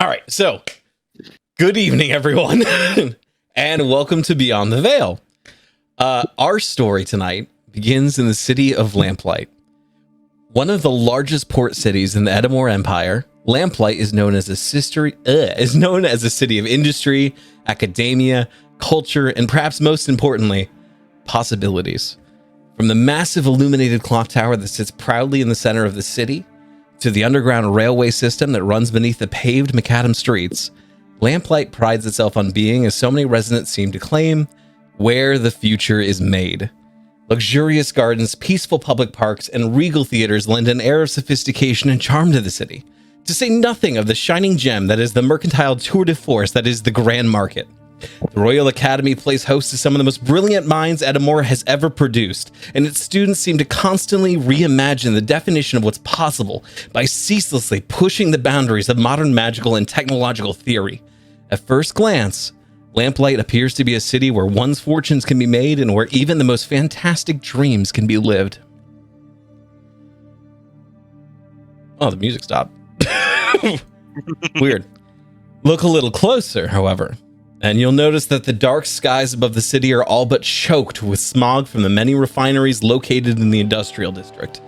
All right, so good evening, everyone, and welcome to Beyond the Veil. Our story tonight begins in the city of Lamplight. One of the largest port cities in the Edamore Empire, Lamplight is known as a city of industry, academia, culture, and perhaps most importantly, possibilities. From the massive illuminated clock tower that sits proudly in the center of the city, to the underground railway system that runs beneath the paved macadam streets, Lamplight prides itself on being, as so many residents seem to claim, where the future is made. Luxurious gardens, peaceful public parks, and regal theaters lend an air of sophistication and charm to the city, to say nothing of the shining gem that is the mercantile tour de force that is the Grand Market. The Royal Academy plays host to some of the most brilliant minds Edamore has ever produced, and its students seem to constantly reimagine the definition of what's possible by ceaselessly pushing the boundaries of modern magical and technological theory. At first glance, Lamplight appears to be a city where one's fortunes can be made and where even the most fantastic dreams can be lived. Oh, the music stopped. Weird. Look a little closer, however, and you'll notice that the dark skies above the city are all but choked with smog from the many refineries located in the industrial district.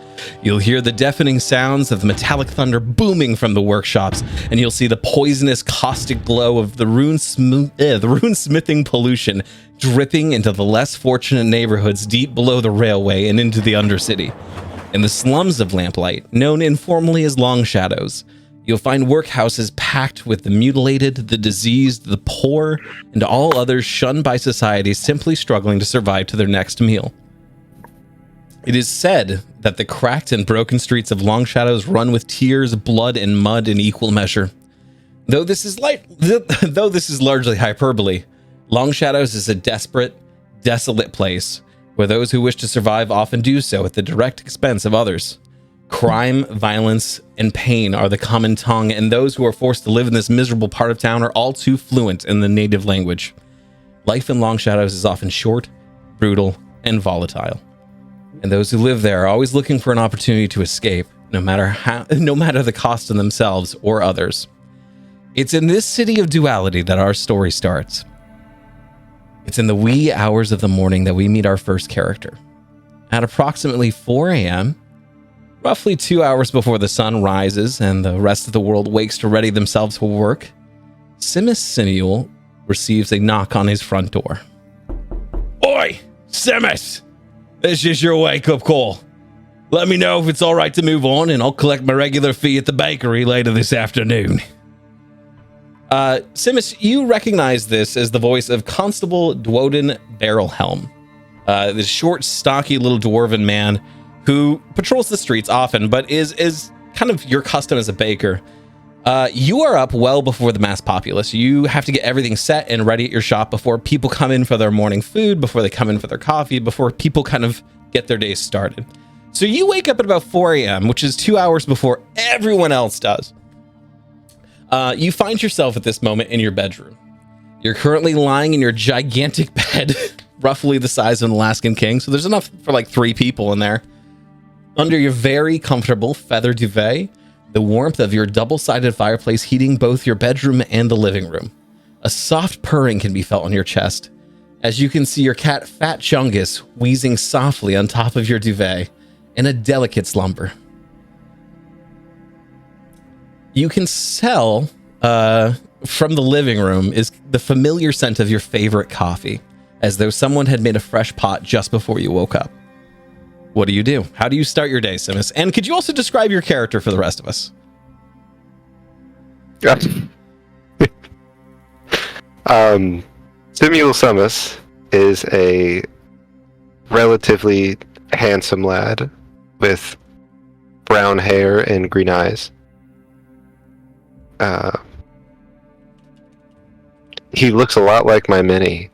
You'll hear the deafening sounds of the metallic thunder booming from the workshops, and you'll see the poisonous caustic glow of the rune-smithing pollution dripping into the less fortunate neighborhoods deep below the railway and into the Undercity. In the slums of Lamplight, known informally as Long Shadows, you'll find workhouses packed with the mutilated, the diseased, the poor, and all others shunned by society simply struggling to survive to their next meal. It is said that the cracked and broken streets of Long Shadows run with tears, blood, and mud in equal measure. Though this is largely hyperbole, Long Shadows is a desperate, desolate place where those who wish to survive often do so at the direct expense of others. Crime, violence, and pain are the common tongue, and those who are forced to live in this miserable part of town are all too fluent in the native language. Life in Long Shadows is often short, brutal, and volatile. And those who live there are always looking for an opportunity to escape, no matter the cost to themselves or others. It's in this city of duality that our story starts. It's in the wee hours of the morning that we meet our first character. At approximately 4 a.m., roughly 2 hours before the sun rises and the rest of the world wakes to ready themselves for work, Simus Sineul receives a knock on his front door. Oi, Simus! This is your wake-up call. Let me know if it's all right to move on, and I'll collect my regular fee at the bakery later this afternoon. Simus, you recognize this as the voice of Constable Dwoden Barrelhelm, this short, stocky little dwarven man who patrols the streets often, but is kind of your custom as a baker. You are up well before the mass populace. You have to get everything set and ready at your shop before people come in for their morning food, before they come in for their coffee, before people kind of get their days started. So you wake up at about 4 a.m., which is 2 hours before everyone else does. You find yourself at this moment in your bedroom. You're currently lying in your gigantic bed, roughly the size of an Alaskan king, so there's enough for like 3 people in there. Under your very comfortable feather duvet, the warmth of your double-sided fireplace heating both your bedroom and the living room. A soft purring can be felt on your chest, as you can see your cat Fat Chungus wheezing softly on top of your duvet in a delicate slumber. You can smell from the living room is the familiar scent of your favorite coffee, as though someone had made a fresh pot just before you woke up. What do you do? How do you start your day, Simus? And could you also describe your character for the rest of us? Simuel Summers is a relatively handsome lad with brown hair and green eyes. He looks a lot like my Minnie.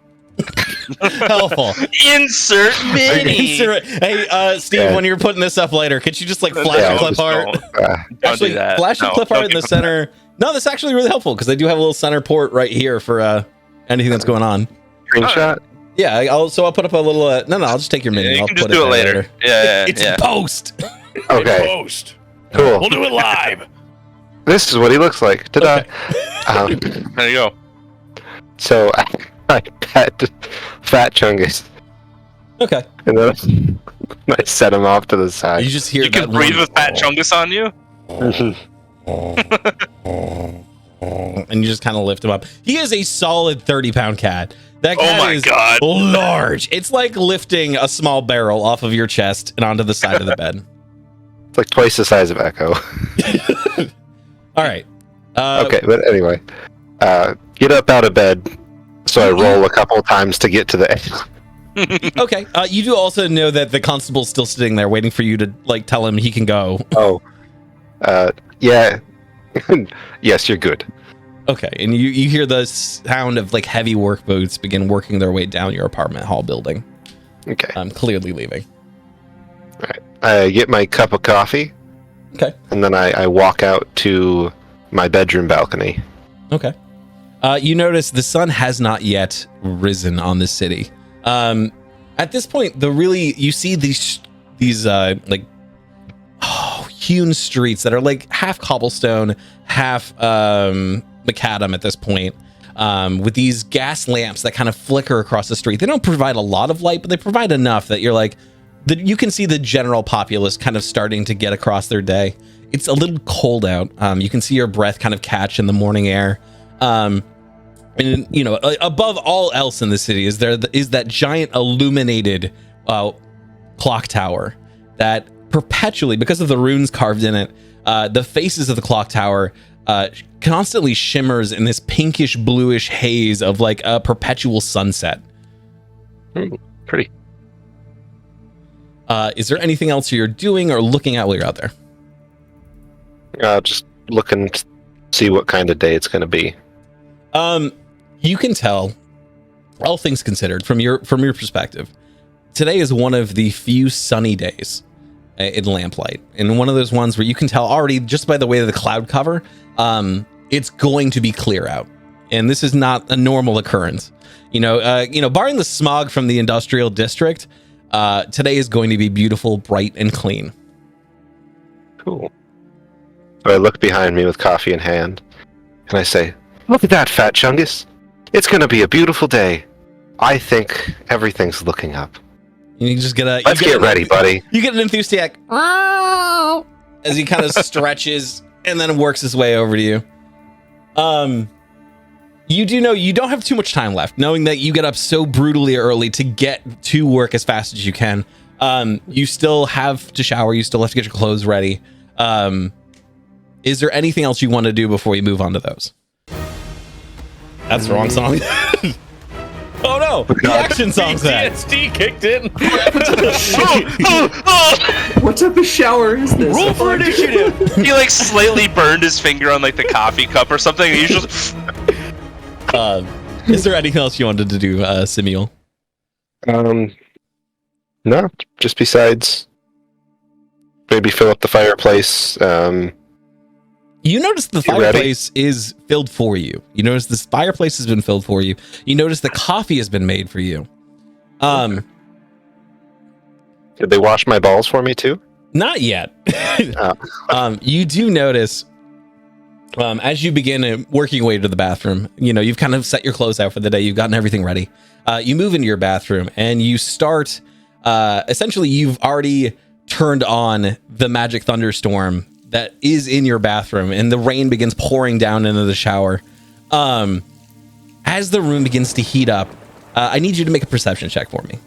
Helpful. Insert mini. Hey, Steve, when you're putting this up later, could you just like flash a clip art? Don't do that. Flash a clip art in the center. No, that's actually really helpful because they do have a little center port right here for anything that's going on. Screenshot? Yeah, I'll put up a little. No, I'll just take your mini. You I'll can just put do it later. Yeah, it's in post. Okay. Post. Cool. We'll do it live. this is what he looks like. Ta-da! Okay. There you go. So I pet Fat Chungus, Okay. and then I set him off to the side. You just hear You that can breathe one- with Fat Chungus on you? and you just kind of lift him up. He is a solid 30-pound cat. That cat Oh my is God. large. It's like lifting a small barrel off of your chest and onto the side of the bed. It's like twice the size of Echo. All right. Okay, but anyway, get up out of bed. So I roll a couple of times to get to the edge. Okay. You do also know that the constable's still sitting there waiting for you to like tell him he can go. Oh, yeah. Yes, you're good. Okay. And you hear the sound of like heavy work boots begin working their way down your apartment hall building. Okay. I'm clearly leaving. All right. I get my cup of coffee. Okay. And then I walk out to my bedroom balcony. Okay. You notice the sun has not yet risen on the city. At this point, you see these like hewn streets that are like half cobblestone, half macadam at this point, with these gas lamps that kind of flicker across the street. They don't provide a lot of light, but they provide enough that you're like, you can see the general populace kind of starting to get across their day. It's a little cold out. You can see your breath kind of catch in the morning air. And you know, above all else in the city is that giant illuminated clock tower that perpetually, because of the runes carved in it, the faces of the clock tower constantly shimmers in this pinkish bluish haze of like a perpetual sunset. Pretty. Is there anything else you're doing or looking at while you're out there? Just looking to see what kind of day it's going to be. You can tell, all things considered, from your perspective, today is one of the few sunny days in lamplight, and one of those ones where you can tell already just by the way of the cloud cover, it's going to be clear out, and this is not a normal occurrence. Barring the smog from the industrial district, today is going to be beautiful, bright, and clean. Cool. So I look behind me with coffee in hand, and I say, "Look at that, Fat Chungus. It's going to be a beautiful day. I think everything's looking up. You just Let's get ready, buddy." You get an enthusiastic as he kind of stretches and then works his way over to you. You do know you don't have too much time left, knowing that you get up so brutally early to get to work as fast as you can. You still have to shower. You still have to get your clothes ready. Is there anything else you want to do before you move on to those? That's the wrong song. Oh no, the action song's that. PTSD kicked in. What type of shower is this? Roll for initiative. He like slightly burned his finger on like the coffee cup or something. And he just Is there anything else you wanted to do, Simeon? No, just besides maybe fill up the fireplace. You notice the You ready? fireplace is filled for you. You notice this fireplace has been filled for you. You notice the coffee has been made for you. Did they wash my balls for me too? Not yet. Oh. You do notice as you begin working your way to the bathroom, you've kind of set your clothes out for the day. You've gotten everything ready. You move into your bathroom and you start, essentially you've already turned on the magic thunderstorm that is in your bathroom, and the rain begins pouring down into the shower. As the room begins to heat up, I need you to make a perception check for me.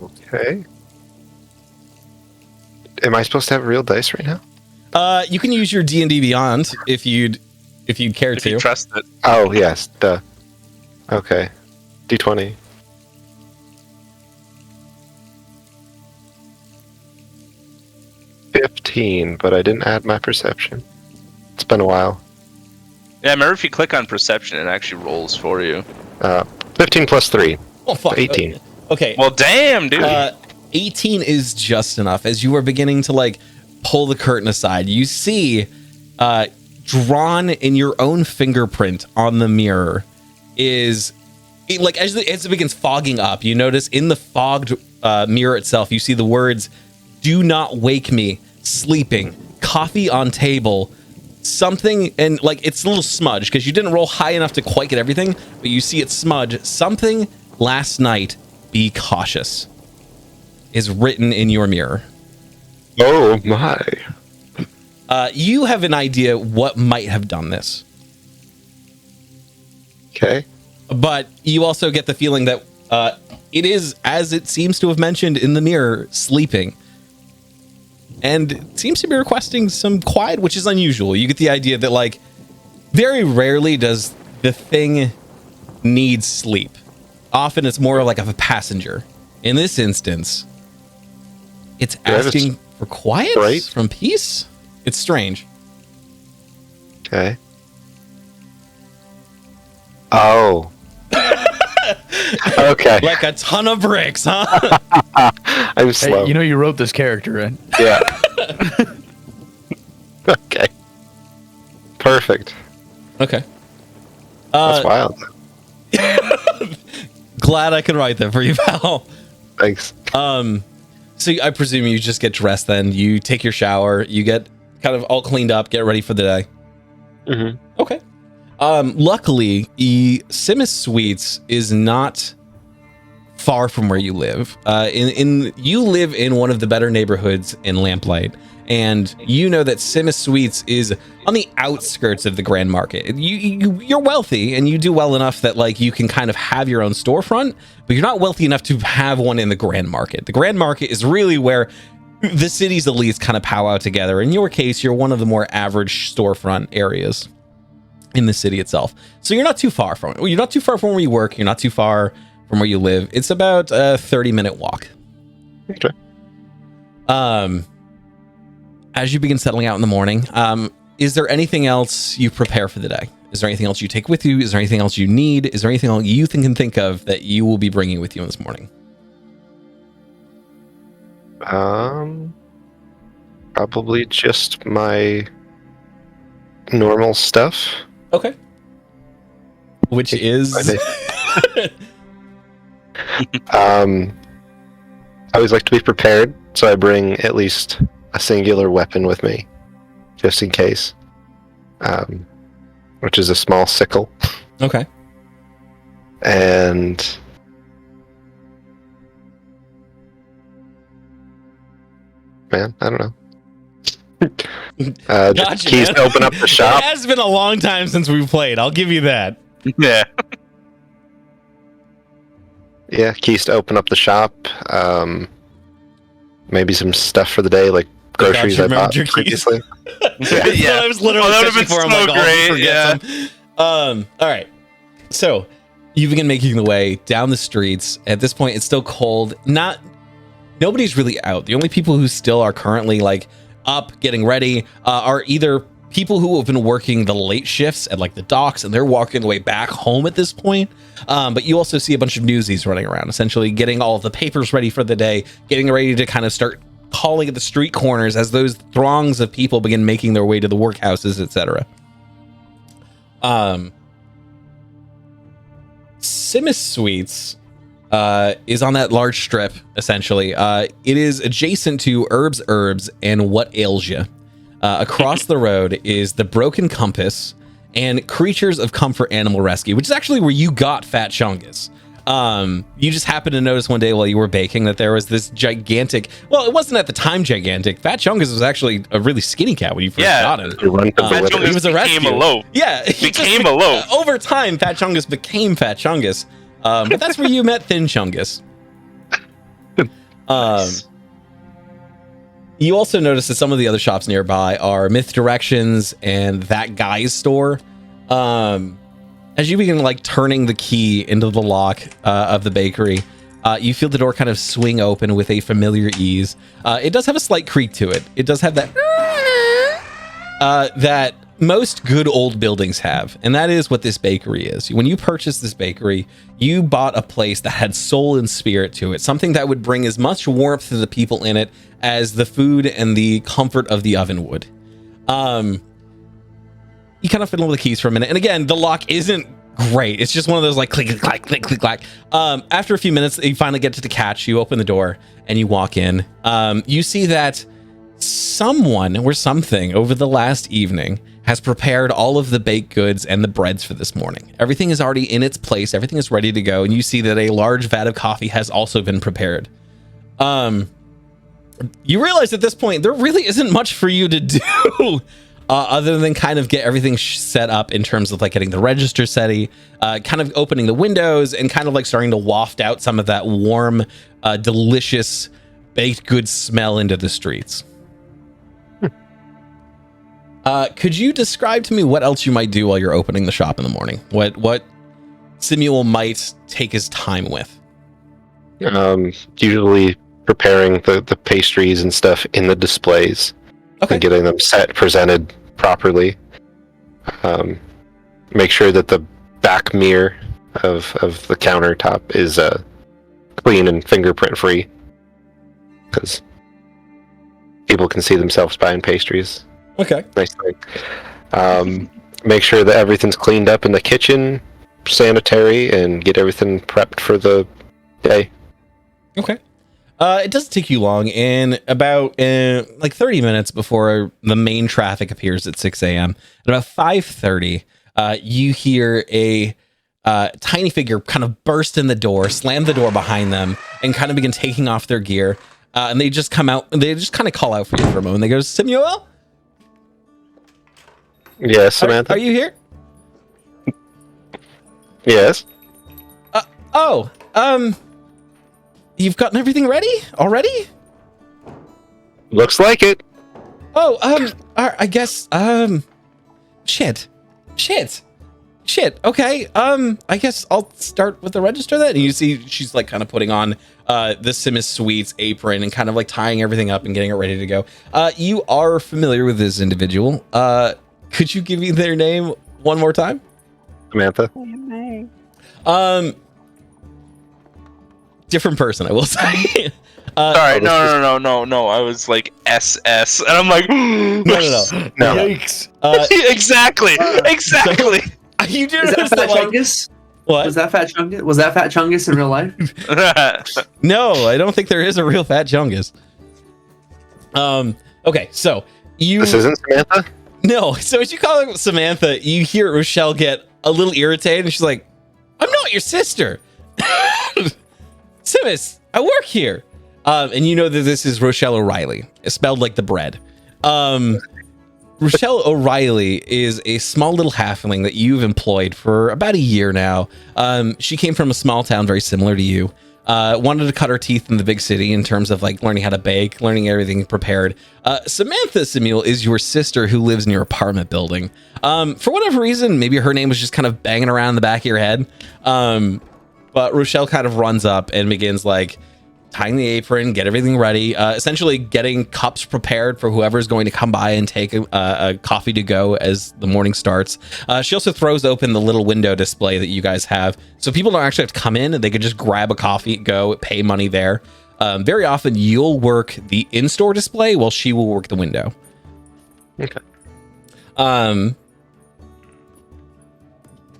Okay. Am I supposed to have real dice right now? You can use your D&D Beyond if you'd care if to. you trust it. Oh, yes. Duh. Okay. D20. $15, but I didn't add my perception. It's been a while. Yeah, remember if you click on perception, it actually rolls for you. 15 plus 3. Oh fuck. 18. Okay. Well, damn, dude. 18 is just enough. As you are beginning to like pull the curtain aside, you see drawn in your own fingerprint on the mirror is like as it begins fogging up, you notice in the fogged mirror itself, you see the words, "Do not wake me, sleeping, coffee on table, something, and like it's a little smudge because you didn't roll high enough to quite get everything, but you see it smudge. Something last night, be cautious, is written in your mirror. Oh my. You have an idea what might have done this. Okay. But you also get the feeling that it is, as it seems to have mentioned in the mirror, sleeping. And it seems to be requesting some quiet, which is unusual. You get the idea that, like, very rarely does the thing need sleep. Often it's more like of a passenger. In this instance, it's asking for quiet from peace. It's strange. Okay. Oh. Okay. Like a ton of bricks, huh? I'm slow. Hey, you know you wrote this character, right? Yeah. Okay. Perfect. Okay. That's wild. Glad I could write that for you, pal. Thanks. So I presume you just get dressed then. You take your shower. You get kind of all cleaned up, get ready for the day. Mm-hmm. Okay. Luckily, Simis Suites is not far from where you live. You live in one of the better neighborhoods in Lamplight, and you know that Simis Suites is on the outskirts of the Grand Market. You're wealthy, and you do well enough that like you can kind of have your own storefront, but you're not wealthy enough to have one in the Grand Market. The Grand Market is really where the city's elites kind of powwow together. In your case, you're one of the more average storefront areas in the city itself. So you're not too far from it. You're not too far from where you work. You're not too far from where you live. It's about a 30-minute walk. Okay. As you begin settling out in the morning, is there anything else you prepare for the day? Is there anything else you take with you? Is there anything else you need? Is there anything else you can think of that you will be bringing with you this morning? Probably just my normal stuff. Okay. Which is... I always like to be prepared, so I bring at least a singular weapon with me, just in case. Which is a small sickle. Okay. And... man, I don't know. Gotcha, keys man. to open up the shop. It has been a long time since we've played. I'll give you that. Yeah. Yeah, keys to open up the shop. Maybe some stuff for the day, like groceries I bought previously. Yeah. I was literally that would have searching been for. I'm so like, oh, great. Yeah. some. All right. So you begin making the way down the streets. At this point, it's still cold. Nobody's really out. The only people who still are currently like up, getting ready, are either people who have been working the late shifts at like the docks, and they're walking their way back home at this point. But you also see a bunch of newsies running around, essentially getting all of the papers ready for the day, getting ready to kind of start calling at the street corners as those throngs of people begin making their way to the workhouses, etc. Simis Suites is on that large strip, essentially. It is adjacent to Herbs, and What Ails Ya. Across the road is the Broken Compass and Creatures of Comfort Animal Rescue, which is actually where you got Fat Chungus. You just happened to notice one day while you were baking that there was this gigantic, well, it wasn't at the time gigantic. Fat Chungus was actually a really skinny cat when you first got him. Fat Chungus was a rescue. became a loaf. Yeah, became a loaf. Over time, Fat Chungus became Fat Chungus. But that's where you met Thin Chungus. You also notice that some of the other shops nearby are Myth Directions and That Guy's Store. As you begin like turning the key into the lock of the bakery, you feel the door kind of swing open with a familiar ease. It does have a slight creak to it. It does have that that most good old buildings have, and that is what this bakery is. When you purchased this bakery, you bought a place that had soul and spirit to it, something that would bring as much warmth to the people in it as the food and the comfort of the oven would. You kind of fiddle with the keys for a minute, and again, the lock isn't great. It's just one of those like click, click, click, click, click. After a few minutes, you finally get to the catch. You open the door and you walk in. You see that someone or something over the last evening has prepared all of the baked goods and the breads for this morning. Everything is already in its place. Everything is ready to go. And you see that a large vat of coffee has also been prepared. You realize at this point, there really isn't much for you to do other than kind of get everything set up in terms of like getting the register set, kind of opening the windows and kind of like starting to waft out some of that warm, delicious baked goods smell into the streets. Could you describe to me what else you might do while you're opening the shop in the morning? What Simuel might take his time with? Usually preparing the pastries and stuff in the displays. Okay. And getting them set, presented properly. Make sure that the back mirror of the countertop is clean and fingerprint free. Because people can see themselves buying pastries. Okay. Nice thing. Make sure that everything's cleaned up in the kitchen, sanitary, and get everything prepped for the day. Okay. It doesn't take you long. In about like 30 minutes before the main traffic appears at 6 a.m., at about 5:30, you hear a tiny figure kind of burst in the door, slam the door behind them, and kind of begin taking off their gear. And they just come out, they just kind of call out for you for a moment. They go, Simuel? Yes, Samantha? Are you here? Yes. You've gotten everything ready already? Looks like it. Oh, I guess, shit. Okay, I guess I'll start with the register then. And you see she's like kind of putting on the Simus Sweets apron and kind of like tying everything up and getting it ready to go. You are familiar with this individual. Could you give me their name one more time? Samantha. Different person, I will say. Sorry, no. I was like SS, and I'm like, No. Yikes. exactly. You do Is that notice Fat that, like, Chungus? what? Was that Fat Chungus? Was that Fat Chungus in real life? No, I don't think there is a real Fat Chungus. Okay, so you. This isn't Samantha? No, so as you call her Samantha, you hear Rochelle get a little irritated, and she's like, "I'm not your sister, Simus. I work here." And you know that this is Rochelle O'Reilly, spelled like the bread. Rochelle O'Reilly is a small little halfling that you've employed for about a year now. She came from a small town very similar to you. Wanted to cut her teeth in the big city in terms of like learning how to bake, learning everything prepared. Samantha Samuel is your sister who lives in your apartment building. For whatever reason, maybe her name was just kind of banging around in the back of your head. But Rochelle kind of runs up and begins like tying the apron, get everything ready, essentially getting cups prepared for whoever's going to come by and take a coffee to go as the morning starts. She also throws open the little window display that you guys have, so people don't actually have to come in, and they could just grab a coffee, go pay money there. Very often you'll work the in-store display while she will work the window. Okay.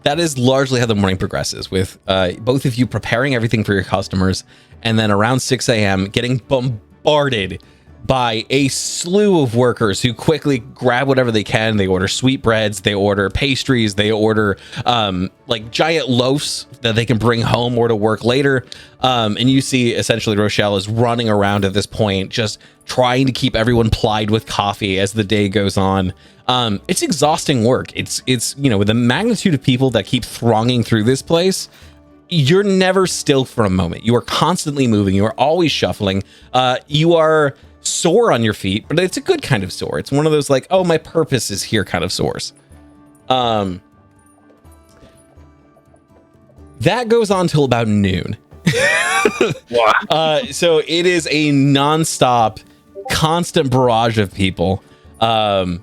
That is largely how the morning progresses, with both of you preparing everything for your customers, and then around 6 a.m. getting bombarded by a slew of workers who quickly grab whatever they can. They order sweetbreads, they order pastries, they order like giant loaves that they can bring home or to work later. And you see essentially Rochelle is running around at this point, just trying to keep everyone plied with coffee as the day goes on. It's exhausting work. It's you know, with the magnitude of people that keep thronging through this place, you're never still for a moment. You are constantly moving. You are always shuffling. You are sore on your feet, but it's a good kind of sore. It's one of those like, oh, my purpose is here kind of sores. That goes on till about noon. So it is a nonstop, constant barrage of people. Oh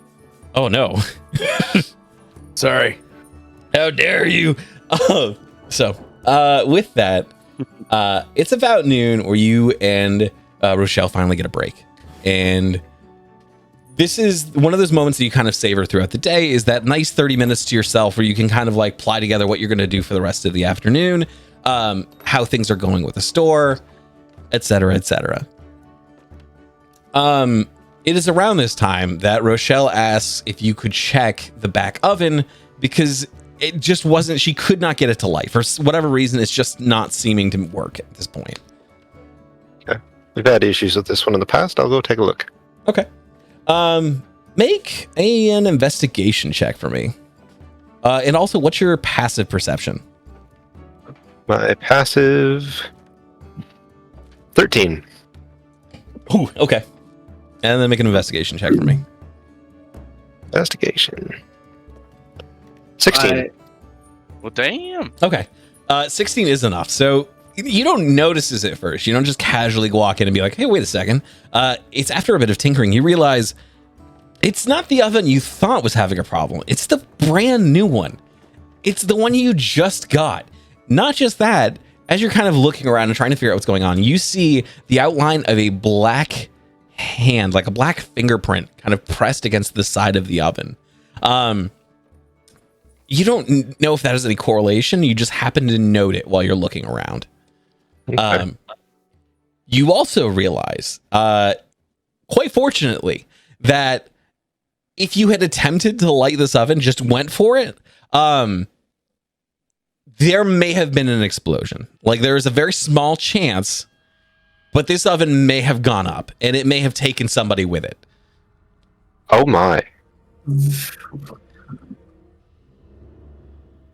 no. Sorry. How dare you? With that, it's about noon where you and Rochelle finally get a break. And this is one of those moments that you kind of savor throughout the day, is that nice 30 minutes to yourself where you can kind of like ply together what you're going to do for the rest of the afternoon, how things are going with the store, etc., etc. It is around this time that Rochelle asks if you could check the back oven because it just wasn't, she could not get it to light. For whatever reason, it's just not seeming to work at this point. Okay. We've had issues with this one in the past. I'll go take a look. Okay. Make an investigation check for me. And also, what's your passive perception? My passive 13. Ooh, okay. And then make an investigation check for me. Investigation. 16. Well, damn. Okay. 16 is enough. So you don't notice this at first. You don't just casually walk in and be like, hey, wait a second. It's after a bit of tinkering, you realize it's not the oven you thought was having a problem. It's the brand new one. It's the one you just got. Not just that, as you're kind of looking around and trying to figure out what's going on, you see the outline of a black hand, like a black fingerprint, kind of pressed against the side of the oven. You don't know if that has any correlation. You just happen to note it while you're looking around. Okay. You also realize, quite fortunately, that if you had attempted to light this oven, just went for it, there may have been an explosion. Like, there is a very small chance, but this oven may have gone up and it may have taken somebody with it. Oh my.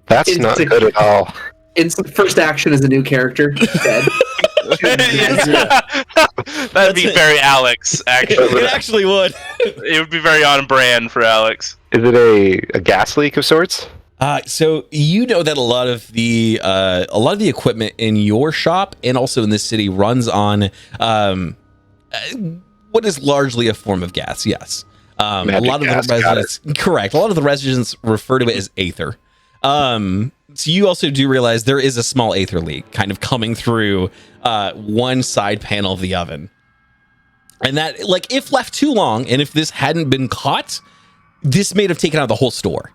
That's not good at all. First action is a new character. Dead. That'd be very Alex, actually. It actually would. It would be very on brand for Alex. Is it a gas leak of sorts? So you know that a lot of the equipment in your shop and also in this city runs on what is largely a form of gas. Yes, a lot of the residents, correct. A lot of the residents refer to it as aether. So you also do realize there is a small aether leak kind of coming through one side panel of the oven, and that, like, if left too long, and if this hadn't been caught, this may have taken out the whole store.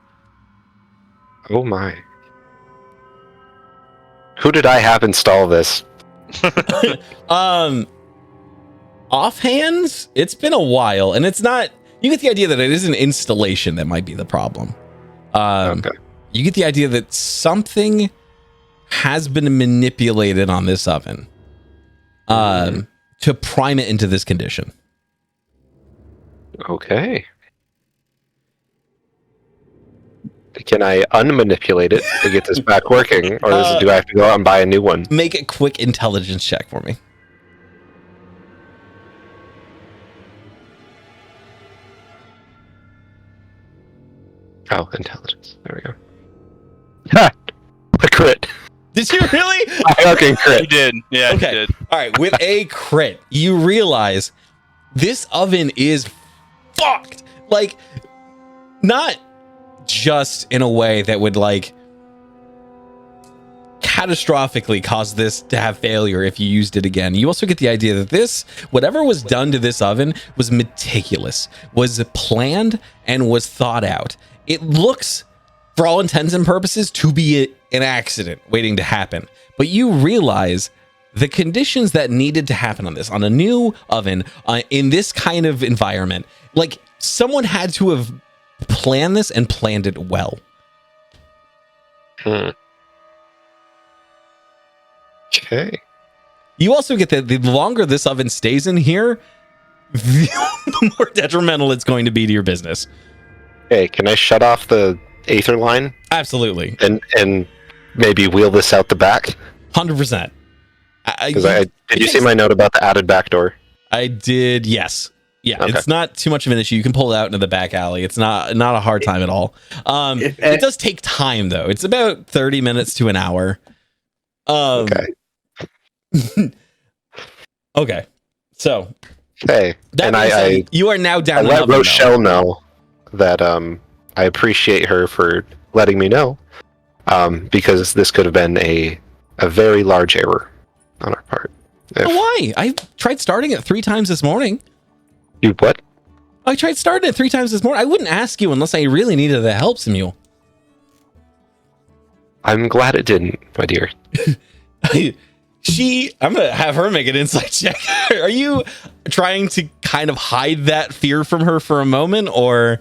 Oh my. Who did I have install this? Offhand, it's been a while, and it's not, you get the idea that it is an installation that might be the problem. Okay. You get the idea that something has been manipulated on this oven to prime it into this condition. Okay. Can I unmanipulate it to get this back working, or do I have to go out and buy a new one? Make a quick intelligence check for me. Oh, intelligence. There we go. Ha! A crit. Did you really? I fucking crit. He did. Yeah, Okay. he did. All right. With a crit, you realize this oven is fucked. Like, not just in a way that would, like, catastrophically cause this to have failure if you used it again. You also get the idea that this, whatever was done to this oven, was meticulous, was planned, and was thought out. It looks, for all intents and purposes, to be an accident waiting to happen. But you realize the conditions that needed to happen on this, on a new oven, in this kind of environment, like, someone had to have planned this and planned it well. Okay. You also get that the longer this oven stays in here, the more detrimental it's going to be to your business. Hey, can I shut off the aether line Absolutely. and maybe wheel this out the back? 100%. Because did you see my note about the added back door? I did, yes. Yeah, Okay. It's not too much of an issue. You can pull it out into the back alley. It's not a hard time at all. It does take time, though. It's about 30 minutes to an hour. Okay. Okay. So, Hey, that and being said, I you are now down an let oven, though. Rochelle know that I appreciate her for letting me know, because this could have been a very large error on our part. Why? I tried starting it 3 times this morning. You what? I tried starting it 3 times this morning. I wouldn't ask you unless I really needed the help, Samuel. I'm glad it didn't, my dear. I'm gonna have her make an insight check. Are you trying to kind of hide that fear from her for a moment, or?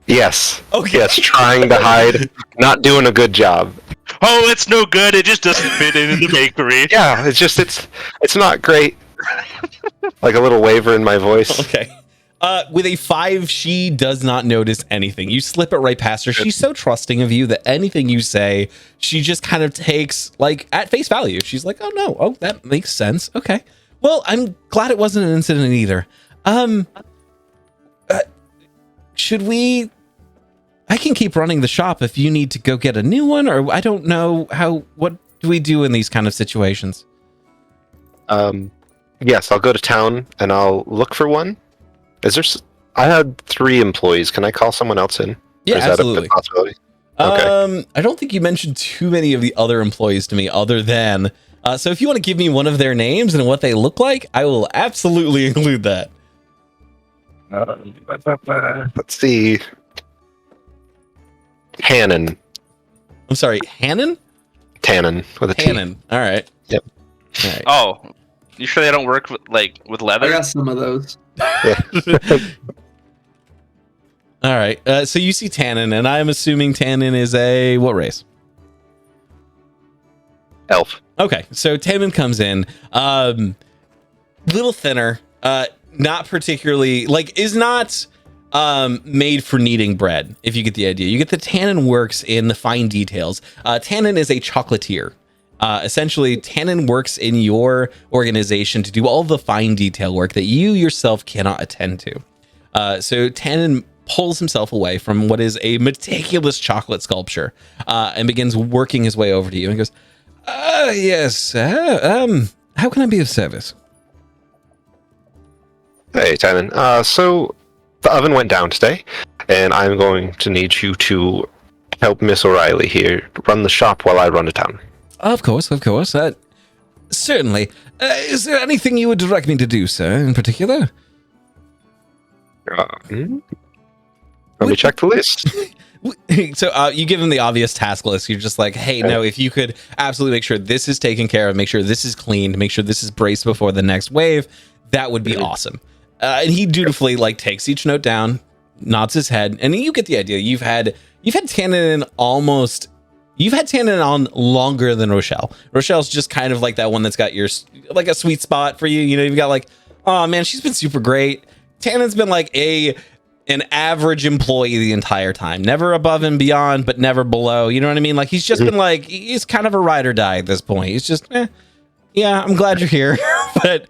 Yes. Okay. Yes, trying to hide, not doing a good job. Oh, it's no good. It just doesn't fit in the bakery. Yeah, it's not great. Like a little waver in my voice. Okay. With a 5, she does not notice anything. You slip it right past her. She's so trusting of you that anything you say, she just kind of takes like at face value. She's like, "Oh no, oh that makes sense. Okay. Well, I'm glad it wasn't an incident either. Should we? I can keep running the shop if you need to go get a new one, or I don't know what do we do in these kind of situations?" Yes, I'll go to town and I'll look for one. I had 3 employees. Can I call someone else in? Yeah, or is absolutely. that a possibility? Okay. I don't think you mentioned too many of the other employees to me other than, so if you want to give me one of their names and what they look like, I will absolutely include that. Let's see. Hannon. I'm sorry, Hannon? Tannin with a T. Hannon. All right. Yep. All right. Oh, you sure they don't work with I leather? got some of those. All right. So you see Tannin, and I'm assuming Tannin is what race? Elf. Okay, so Tannin comes in, little thinner, not particularly is not made for kneading bread. If you get the idea, you get the Tannin works in the fine details. Tannin is a chocolatier. Essentially, Tannin works in your organization to do all the fine detail work that you yourself cannot attend to. So Tannin pulls himself away from what is a meticulous chocolate sculpture and begins working his way over to you and goes, yes, how can I be of service? Hey, Tannin. So the oven went down today, and I'm going to need you to help Miss O'Reilly here run the shop while I run to town. Of course. Certainly. Is there anything you would direct me to do, sir, in particular? Let me check the list. So you give him the obvious task list. You're just like, hey, no, if you could absolutely make sure this is taken care of, make sure this is cleaned, make sure this is braced before the next wave, that would be awesome. And he dutifully takes each note down, nods his head, and you get the idea. You've had Tannin on longer than Rochelle. Rochelle's just kind of like that one that's got your a sweet spot for you. You know, you've got oh man, she's been super great. Tannin's been an average employee the entire time, never above and beyond, but never below. You know what I mean? He's just been he's kind of a ride or die at this point. He's just, yeah, I'm glad you're here, but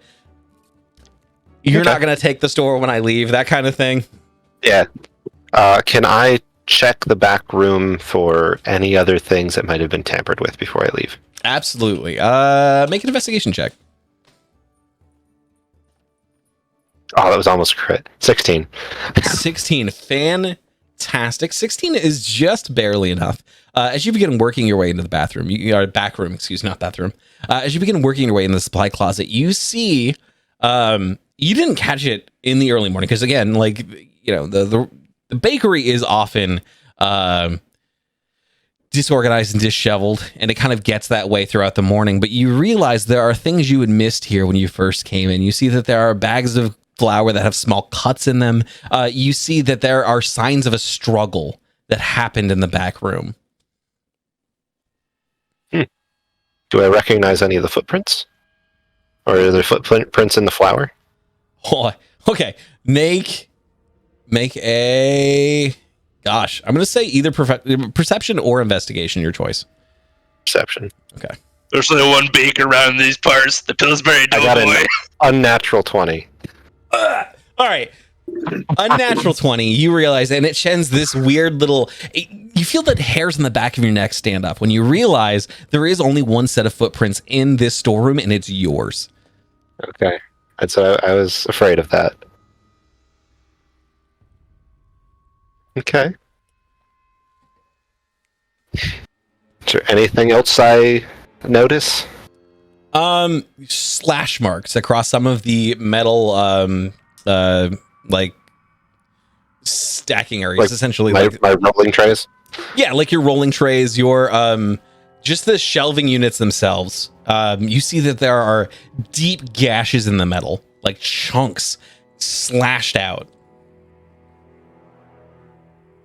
you're not going to take the store when I leave, that kind of thing. Yeah. Can I check the back room for any other things that might have been tampered with before I leave? Absolutely. Make an investigation check. Oh, that was almost a crit. 16. 16. Fantastic. 16 is just barely enough. As you begin working your way into the bathroom, back room, not bathroom. As you begin working your way in the supply closet, you see, you didn't catch it in the early morning because again, the bakery is often disorganized and disheveled, and it kind of gets that way throughout the morning. But you realize there are things you had missed here when you first came in. You see that there are bags of flour that have small cuts in them. You see that there are signs of a struggle that happened in the back room. Do I recognize any of the footprints? Or are there footprints in the flour? Oh, okay. Make a... Gosh, I'm going to say either perception or investigation, your choice. Perception. Okay. There's only one baker around these parts, the Pillsbury I got Doughboy. an unnatural 20. All right. Unnatural 20, you realize, and it sheds this weird little... You feel that hairs on the back of your neck stand up when you realize there is only one set of footprints in this storeroom, and it's yours. Okay. And so I was afraid of that. Okay. Is there anything else I notice? Slash marks across some of the metal, stacking areas, essentially. My rolling trays? Yeah, your rolling trays, your just the shelving units themselves, you see that there are deep gashes in the metal, like chunks slashed out.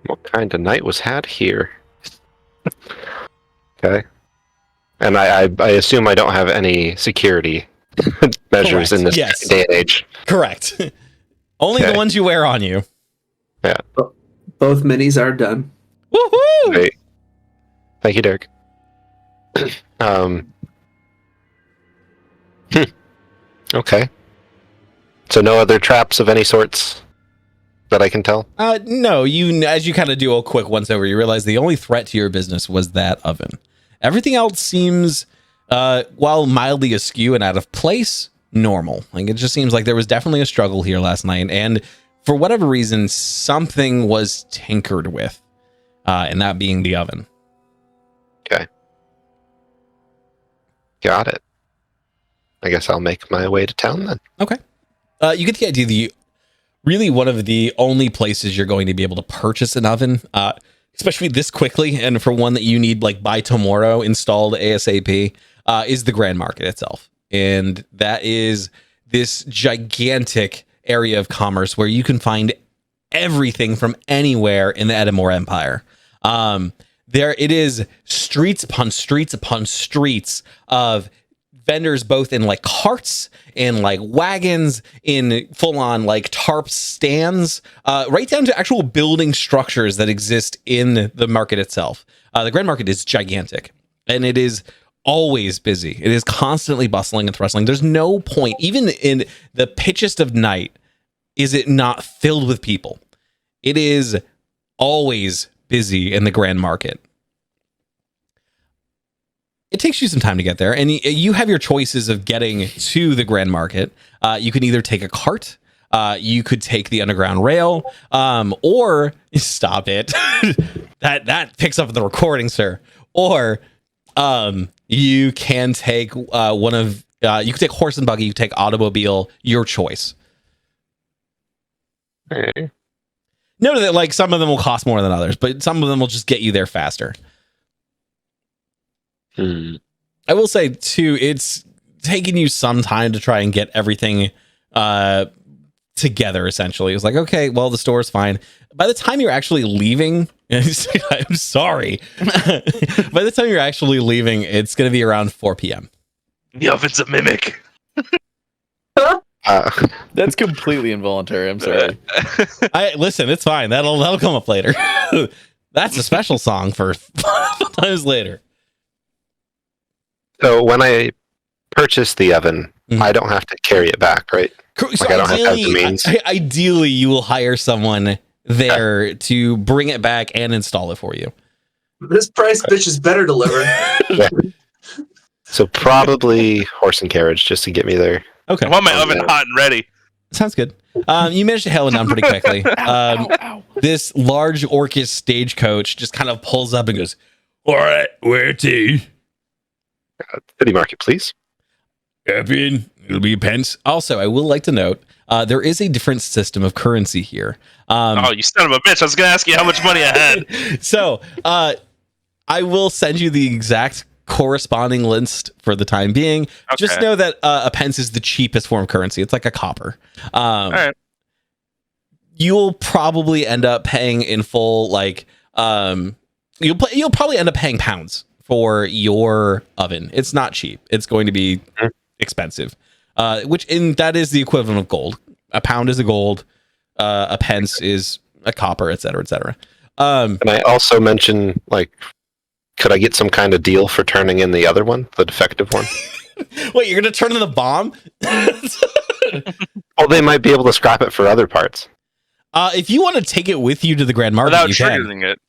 What kind of night was had here? Okay. And I assume I don't have any security measures Correct. in this Yes. day and age. Correct. Only the Okay. ones you wear on you. Yeah. Both minis are done. Woohoo! Great. Thank you, Derek. Okay. So no other traps of any sorts that I can tell? No, as you kind of do a quick once over, you realize the only threat to your business was that oven. Everything else seems, while mildly askew and out of place, normal. Like, it just seems like there was definitely a struggle here last night, and for whatever reason, something was tinkered with, and that being the oven. Okay. Got it. I guess I'll make my way to town then. Okay. You get the idea that really one of the only places you're going to be able to purchase an oven, especially this quickly, and for one that you need like by tomorrow installed ASAP, is the Grand Market itself. And that is this gigantic area of commerce where you can find everything from anywhere in the Edamore Empire. There it is, streets upon streets upon streets of vendors, both in like carts, in like wagons, in full on like tarp stands, right down to actual building structures that exist in the market itself. The Grand Market is gigantic, and it is always busy. It is constantly bustling and thrustling. There's no point, even in the pitchest of night, is it not filled with people. It is always busy in the Grand Market. It takes you some time to get there, and you have your choices of getting to the Grand Market. You can either take a cart, you could take the underground rail, or stop it. that picks up the recording, sir. Or you can take you can take horse and buggy, you can take automobile, your choice. Hey. Note that like some of them will cost more than others, but some of them will just get you there faster. I will say too, it's taken you some time to try and get everything together. Essentially, it's like, okay, well, the store's fine. By the time you're actually leaving, I'm sorry. By the time you're actually leaving, it's going to be around 4 p.m. The oven's a mimic. That's completely involuntary. I'm sorry. Listen, it's fine. That'll come up later. That's a special song for times later. So when I purchase the oven, I don't have to carry it back, right? So Like, I don't have to have the means. ideally, you will hire someone there to bring it back and install it for you. This price bitch is better delivered. Yeah. So probably horse and carriage just to get me there. Okay, I want my oven hot and ready. sounds good. You managed to hail it down pretty quickly. This large Orcus stagecoach just kind of pulls up and goes, "All right, where to? City market, please. Happen. It'll be pence." Also, I will like to note, there is a different system of currency here. Oh, you son of a bitch. I was going to ask you how much money I had. So, I will send you the exact corresponding list for the time being. Okay. Just know that a pence is the cheapest form of currency. It's like a copper. All right. You'll probably end up paying in full, like, you'll probably end up paying pounds for your oven. It's not cheap. It's going to be expensive. That is the equivalent of gold. A pound is a gold. A pence is a copper, et cetera, et cetera. And I also mentioned, like, could I get some kind of deal for turning in the other one, the defective one? Wait, you're going to turn in the bomb? Oh, they might be able to scrap it for other parts. If you want to take it with you to the Grand Market, Without you can. triggering it.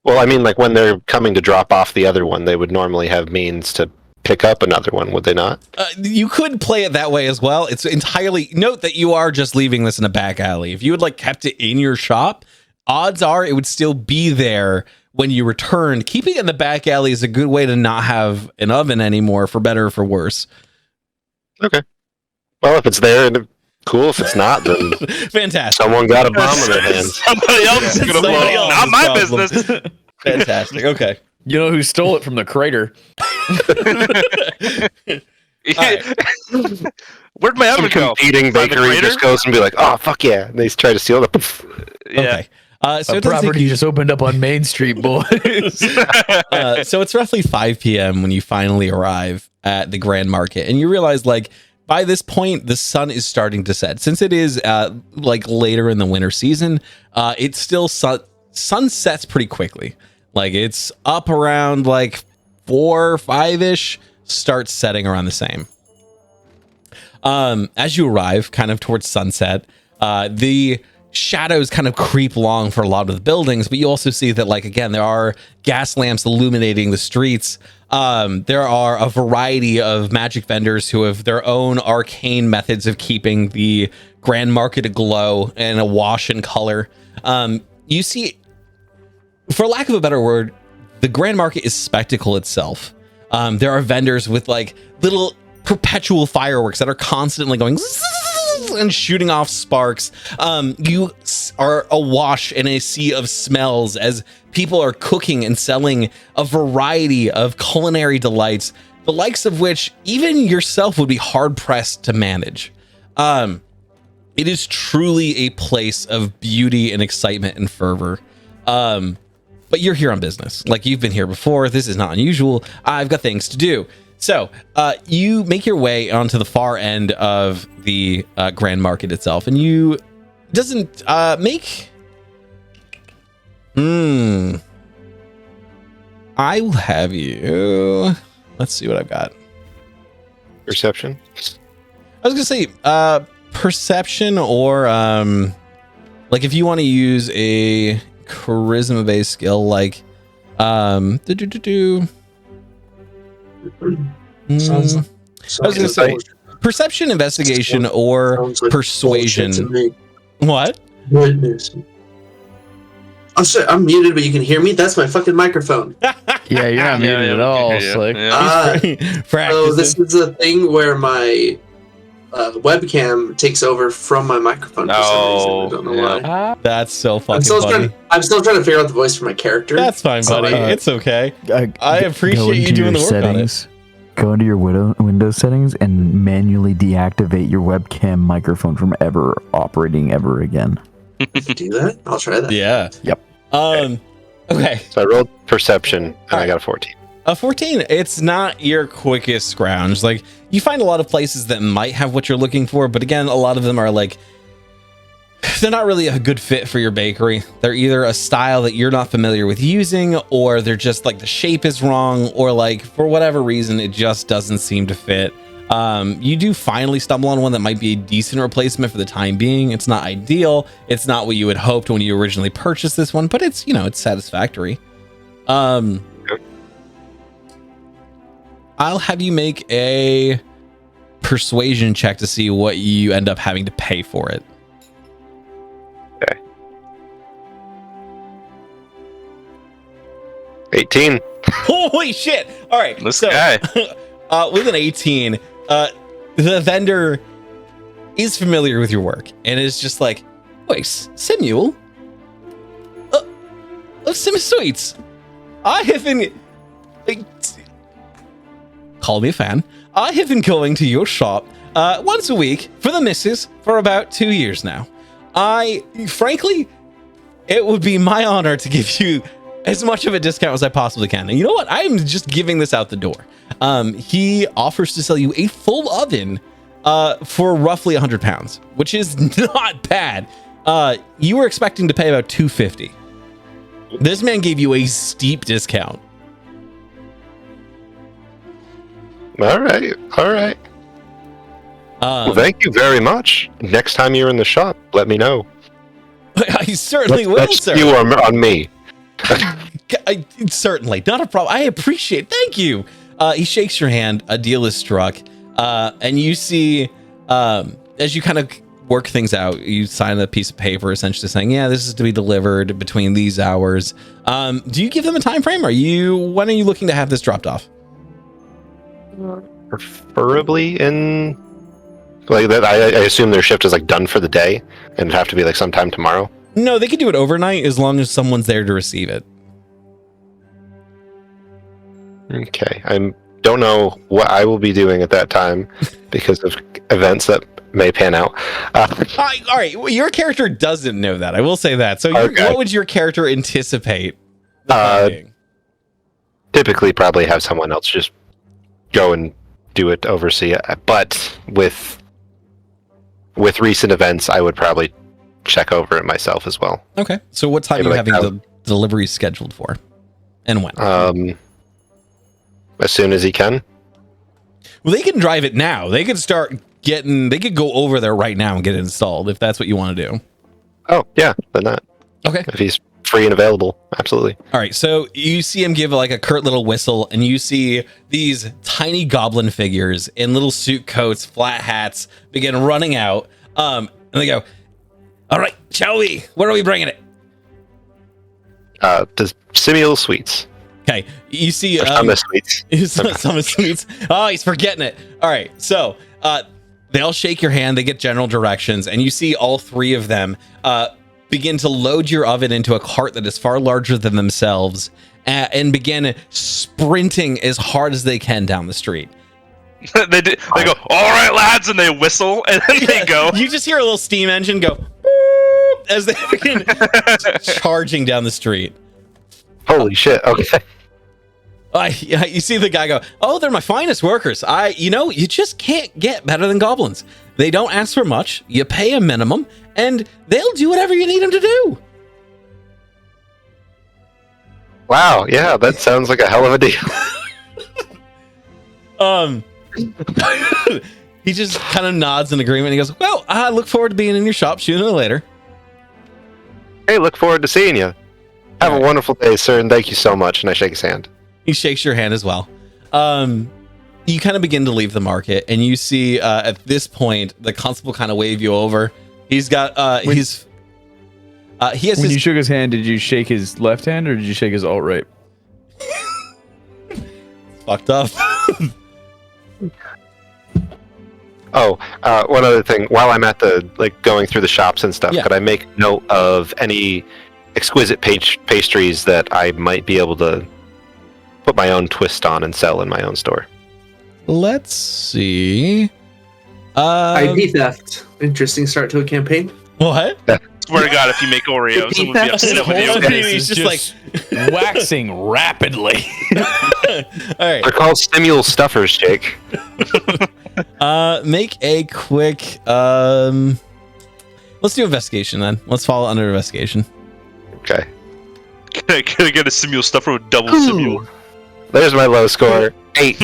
Well, I mean, like, when they're coming to drop off the other one, they would normally have means to pick up another one, would they not? You could play it that way as well. It's entirely... Note that you are just leaving this in a back alley. If you had, like, kept it in your shop, odds are it would still be there when you returned. Keeping it in the back alley is a good way to not have an oven anymore, for better or for worse. Okay. Well, if it's there, cool. If it's not, then Fantastic. someone got a bomb in their hands. Somebody else is going to blow Somebody up. else's Not my problem. business. Fantastic. Okay. You know who stole it from the crater? Where'd my Some oven go? competing By the bakery crater? just goes and be like, "Oh fuck yeah!" And they try to steal it. Yeah. Okay. So A it doesn't take property you- just opened up on Main Street, boys. so it's roughly 5 p.m. when you finally arrive at the Grand Market, and you realize like by this point the sun is starting to set. Since it is like later in the winter season, it's still sun sets pretty quickly. Like it's up around like 4 or 5ish, starts setting around the same. As you arrive kind of towards sunset, the shadows kind of creep along for a lot of the buildings, but you also see that, like, again, there are gas lamps illuminating the streets. There are a variety of magic vendors who have their own arcane methods of keeping the Grand Market aglow and awash in color. You see, for lack of a better word, the Grand Market is spectacle itself. There are vendors with like little perpetual fireworks that are constantly going and shooting off sparks. You are awash in a sea of smells as people are cooking and selling a variety of culinary delights, the likes of which even yourself would be hard pressed to manage. It is truly a place of beauty and excitement and fervor. But you're here on business. Like, you've been here before. This is not unusual. I've got things to do. So you make your way onto the far end of the Grand Market itself, and you doesn't make. I will have you. Let's see what I've got. Perception. I was gonna say perception, or like if you want to use a charisma based skill, like Sounds I was gonna say perception, investigation, or sounds like persuasion. bullshit to me. What? Goodness. Oh shit, I'm muted, but you can hear me? That's my fucking microphone. Yeah, you're not muted at we all, can hear you. Slick. Yeah. So Practicing. this is a thing where my webcam takes over from my microphone for some reason. I don't know yeah. why. That's so I'm fucking still, funny. I'm still trying to figure out the voice for my character. That's fine, So, buddy. like, It's okay. I Go appreciate you into doing the your work on it. settings, Go into your Windows settings and manually deactivate your webcam microphone from ever operating ever again. do that? I'll try that. Yeah. Yep. Okay. So I rolled perception and I got a 14. A 14, it's not your quickest scrounge. Like, you find a lot of places that might have what you're looking for, but again, a lot of them are like, they're not really a good fit for your bakery. They're either a style that you're not familiar with using, or they're just like the shape is wrong, or like for whatever reason, it just doesn't seem to fit. You do finally stumble on one that might be a decent replacement for the time being. It's not ideal. It's not what you had hoped when you originally purchased this one, but it's, you know, it's satisfactory. I'll have you make a persuasion check to see what you end up having to pay for it. Okay. 18. Holy shit! All right, This guy. with an 18, the vendor is familiar with your work and is just like, wait, Samuel? Sim Sweets, I have been... Call me a fan. I have been going to your shop once a week for the missus for about 2 years now. Frankly, it would be my honor to give you as much of a discount as I possibly can. And you know what? I'm just giving this out the door. He offers to sell you a full oven for roughly 100 pounds, which is not bad. You were expecting to pay about 250. This man gave you a steep discount. All right. Well, thank you very much. Next time you're in the shop, let me know. I certainly will, That's sir. you on me. Certainly, not a problem. I appreciate. Thank you. He shakes your hand. A deal is struck, and you see, as you kind of work things out, you sign a piece of paper essentially saying, "Yeah, this is to be delivered between these hours." Do you give them a time frame? When are you looking to have this dropped off? Preferably in like that. I assume their shift is like done for the day, and it'd have to be like sometime tomorrow. No, they could do it overnight as long as someone's there to receive it. Okay, I don't know what I will be doing at that time because of events that may pan out. All right, well, your character doesn't know that. I will say that. So, Okay. what would your character anticipate? the plan being? Typically, probably have someone else just go and do it, oversee it. But with recent events, I would probably check over it myself as well. Okay. So, what time are you having the delivery scheduled for, and when? As soon as he can. Well, they can drive it now. They could start getting. They could go over there right now and get it installed if that's what you want to do. Oh yeah, then that. Okay. If he's free and available, absolutely. All right. So you see him give like a curt little whistle, and you see these tiny goblin figures in little suit coats, flat hats, begin running out. And they go, "All right, shall we? Where are we bringing it?" Does Simuel Sweets? Okay. You see, Summer Sweets. Summer Sweets. Oh, he's forgetting it. All right. So they all shake your hand. They get general directions, and you see all three of them begin to load your oven into a cart that is far larger than themselves and begin sprinting as hard as they can down the street. They go, "All right, lads," and they whistle, and then they go. You just hear a little steam engine go boop, as they begin charging down the street. Holy shit! Okay. You see the guy go, "Oh, they're my finest workers. You just can't get better than goblins. They don't ask for much. You pay a minimum, and they'll do whatever you need them to do." Wow. Yeah, that sounds like a hell of a deal. He just kind of nods in agreement. He goes, "Well, I look forward to being in your shop sooner or later." Hey, look forward to seeing you. Have a wonderful day, sir, and thank you so much. And I shake his hand. He shakes your hand as well. You kind of begin to leave the market, and you see at this point the constable kind of wave you over. He's got he has. When you shook his hand, did you shake his left hand or did you shake his alt right? Fucked up. Oh, one other thing. While I'm at the going through the shops and stuff, could I make note of any exquisite pastries that I might be able to put my own twist on and sell in my own store? Let's see. ID theft. Interesting start to a campaign. What? Swear to God, if you make Oreos, I'm gonna be upset with you. He's just like waxing rapidly. All right. They're called Stimule Stuffers, Jake. Make a quick. Let's do investigation then. Let's follow under investigation. Okay. Can I get a Simule stuffer with double Simule? There's my low score. 8.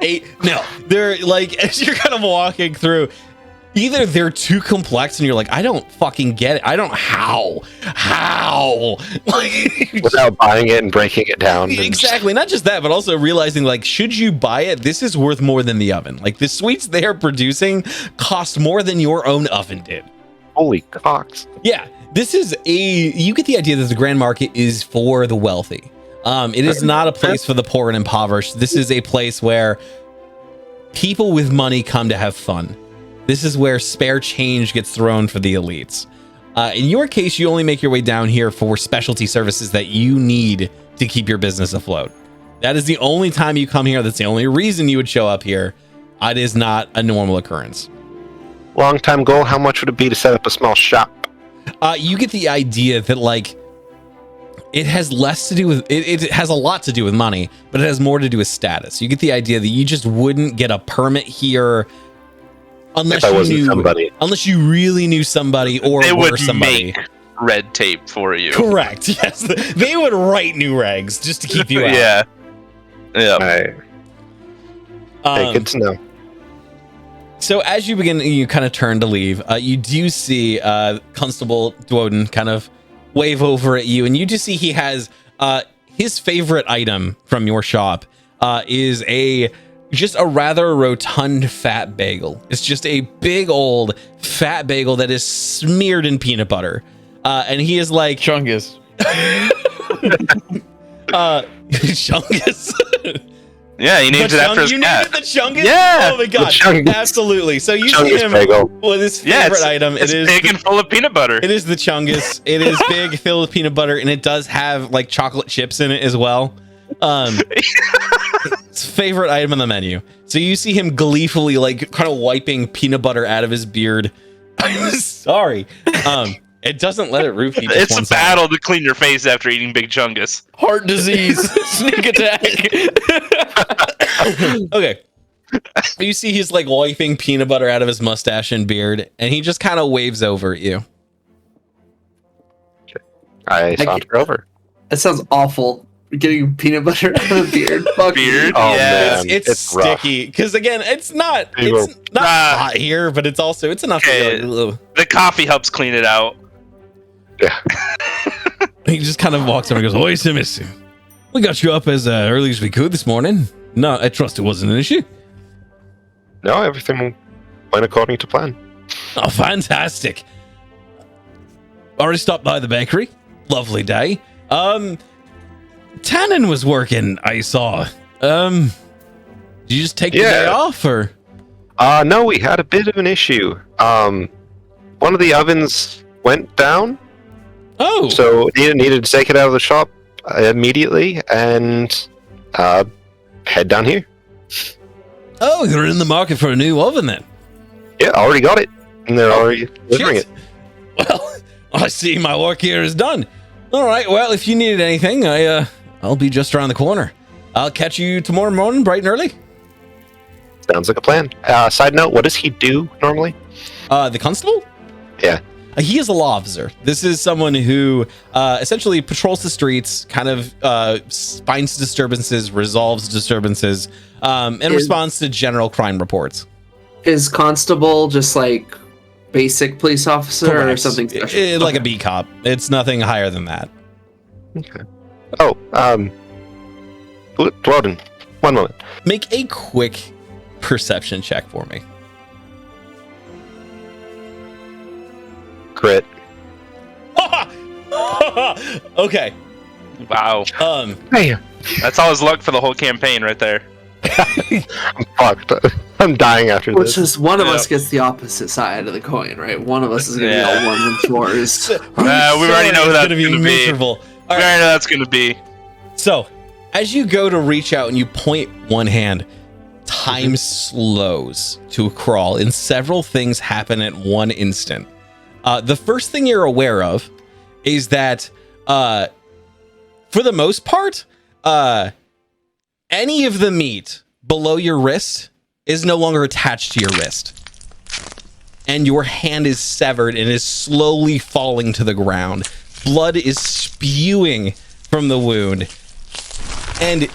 8. No, they're like as you're kind of walking through. Either they're too complex and you're like, I don't fucking get it. I don't how like Without buying it and breaking it down. Exactly. Not just that, but also realizing like, should you buy it? This is worth more than the oven. Like the sweets they are producing cost more than your own oven did. Holy cocks. Yeah. This is you get the idea that the Grand Market is for the wealthy. It is not a place for the poor and impoverished. This is a place where people with money come to have fun. This is where spare change gets thrown for the elites. In your case, you only make your way down here for specialty services that you need to keep your business afloat. That is the only time you come here. That's the only reason you would show up here. It is not a normal occurrence. Long-time goal, how much would it be to set up a small shop? You get the idea that like it has less to do with it has a lot to do with money, but it has more to do with status. You get the idea that you just wouldn't get a permit here unless unless you really knew somebody or they were would somebody. Make red tape for you. Correct. Yes, they would write new regs just to keep you out. Yeah. Hey, good to know. So as you begin, you kind of turn to leave. You do see Constable Dwoden kind of wave over at you, and you do see he has his favorite item from your shop is just a rather rotund fat bagel. It's just a big old fat bagel that is smeared in peanut butter. And he is like Chungus. Chungus. Yeah, he names it after his cat. You named it the Chungus? Yeah. Oh my god. Absolutely. So you see him bagel. with his favorite item. It's big and full of peanut butter. It is the Chungus. It is big, filled with peanut butter, and it does have like chocolate chips in it as well. favorite item on the menu. So you see him gleefully, like, kind of wiping peanut butter out of his beard. I'm sorry. It doesn't let it roofie. It's a battle to clean your face after eating Big Chungus. Heart disease. Sneak attack. Okay. You see he's like wiping peanut butter out of his mustache and beard, and he just kind of waves over at you. I saunter over. That sounds awful. Getting peanut butter out of the beard. Fuck Beard? Oh, Yeah. man. It's rough. sticky because again, it's not Nah. hot here, but it's also enough. Okay. To go, The coffee helps clean it out. Yeah. he just kind of walks over and goes, "Oi, Simis, we got you up as early as we could this morning. No, I trust it wasn't an issue. No, everything went according to plan. Oh, fantastic! Already stopped by the bakery. Lovely day. Tannen was working. I saw. Did you just take the day off, or? No, we had a bit of an issue. One of the ovens went down, Oh, so needed to take it out of the shop immediately and head down here. oh, you're in the market for a new oven then. Yeah, already got it, and they're already delivering Shit. Well, I see my work here is done. All right. Well, if you needed anything, I'll be just around the corner. I'll catch you tomorrow morning, bright and early. it. Sounds like a plan. Side note: what does he do normally? The constable? Yeah. He is a law officer. This is someone who essentially patrols the streets, kind of finds disturbances, resolves disturbances, and responds to general crime reports. Is constable just like basic police officer or Correct. something special? Like a B cop. It's nothing higher than that. Okay. Oh, Loden, one moment. Make a quick perception check for me. Crit. Okay. Wow. Hey, That's all his luck for the whole campaign right there. I'm fucked. I'm dying after Which this. is one of Yeah. us gets the opposite side of the coin, right? One of us is going to be all ones and fours. We already know who that's gonna be gonna be. miserable. All We right. already know that's gonna be. So, as you go to reach out and you point one hand, time slows to a crawl, and several things happen at one instant. The first thing you're aware of is that, for the most part, any of the meat below your wrist is no longer attached to your wrist. And your hand is severed and is slowly falling to the ground. Blood is spewing from the wound. And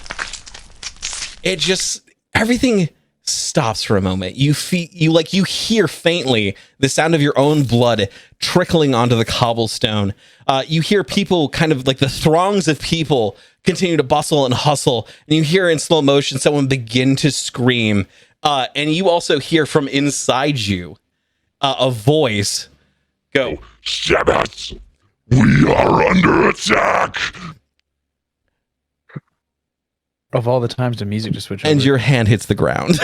it just, everything stops for a moment. You hear faintly the sound of your own blood trickling onto the cobblestone. You hear people, kind of like the throngs of people, continue to bustle and hustle, and you hear in slow motion someone begin to scream. And you also hear from inside you a voice go, Sabbath, we are under attack. Of all the times the music just switched over. and your hand hits the ground.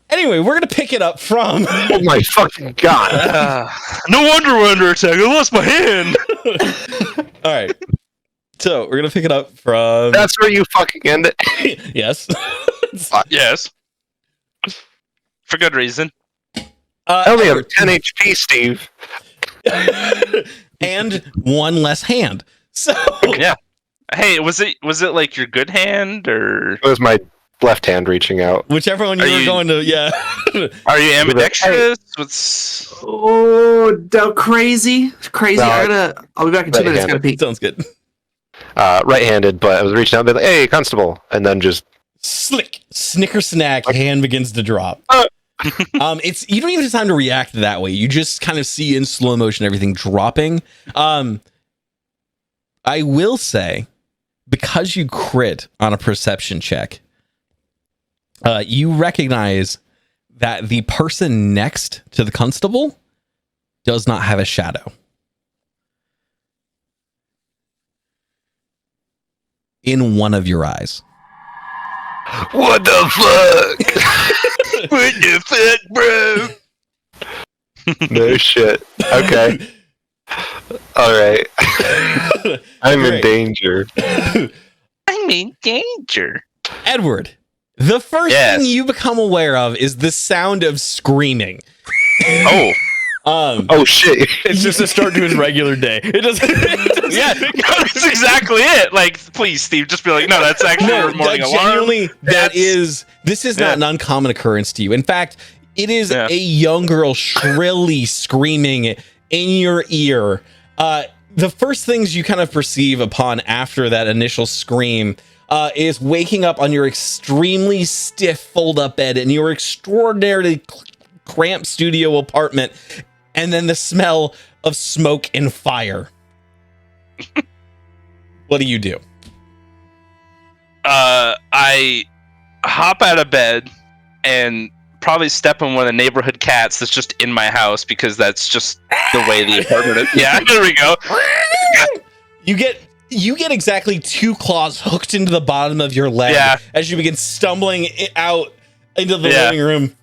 Anyway, we're gonna pick it up from. Oh my fucking god! No wonder we're under attack. I lost my hand. All right, so we're gonna pick it up from. That's where you fucking end it. Yes. Yes. For good reason. I only have 10 HP, Steve. And one less hand. So Yeah. Hey, was it like your good hand or It was my left hand reaching out. whichever one you Are were you- going to, yeah. are you ambidextrous? What's Oh, crazy. No, I'll be back in 2 minutes. Gotta pee. Sounds good. Right-handed, but I was reaching out and be like, hey, constable. And then just, Slick, snicker snack, hand begins to drop. It's you don't even have time to react that way. You just kind of see in slow motion everything dropping. I will say, because you crit on a perception check, you recognize that the person next to the constable does not have a shadow. In one of your eyes. what the fuck? what the fuck, bro? No shit. Okay. Alright. I'm in Great. danger. I'm in danger. Edward, the first thing you become aware of is the sound of screaming. Oh. Oh shit! It's just a start to his regular day. It doesn't. Yeah, that's exactly it. Like, please, Steve, just be like, no, that's actually your morning alarm. Genuinely, this is not an uncommon occurrence to you. In fact, it is a young girl shrilly screaming in your ear. The first things you kind of perceive upon after that initial scream is waking up on your extremely stiff fold-up bed in your extraordinarily cramped studio apartment, and then the smell of smoke and fire. What do you do? I hop out of bed and probably step on one of the neighborhood cats that's just in my house, because that's just the way the apartment is. Yeah, there we go. You get exactly 2 claws hooked into the bottom of your leg as you begin stumbling out into the living room.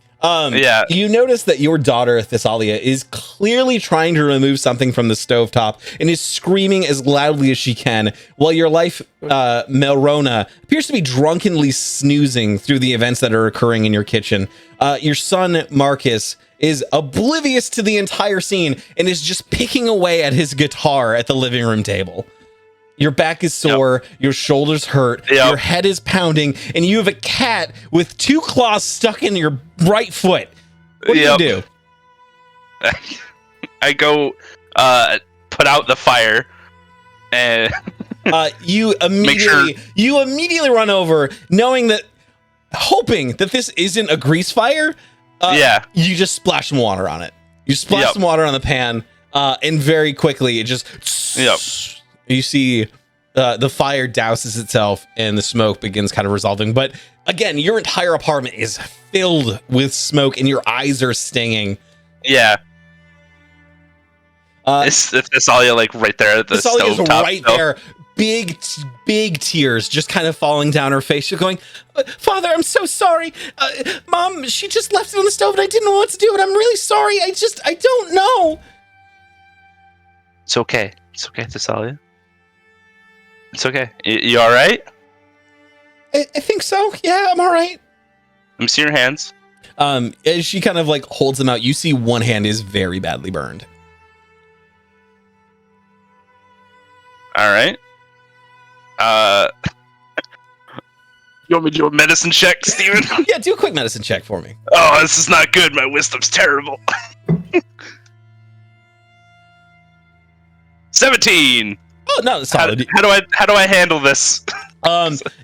You notice that your daughter, Thessalia, is clearly trying to remove something from the stovetop and is screaming as loudly as she can, while your wife, Melrona, appears to be drunkenly snoozing through the events that are occurring in your kitchen. Your son, Marcus, is oblivious to the entire scene and is just picking away at his guitar at the living room table. Your back is sore, your shoulders hurt, your head is pounding, and you have a cat with 2 claws stuck in your right foot. What do you do? I go put out the fire, and you immediately run over, hoping that this isn't a grease fire. You just splash some water on it. You splash some water on the pan, and very quickly it just you see the fire douses itself and the smoke begins kind of resolving. But again, your entire apartment is filled with smoke and your eyes are stinging. Yeah. It's Thessalia, like right there at the stove top. Right there. Big tears just kind of falling down her face. She's going, Father, I'm so sorry. Mom, she just left it on the stove and I didn't know what to do. And I'm really sorry. I don't know. It's okay. It's okay, Thessalia. It's okay. You all right? I think so. Yeah, I'm all right. Let me see your hands. As she kind of like holds them out, you see one hand is very badly burned. All right. You want me to do a medicine check, Steven? Yeah, do a quick medicine check for me. Oh, this is not good. My wisdom's terrible. 17. Oh no, it's solid. How do I handle this?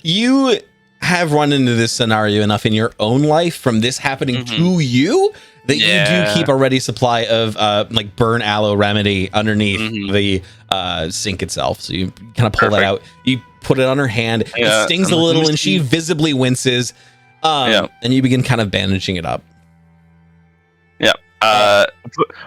You have run into this scenario enough in your own life from this happening to you that you do keep a ready supply of like burn aloe remedy underneath the sink itself. So you kind of pull that out. You put it on her hand. It stings a little, and she visibly winces. And you begin kind of bandaging it up.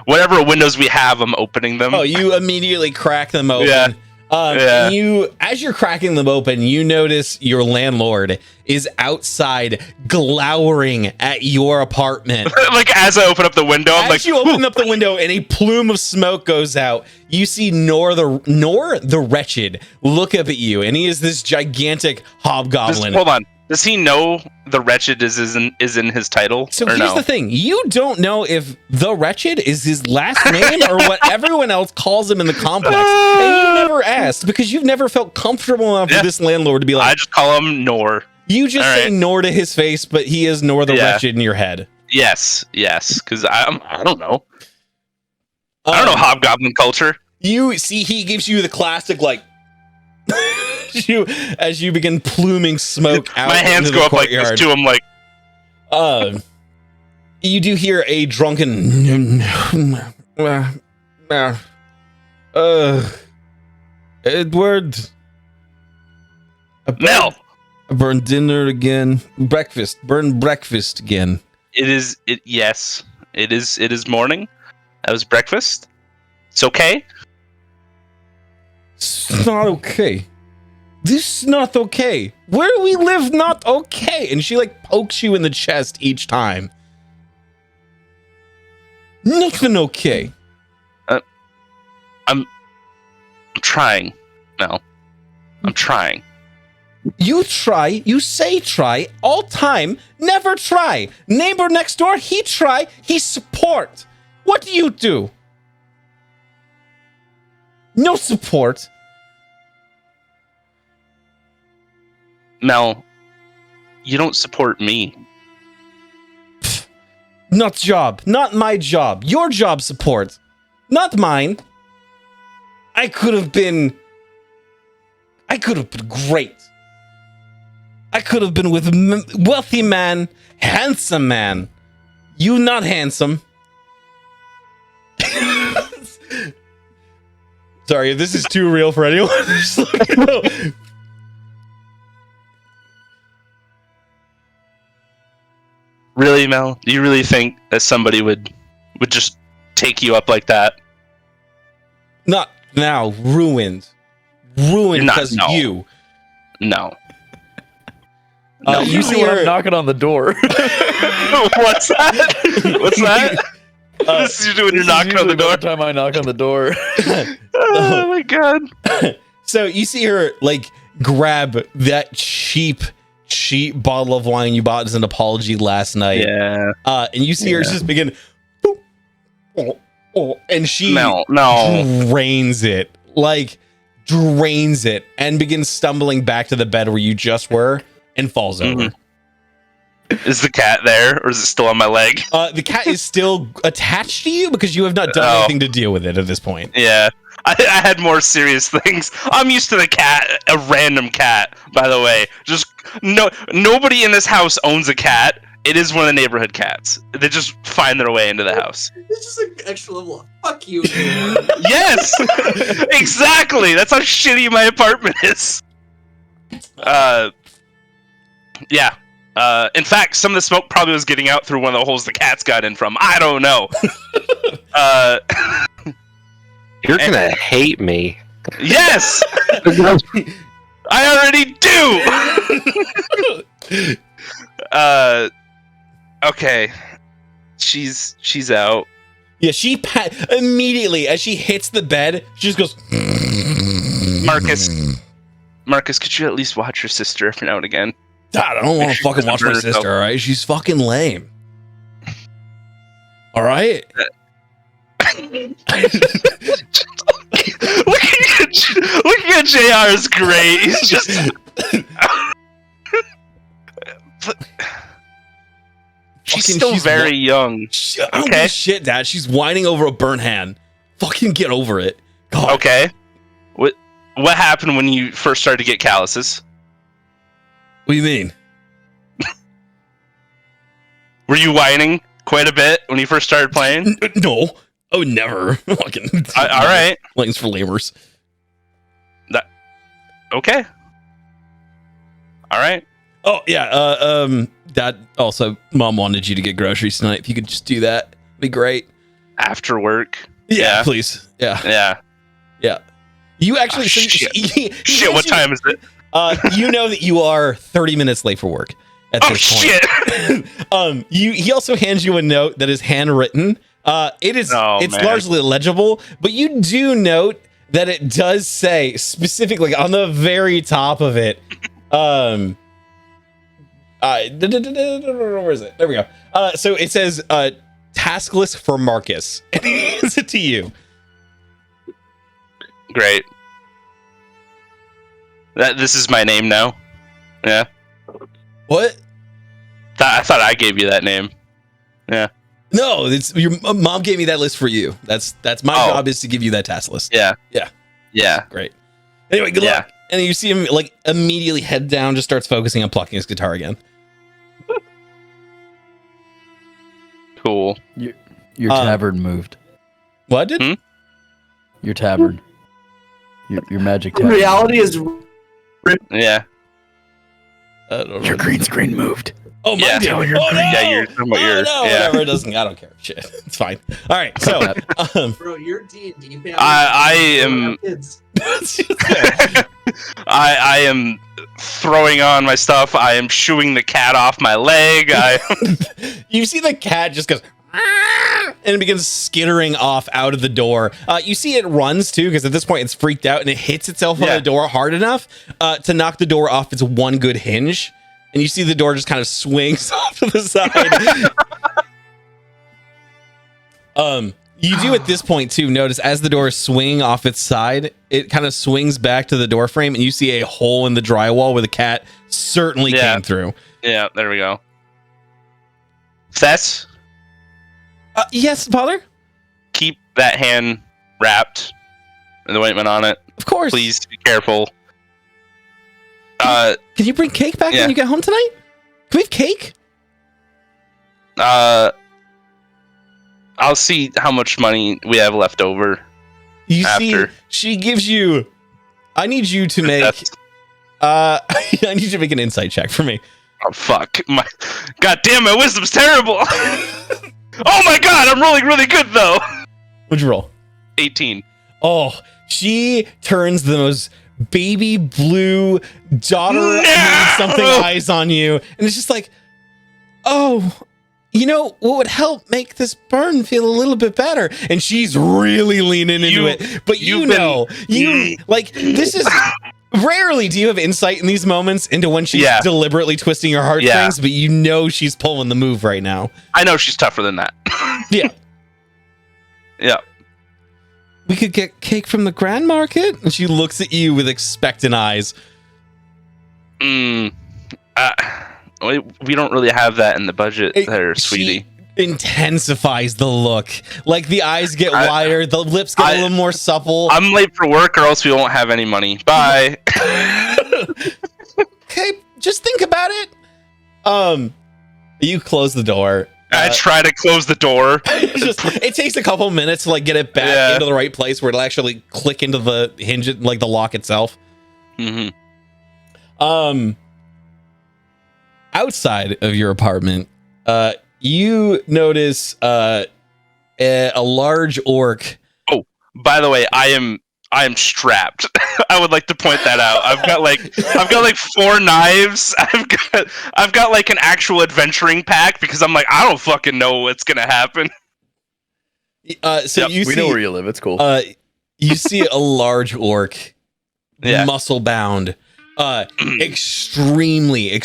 Whatever windows we have, I'm opening them. Oh, you immediately crack them open. And as you're cracking them open, you notice your landlord is outside glowering at your apartment. Like as I open up the window, I'm like, you open up the window and a plume of smoke goes out. You see Nor the Wretched look up at you, and he is this gigantic hobgoblin. Hold on. Does he know the Wretched is in his title? So here's the thing. You don't know if the Wretched is his last name or what everyone else calls him in the complex. And you never asked because you've never felt comfortable enough with this landlord to be like, I just call him Nor. You just say Nor to his face, but he is Nor the Wretched in your head. Yes, because I don't know. I don't know hobgoblin culture. You see, he gives you the classic like as you begin pluming smoke out. My hands go up like this too. I'm like, you do hear a drunken Edward. Mel. Burn dinner again. Breakfast. Burn breakfast again. Yes. It is morning. That was breakfast. It's okay. It's not okay. This is not okay. Where we live, not okay. And she like pokes you in the chest each time. Nothing okay. I'm trying. No. I'm trying. You try, you say try, all time, never try. Neighbor next door, he try, he support. What do you do? No support. Mel, you don't support me. Not job, not my job. Your job support, not mine. I could have been great. I could have been with wealthy man, handsome man. You not handsome. Sorry, if this is too real for anyone. Just let me know. Really, Mel? Do you really think that somebody would just take you up like that? Not now, ruined because no. you. No. You see when I'm knocking on the door. What's that? What's that? This is usually when you're knocking on the door. Every time I knock on the door. Oh my god. So you see her like grab that cheap bottle of wine you bought as an apology last night. Yeah. And you see her just begin, and she No. drains it and begins stumbling back to the bed where you just were and falls over. Is the cat there, or is it still on my leg? The cat is still attached to you because you have not done anything to deal with it at this point. Yeah. I had more serious things. I'm used to the cat, a random cat, by the way. Just nobody in this house owns a cat. It is one of the neighborhood cats. They just find their way into the house. It's just an extra level of fuck you. Yes! Exactly! That's how shitty my apartment is. Yeah. In fact, some of the smoke probably was getting out through one of the holes the cats got in from. I don't know. You're gonna hate me. Yes! I already do! Okay. She's out. Yeah, she immediately as she hits the bed, she just goes. Marcus, could you at least watch your sister every now and again? God, I don't want to fucking watch my sister, all right? She's fucking lame. All right? Looking at JR is great. He's just... She's still very young. I don't give a shit, Dad. She's whining over a burnt hand. Fucking get over it. God. Okay. What happened when you first started to get calluses? What do you mean? Were you whining quite a bit when you first started playing? No. Oh, never. Fucking. All right. Playing's for lamers. Okay. All right. Oh, yeah. Dad, also, Mom wanted you to get groceries tonight. If you could just do that, it'd be great. After work? Yeah. Please. Yeah. You actually... Shit, what time is it? You know that you are 30 minutes late for work at this point. Shit! He also hands you a note that is handwritten. It's largely illegible, but you do note that it does say specifically on the very top of it. Where is it? There we go. So it says task list for Marcus. And he hands it to you. Great. This is my name now. Yeah. What? I thought I gave you that name. Yeah. No, it's your mom gave me that list for you. That's my job is to give you that task list. Yeah. Great. Anyway, good luck. And you see him like immediately head down, just starts focusing on plucking his guitar again. Cool. Your tavern moved. What did? Your tavern. Your magic tavern. Reality is. Yeah. Your green screen moved. Oh my god! No. Yeah, you're talking about yours. No, whatever. It doesn't. I don't care. Shit, it's fine. All right. So, Bro, you're D&D family. I am. Kids. I am throwing on my stuff. I am shooing the cat off my leg. You see the cat just goes. and it begins skittering off out of the door. You see it runs too, because at this point it's freaked out and it hits itself on the door hard enough to knock the door off its one good hinge. And you see the door just kind of swings off to the side. You do at this point too notice as the door is swinging off its side, it kind of swings back to the door frame, and you see a hole in the drywall where the cat certainly came through. Yeah, there we go. Seth? Yes, Father? Keep that hand wrapped with the ointment on it. Of course. Please be careful. Can you bring cake back when you get home tonight? Can we have cake? I'll see how much money we have left over. You see, she gives you. I need you to make. I need you to make an insight check for me. Oh fuck! God damn, my wisdom's terrible. Oh my god, I'm rolling really good though. What'd you roll? 18. Oh, she turns the most baby blue daughter something eyes on you, and it's just like, oh. You know what would help make this burn feel a little bit better? And she's really leaning into it. But you this is rarely do you have insight in these moments into when she's deliberately twisting your heartstrings, but you know she's pulling the move right now. I know she's tougher than that. Yeah. Yeah. We could get cake from the Grand Market? And she looks at you with expectant eyes. We don't really have that in the budget there, sweetie. She intensifies the look. Like the eyes get wider, the lips get a little more supple. I'm late for work or else we won't have any money. Bye. Okay, just think about it. You close the door. I try to close the door. It takes a couple minutes to like get it back into the right place where it'll actually click into the hinge, like the lock itself. Mm-hmm. Outside of your apartment, you notice a large orc. Oh, by the way, I am strapped. I would like to point that out. I've got like 4 knives. I've got like an actual adventuring pack because I'm like, I don't fucking know what's gonna happen. We know where you live. It's cool. You see a large orc, muscle bound. Extremely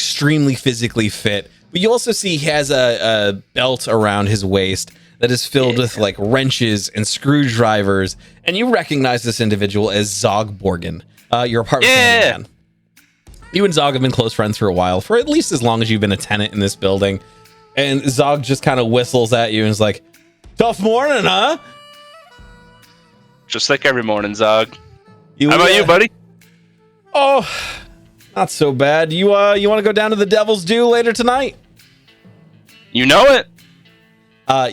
physically fit, but you also see he has a belt around his waist that is filled with like wrenches and screwdrivers, and you recognize this individual as Zog Borgen, your apartment man. You and Zog have been close friends for a while, for at least as long as you've been a tenant in this building, and Zog just kind of whistles at you and is like, tough morning, huh? Just like every morning, Zog. How about you, buddy? Oh, not so bad. You want to go down to the Devil's Due later tonight? You know it.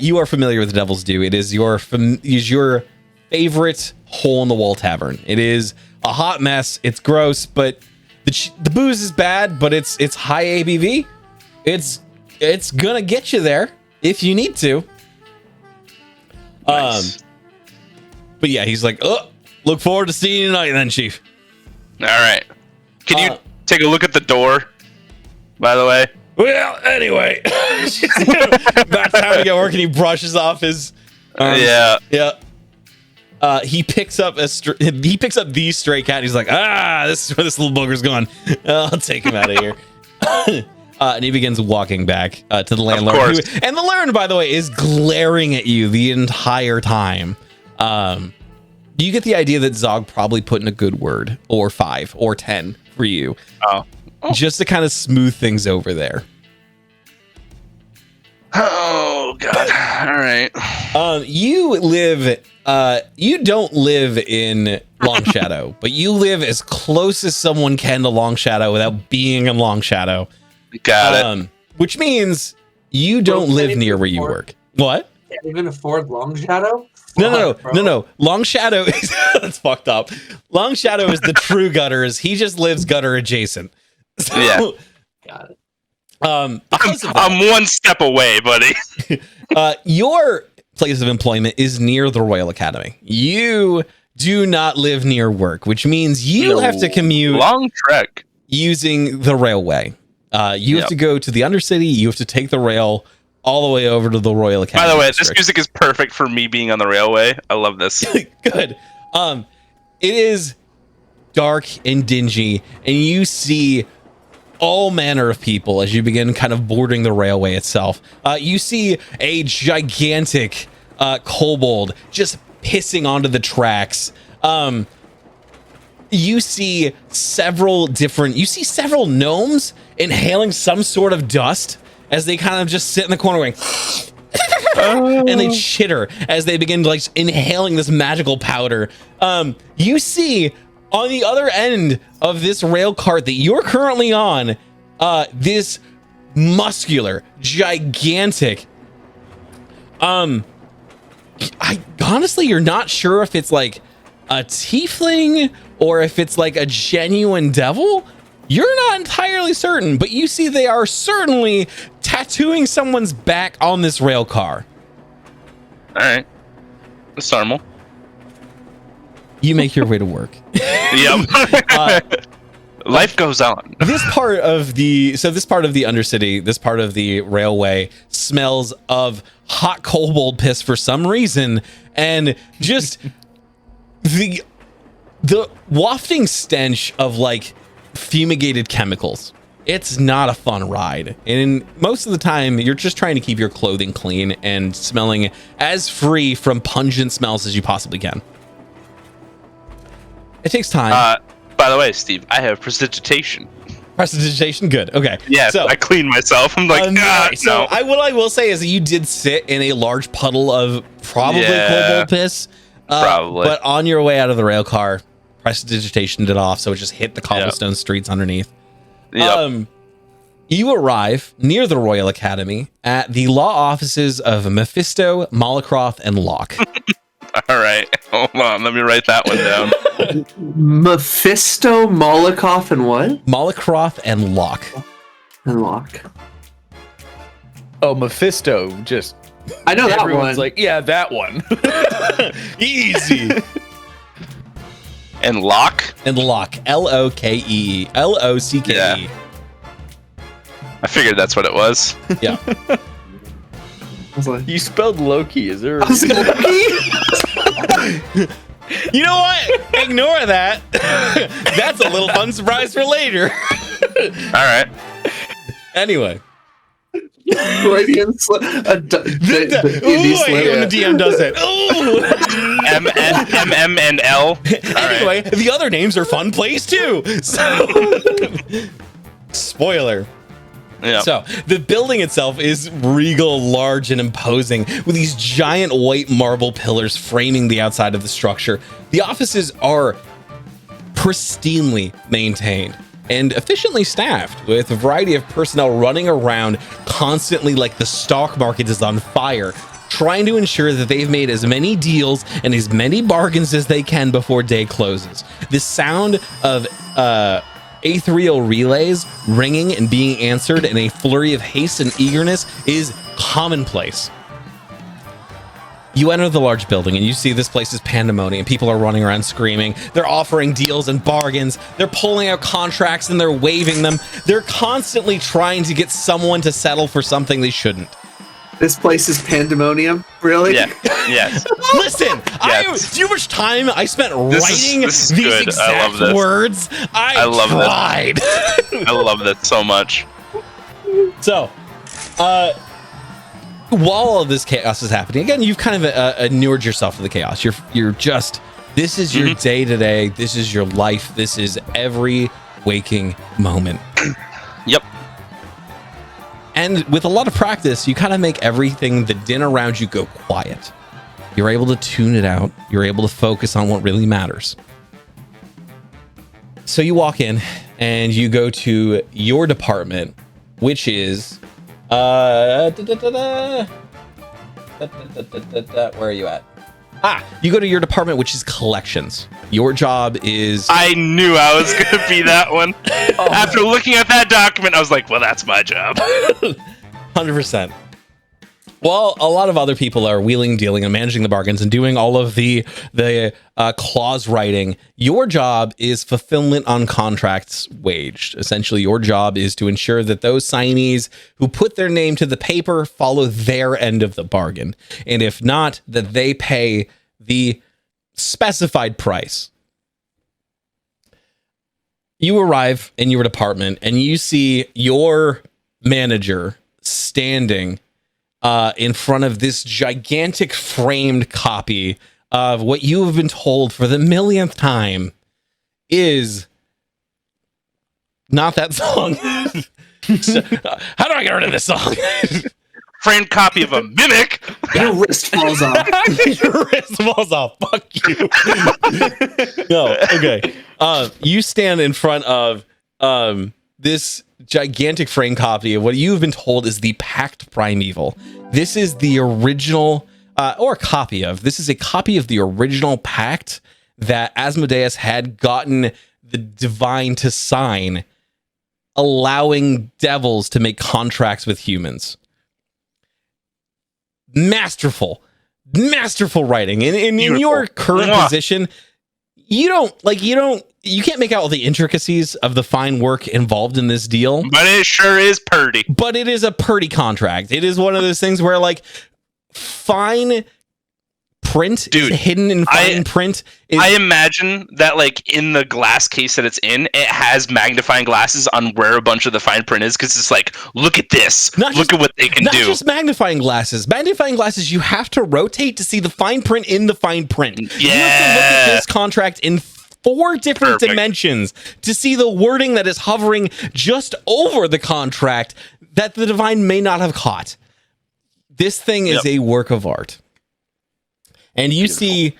You are familiar with the Devil's Due. It is your favorite hole in the wall tavern. It is a hot mess. It's gross, but the booze is bad, but it's high ABV. It's gonna get you there if you need to. Nice. But yeah, he's like, oh, look forward to seeing you tonight, then, Chief. All right. Can you take a look at the door, by the way? Well, anyway. That's how we get working. He brushes off his arms. Yeah. He picks up the stray cat. And he's like, this is where this little booger's going. I'll take him out of here. And he begins walking back to the landlord. And the landlord, by the way, is glaring at you the entire time. You get the idea that Zog probably put in a good word, or 5 or 10 for you. Just to kind of smooth things over there. Oh God! All right. You don't live in Long Shadow, but you live as close as someone can to Long Shadow without being in Long Shadow. Got it. Which means you don't live near where you work. What? Can't even afford Long Shadow? No. Long Shadow is that's fucked up. Long Shadow is the true gutters. He just lives gutter adjacent. So, yeah. Got it. I'm one step away, buddy. Your place of employment is near the Royal Academy. You do not live near work, which means you have to commute long trek using the railway. You have to go to the Undercity. You have to take the rail all the way over to the Royal Academy. By the way, district. this music is perfect for me being on the railway. I love this. Good. It is dark and dingy, and you see all manner of people as you begin kind of boarding the railway itself. You see a gigantic kobold just pissing onto the tracks. You see several gnomes inhaling some sort of dust as they kind of just sit in the corner going and they chitter as they begin like inhaling this magical powder. You see on the other end of this rail cart that you're currently on, this muscular, gigantic, honestly, you're not sure if it's like a tiefling or if it's like a genuine devil. You're not entirely certain, but you see they are certainly tattooing someone's back on this rail car. All right. That's normal. You make your way to work. Yep. Life goes on. This part of the Undercity, this part of the railway smells of hot kobold piss for some reason, and just the wafting stench of like fumigated chemicals. It's not a fun ride, and most of the time you're just trying to keep your clothing clean and smelling as free from pungent smells as you possibly can. It takes time. By the way, Steve, I have prestidigitation. Prestidigitation, good. Okay. Yeah, so I clean myself. I'm like, so no. what I will say is that you did sit in a large puddle of probably kobold piss. Probably. But on your way out of the rail car, prestidigitation did off, so it just hit the cobblestone streets underneath. Yep. You arrive near the Royal Academy at the law offices of Mephisto, Molocroft, and Locke. All right, hold on. Let me write that one down. Mephisto, Molotov, and what? Molocroft and Locke. And Locke. Oh, Mephisto. Just I know that everyone's one. like, yeah, that one. Easy. And Locke? And Locke. L-O-K-E. L-O-C-K-E. Yeah. I figured that's what it was. Yeah. I was like, You spelled Loki. Is there? I was like, You know what? Ignore that. That's a little fun surprise for later. All right. Anyway. Freudian slip. Ooh, I hate when the DM does it. Ooh. M and L. Anyway, the other names are fun plays too. So, spoiler. Yeah. So the building itself is regal, large, and imposing, with these giant white marble pillars framing the outside of the structure. The offices are pristinely maintained and efficiently staffed, with a variety of personnel running around constantly like the stock market is on fire, trying to ensure that they've made as many deals and as many bargains as they can before day closes. The sound of ethereal relays ringing and being answered in a flurry of haste and eagerness is commonplace. You enter the large building and you see this place is pandemonium. People are running around screaming. They're offering deals and bargains. They're pulling out contracts and they're waiving them. They're constantly trying to get someone to settle for something they shouldn't. This place is pandemonium? Really? Yeah. Yes. Listen, Yes. do you know how much time I spent writing this is these good. I love exact this. words? I love tried. I love that so much. So, while all of this chaos is happening, again, you've kind of inured yourself to the chaos. You're just, this is your day to day. This is your life. This is every waking moment. Yep. And with a lot of practice, you kind of make everything the din around you go quiet. You're able to tune it out. You're able to focus on what really matters. So you walk in and you go to your department, which is where are you at? You go to your department, which is collections. Your job is... I knew I was going to be that one. After looking at that document, I was like, well, that's my job. 100%. Well, a lot of other people are wheeling, dealing, and managing the bargains and doing all of the clause writing. Your job is fulfillment on contracts waged. Essentially, your job is to ensure that those signees who put their name to the paper follow their end of the bargain. And if not, that they pay the specified price. You arrive in your department and you see your manager standing in front of this gigantic framed copy of what you have been told for the millionth time is not that song. So, how do I get rid of this song? Framed copy of a mimic. Your wrist falls off. Your wrist falls off. Fuck you. No, okay. You stand in front of this gigantic frame copy of what you've been told is the Pact Primeval. This is the original, or a copy of. This is a copy of the original pact that Asmodeus had gotten the Divine to sign, allowing devils to make contracts with humans. Masterful writing. In your current position, you can't make out all the intricacies of the fine work involved in this deal. But it sure is purty. But it is a purty contract. It is one of those things where like fine print is hidden in fine print. I imagine that like in the glass case that it's in, it has magnifying glasses on where a bunch of the fine print is, because it's like, look at this. Look at what they can do. Not just magnifying glasses. Magnifying glasses you have to rotate to see the fine print in the fine print. Yeah. You have to look at this contract in 4 different dimensions to see the wording that is hovering just over the contract that the Divine may not have caught. This thing is a work of art. And you see,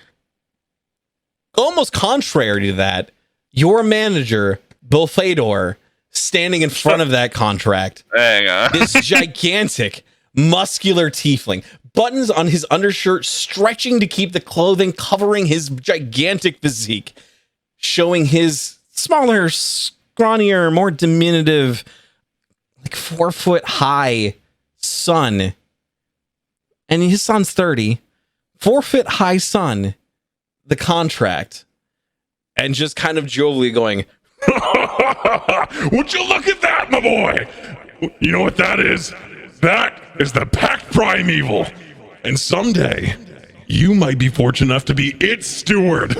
almost contrary to that, your manager, Bill Fedor, standing in front of that contract. There you go. This gigantic, muscular tiefling. Buttons on his undershirt stretching to keep the clothing covering his gigantic physique, showing his smaller, scrawnier, more diminutive, like 4 foot high son. And his son's 30. 4 foot high son, the contract, and just kind of jovially going, Would you look at that, my boy? You know what that is? That is the Pact Primeval. And someday, you might be fortunate enough to be its steward.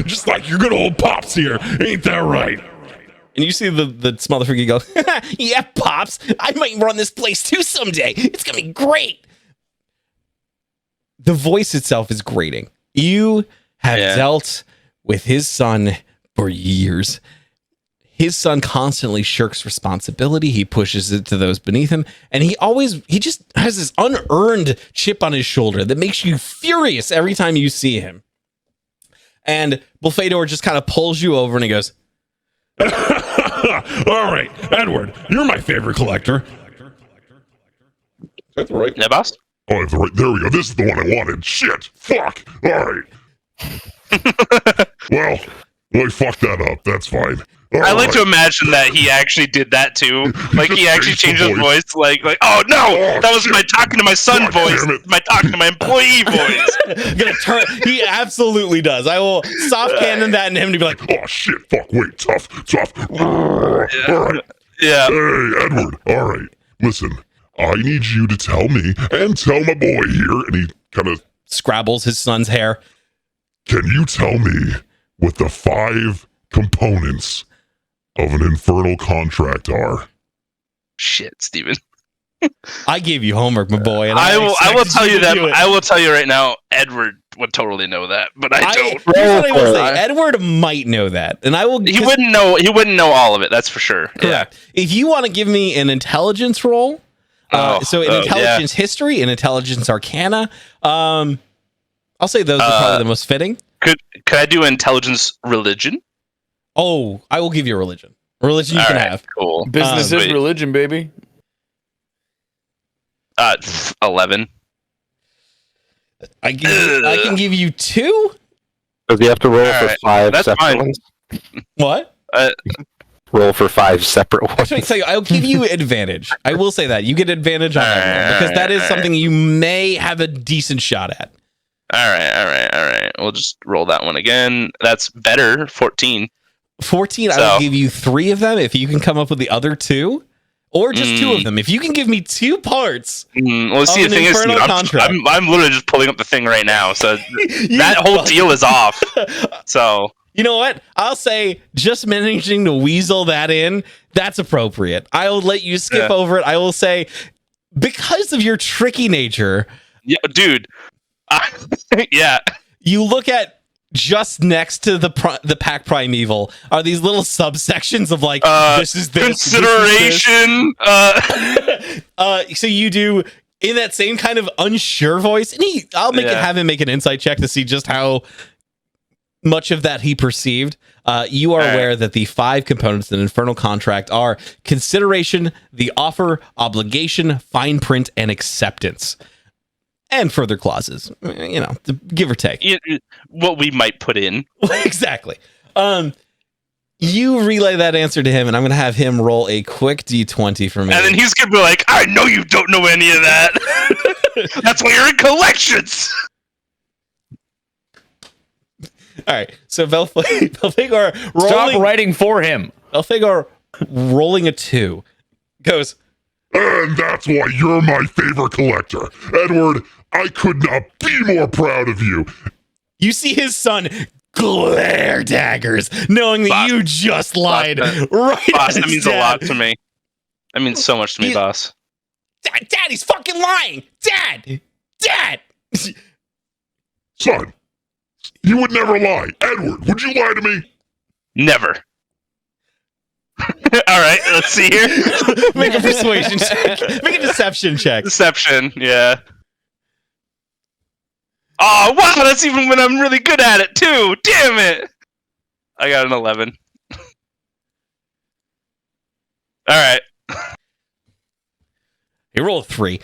Just like your good old Pops here. Ain't that right? And you see the small freaky go, yeah, Pops, I might run this place too someday. It's going to be great. The voice itself is grating. You have dealt with his son for years. His son constantly shirks responsibility. He pushes it to those beneath him. And he just has this unearned chip on his shoulder that makes you furious every time you see him. And Bulfador just kind of pulls you over and he goes, all right, Edward, you're my favorite collector. That's right. Yeah, boss? Oh, that's right. There we go. This is the one I wanted. Shit. Fuck. All right. Well, I fucked that up. That's fine. I like to imagine that he actually did that too. Like he actually changed his voice. Like, oh no, that was my talking to my son voice. My talking to my employee voice. Gonna turn. He absolutely does. I will soft cannon that and him to be like, oh shit, fuck, wait, tough. All right. Yeah. Hey, Edward. All right. Listen, I need you to tell me and tell my boy here, and he kind of scrabbles his son's hair. Can you tell me what the 5 components of an infernal contract are? Shit, Steven. I gave you homework, my boy, and I will tell you that. I will tell you right now, Edward would totally know that, but I don't. Here's what I will say: Edward might know that, and I will. He wouldn't know. He wouldn't know all of it. That's for sure. Correct. Yeah. If you want to give me an intelligence roll, intelligence history and intelligence arcana, I'll say those are probably the most fitting. Could I do intelligence religion? Oh, I will give you a religion. Religion you can have. Cool. Business is religion, baby. 11. I can give you 2. Does he have to roll for 5 that's separate fine. ones? What? roll for 5 separate ones? Actually, tell you, I'll give you advantage. I will say that you get advantage on that one, because that is something you may have a decent shot at. All right. We'll just roll that one again. That's better. 14. 14. So, I'll give you 3 of them if you can come up with the other 2, or just 2 of them. If you can give me 2 parts. Well, see, the thing is, I'm literally just pulling up the thing right now, so that whole deal is off. So you know what? I'll say just managing to weasel that in, that's appropriate. I'll let you skip over it. I will say, because of your tricky nature. Yeah, dude. Yeah. You look at just next to the Pack Primeval are these little subsections of like, this is this consideration. So you do in that same kind of unsure voice, and I'll have him make an insight check to see just how much of that he perceived. You are aware that the 5 components of an infernal contract are consideration, the offer, obligation, fine print, and acceptance. And further clauses, give or take. What we might put in. Exactly. You relay that answer to him, and I'm going to have him roll a quick D20 for me. And then he's going to be like, I know you don't know any of that. That's why you're in collections. All right. So Belphegor rolling. Stop writing for him. Belphegor rolling a 2 goes. And that's why you're my favorite collector. Edward, I could not be more proud of you. You see his son glare daggers, knowing that boss, you just lied. Boss, that means a lot to me. That means so much to me, boss. Dad, he's fucking lying. Dad. Son, you would never lie. Edward, would you lie to me? Never. All right, let's see here. Make a persuasion check. Make a deception check. Deception, yeah. Oh, wow, that's even when I'm really good at it, too. Damn it. I got an 11. All right. He rolled a 3.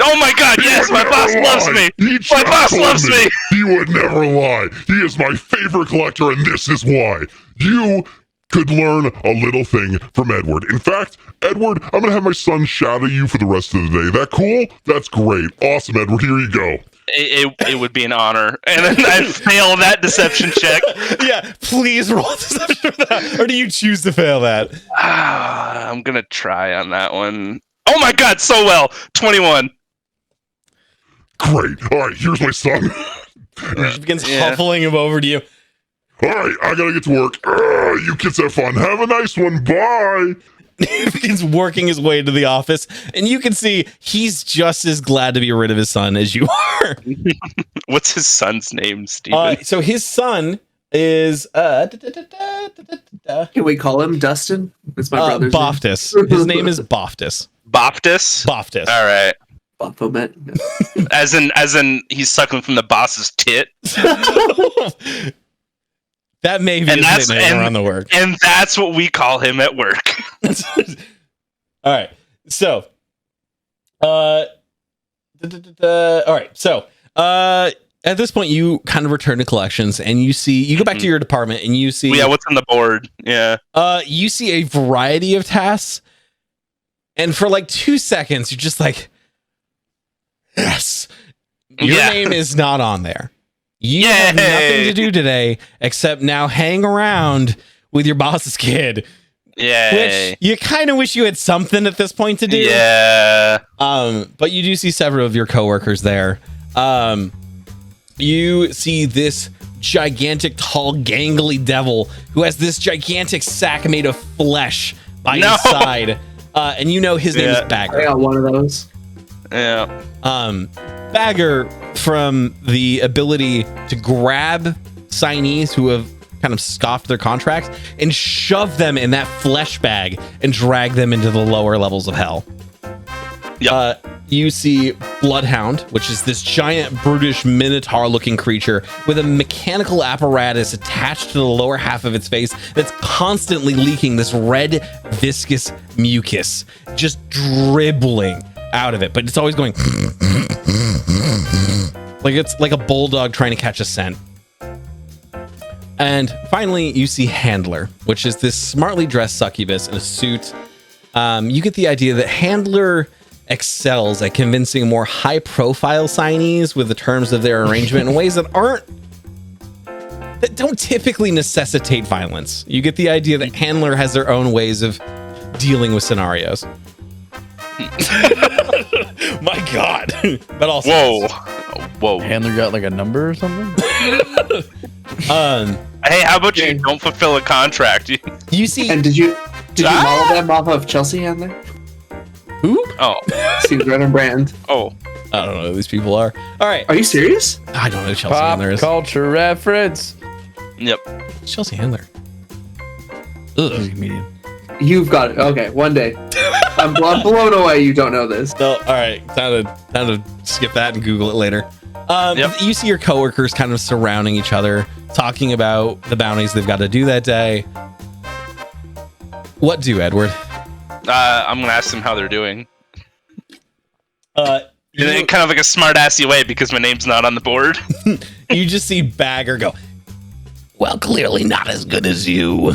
Oh my god, yes, my boss loves me. My boss loves me. He would never lie. He is my favorite collector, and this is why. You could learn a little thing from Edward. In fact, Edward, I'm going to have my son shadow you for the rest of the day. That cool? That's great. Awesome, Edward. Here you go. It would be an honor. And then I fail that deception check. Yeah, please roll deception for that. Or do you choose to fail that? I'm going to try on that one. Oh my god, so well. 21. Great. All right, here's my son. He begins huffling him over to you. All right, I gotta get to work. You kids have fun. Have a nice one. Bye. He begins working his way to the office, and you can see he's just as glad to be rid of his son as you are. What's his son's name, Steven? So his son is Can we call him Dustin? It's my brother's Boftus. His name is Boftus. Boftus? Boftus. All right. Baphomet. As in he's sucking from the boss's tit. That may be his name around the work. And that's what we call him at work. All right. So all right. So at this point you kind of return to collections, and you go back to your department, and you see what's on the board. Yeah. You see a variety of tasks, and for like 2 seconds you're just like, yes, your name is not on there. You have nothing to do today except now hang around with your boss's kid. Yeah. Which you kind of wish you had something at this point to do. Yeah. But you do see several of your coworkers there. You see this gigantic, tall, gangly devil who has this gigantic sack made of flesh by his side. And you know his name is Bagger. I got one of those. Yeah. Bagger, from the ability to grab signees who have kind of scoffed their contracts and shove them in that flesh bag and drag them into the lower levels of hell. Yep. You see Bloodhound, which is this giant, brutish, minotaur-looking creature with a mechanical apparatus attached to the lower half of its face that's constantly leaking this red, viscous mucus, just dribbling out of it, but it's always going like it's like a bulldog trying to catch a scent. And finally, you see Handler, which is this smartly dressed succubus in a suit. You get the idea that Handler excels at convincing more high-profile signees with the terms of their arrangement in ways that don't typically necessitate violence. You get the idea that Handler has their own ways of dealing with scenarios. My God. But also, Whoa. Handler got like a number or something? Hey, how about you don't fulfill a contract? You see, And did you model them off of Chelsea Handler? who? Oh. Seems right on brand. Oh. I don't know who these people are. All right. Are you serious? I don't know who Chelsea Pop Handler is. culture reference. Yep. Chelsea Handler. He's a Ugh. comedian. You've got it. Okay, one day. I'm blown away you don't know this. No, all right. Time to skip that and Google it later. Yep. You see your coworkers kind of surrounding each other, talking about the bounties they've got to do that day. What do, Edward? I'm gonna ask them how they're doing. In You, kind of like a smart-assy way because my name's not on the board. you just see Bagger go, well, clearly not as good as you.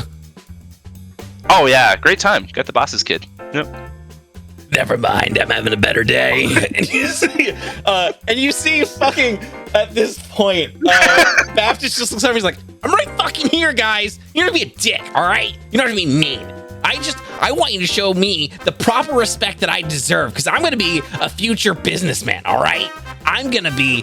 Oh yeah, great time. Got the boss's kid. Yep. Never mind, I'm having a better day. and you see fucking at this point, Baptist just looks over. He's like, I'm right fucking here, guys. You don't have to be a dick, all right? You don't have to be mean. I want you to show me the proper respect that I deserve because I'm going to be a future businessman, all right? I'm going to be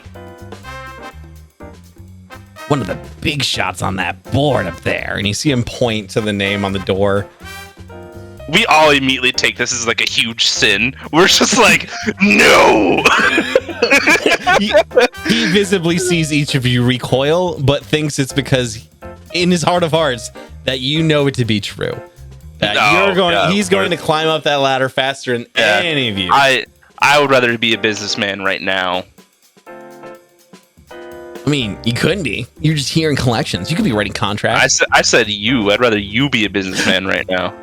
one of the big shots on that board up there. And you see him point to the name on the door. We all immediately take this as like a huge sin. We're just like, no. He visibly sees each of you recoil, but thinks it's because in his heart of hearts that you know it to be true. That he's going to climb up that ladder faster than any of you. I would rather be a businessman right now. I mean, you couldn't be. You're just here in collections. You could be writing contracts. I said you. I'd rather you be a businessman right now.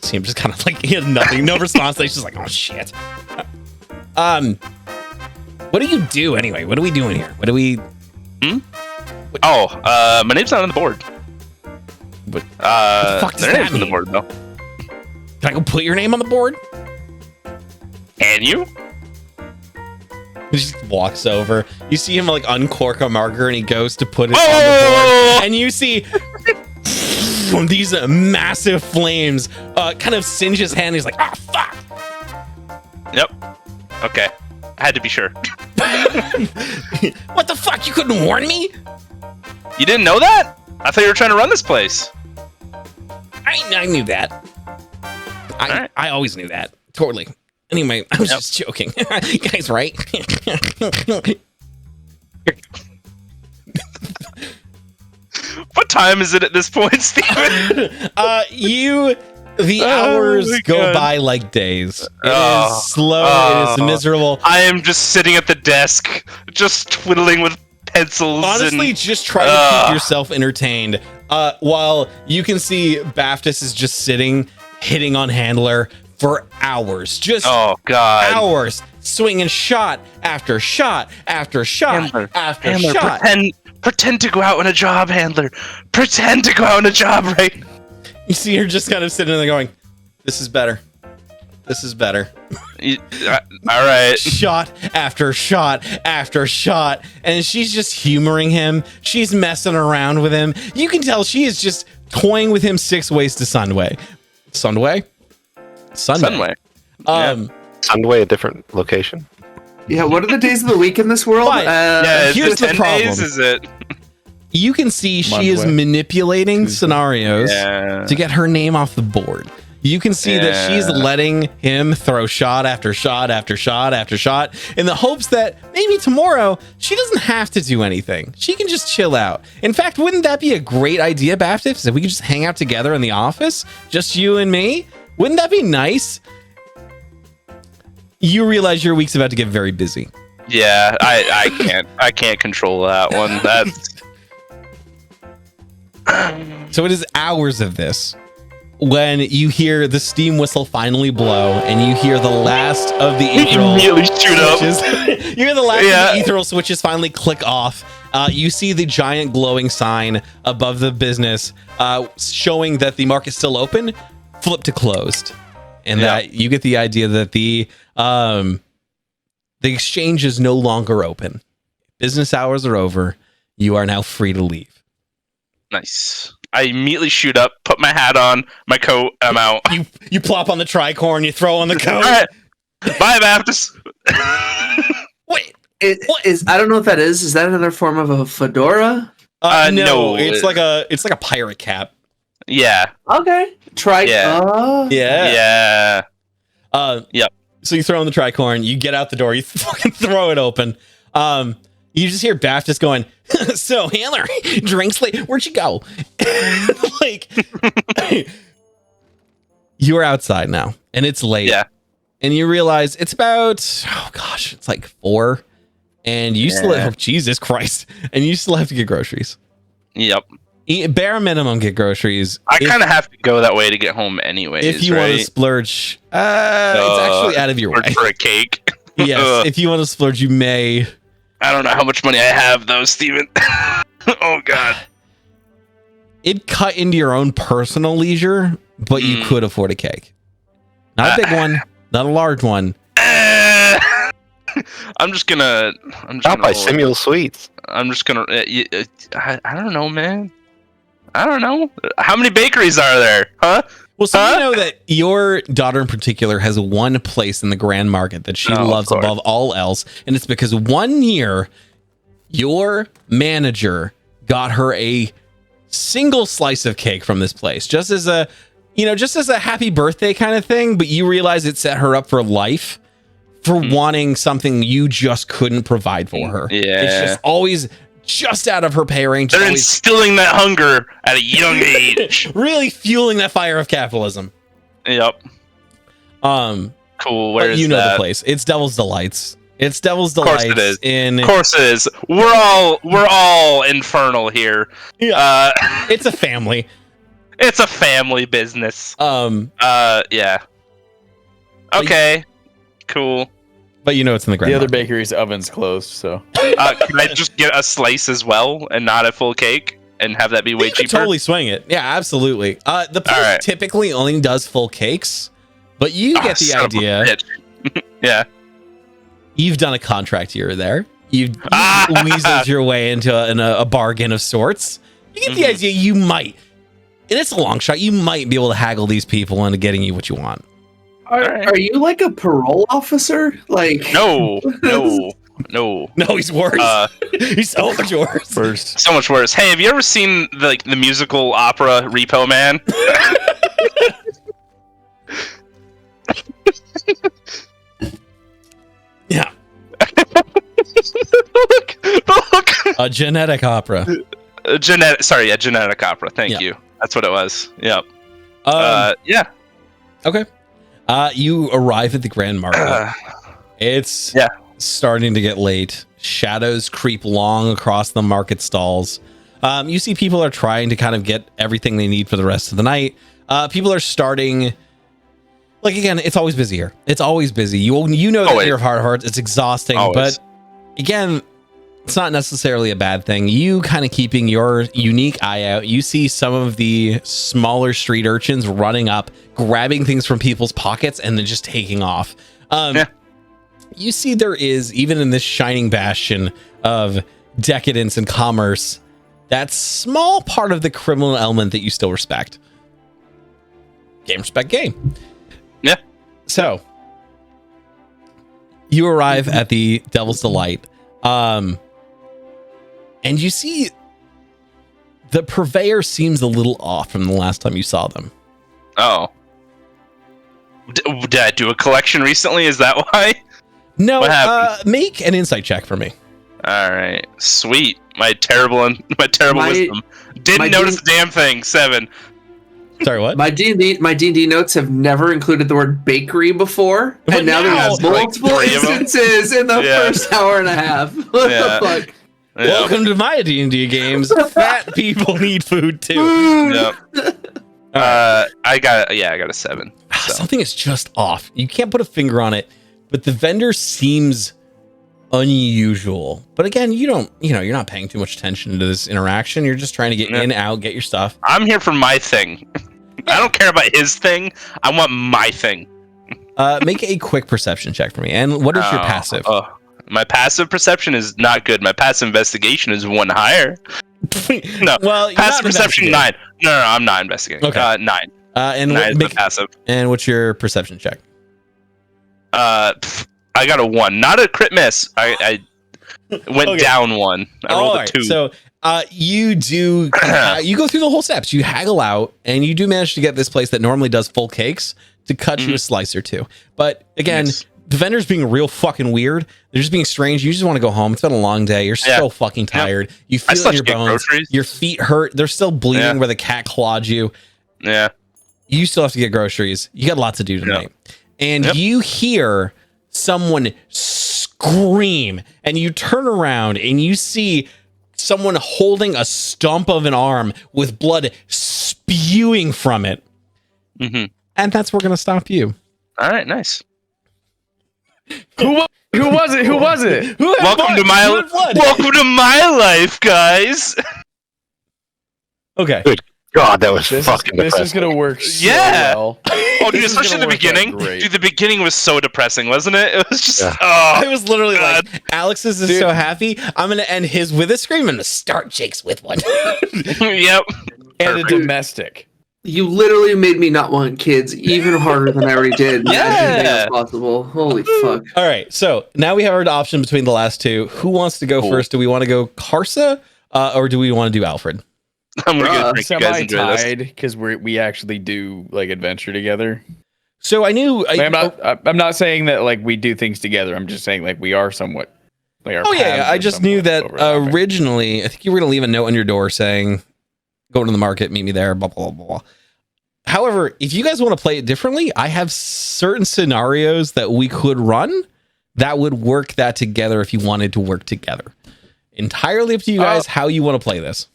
See him just kind of like, he has nothing, no response. He's just like, oh shit. What do you do anyway? What are we doing here? What do we? My name's not on the board. What the fuck does their that name's on the mean? board though. Can I go put your name on the board? And you? He just walks over. You see him like uncork a marker and he goes to put it on the board. And you see from these massive flames kind of singe his hand. He's like, ah, fuck. Yep. Okay. I had to be sure. What the fuck? You couldn't warn me? You didn't know that? I thought you were trying to run this place. I knew that. I always knew that. Totally. Anyway, I was just joking. You guys, right? What time is it at this point, Steven? The hours go by like days. It is slow. It is miserable. I am just sitting at the desk, just twiddling with pencils. Honestly, just try to keep yourself entertained. While you can see Baptist is just sitting, hitting on Handler for hours. Just hours. Swinging shot after shot after shot after Handler, shot. Pretend to go out on a job, Handler. Pretend to go out on a job, right? You see her just kind of sitting there going, this is better. This is better. All right. Shot after shot after shot. And she's just humoring him. She's messing around with him. You can tell she is just toying with him 6 ways to Sunway. Sunway? Sunway. Sunway, a different location. Yeah, what are the days of the week in this world? But, here's the 10 problem. days, is it? You can see she is manipulating scenarios to get her name off the board. You can see that she's letting him throw shot after shot after shot after shot in the hopes that maybe tomorrow she doesn't have to do anything. She can just chill out. In fact, wouldn't that be a great idea, Baptist, if we could just hang out together in the office? Just you and me? Wouldn't that be nice? You realize your week's about to get very busy. Yeah, I can't control that one. That's So it is hours of this when you hear the steam whistle finally blow and you hear the last of the ethereal immediately shoot up. switches. You hear the last of the ethereal switches finally click off You see the giant glowing sign above the business showing that the market's still open, flip to closed. And that you get the idea that the exchange is no longer open. Business hours are over. You are now free to leave. Nice. I immediately shoot up, put my hat on, my coat, I'm out. You plop on the tricorn, you throw on the coat. All right. Bye, Baptist. Wait. I don't know what that is. Is that another form of a fedora? No. It's like a pirate cap. Yeah. Okay. Yeah. Yep. So you throw in the tricorn, you get out the door, you fucking throw it open. You just hear Baptist going, so handler, drinks late. Where'd you go? Like, you're outside now, and it's late. Yeah. And you realize it's about, it's like 4. And you still have, Jesus Christ. And you still have to get groceries. Yep. Bare minimum get groceries. I kind of have to go that way to get home anyways. If you want to splurge, it's actually out of your way. For a cake. Yes, if you want to splurge, you may. I don't know how much money I have though, Steven. Oh God. It cut into your own personal leisure, but you could afford a cake. Not a big one, not a large one. I'm just gonna buy Simul Sweets. I'm just gonna. I don't know, man. I don't know. How many bakeries are there? Huh? Well, so you know that your daughter in particular has one place in the Grand Market that she loves above all else, and it's because one year your manager got her a single slice of cake from this place, just as a happy birthday kind of thing. But you realize it set her up for life. For wanting something you just couldn't provide for her. Yeah. It's just always just out of her pay range. They're instilling that hunger at a young age. Really fueling that fire of capitalism. Yep. Cool. Where is you know that? the place. It's Devil's Delights. It's Devil's Delights. Of course it is. Of course it is. We're all infernal here. Yeah. It's a family. It's a family business. Yeah. Okay. Cool. But you know it's in the Grand The other Market. bakery's oven's closed, so. Can I just get a slice as well and not a full cake and have that be way You could cheaper? totally swing it. Yeah, absolutely. The place typically only does full cakes, but you get the idea. Yeah. You've done a contract here or there. You've weaseled your way into a bargain of sorts. You get the idea you might, and it's a long shot, you might be able to haggle these people into getting you what you want. Are you like a parole officer? Like No. No, he's worse. He's so much worse. So much worse. Hey, have you ever seen the musical opera Repo Man? Yeah. Look. A genetic opera. A genetic opera. Thank you. That's what it was. Yep. Yeah. Okay. You arrive at the Grand Market. It's starting to get late. Shadows creep long across the market stalls. You see people are trying to kind of get everything they need for the rest of the night. People are starting... Like, again, it's always busy here. It's always busy. You know that you're hard hearts. It's exhausting. Always. But, again, it's not necessarily a bad thing. You kind of keeping your unique eye out. You see some of the smaller street urchins running up, grabbing things from people's pockets, and then just taking off. You see there is, even in this shining bastion of decadence and commerce, that small part of the criminal element that you still respect. Game respect game. Yeah. So, you arrive at the Devil's Delight, and you see the purveyor seems a little off from the last time you saw them. Oh. Did I do a collection recently? Is that why? No, make an insight check for me. All right. Sweet. My terrible wisdom. Didn't notice a damn thing. 7. Sorry, what? My D&D notes have never included the word bakery before, and now there's multiple instances in the first hour and a half. What the fuck? Yeah. Welcome to my D&D games. Fat people need food too. Yep. I got a 7. So. Something is just off. You can't put a finger on it, but the vendor seems unusual. But again, you're not paying too much attention to this interaction. You're just trying to get in, out, get your stuff. I'm here for my thing. I don't care about his thing. I want my thing. Make a quick perception check for me. And what is your passive? My passive perception is not good. My passive investigation is 1 higher. No. Well, passive perception 9. No, I'm not investigating. Okay. 9. And 9 is the passive. And what's your perception check? I got a 1. Not a crit miss. I went down 1. I rolled a 2. So you do you go through the whole steps. You haggle out, and you do manage to get this place that normally does full cakes to cut you a slice or two. But again, the vendor's being real fucking weird. They're just being strange. You just want to go home. It's been a long day. You're so fucking tired. You feel it in your bones. Your feet hurt. They're still bleeding where the cat clawed you. Yeah. You still have to get groceries. You got lots to do tonight. And you hear someone scream, and you turn around and you see someone holding a stump of an arm with blood spewing from it. And that's where we're going to stop you. All right, nice. Who was it? Who was it? Welcome to my life, guys. Okay. Good God, that was fucking This depressing. is gonna work so Yeah. well. Oh, dude, especially the beginning. Dude, the beginning was so depressing, wasn't it? It was just, I was literally like, Alex is so happy. I'm going to end his with a scream. I'm going to start Jake's with one. Yep. And a domestic. You literally made me not want kids even harder than I already did. Yeah. Possible. Holy fuck. All right. So now we have our option between the last two. Who wants to go first? Do we want to go Karsa or do we want to do Alfred? I'm gonna drink. You guys enjoy this. Semi-tied because we actually do like adventure together. So I knew I'm not saying that like we do things together. I'm just saying like we are somewhat. Like our paths I are just knew that overlapping. originally. I think you were going to leave a note on your door saying, "Go to the market, meet me there." Blah blah blah blah. However, if you guys want to play it differently, I have certain scenarios that we could run that would work that together if you wanted to work together. Entirely up to you guys how you want to play this.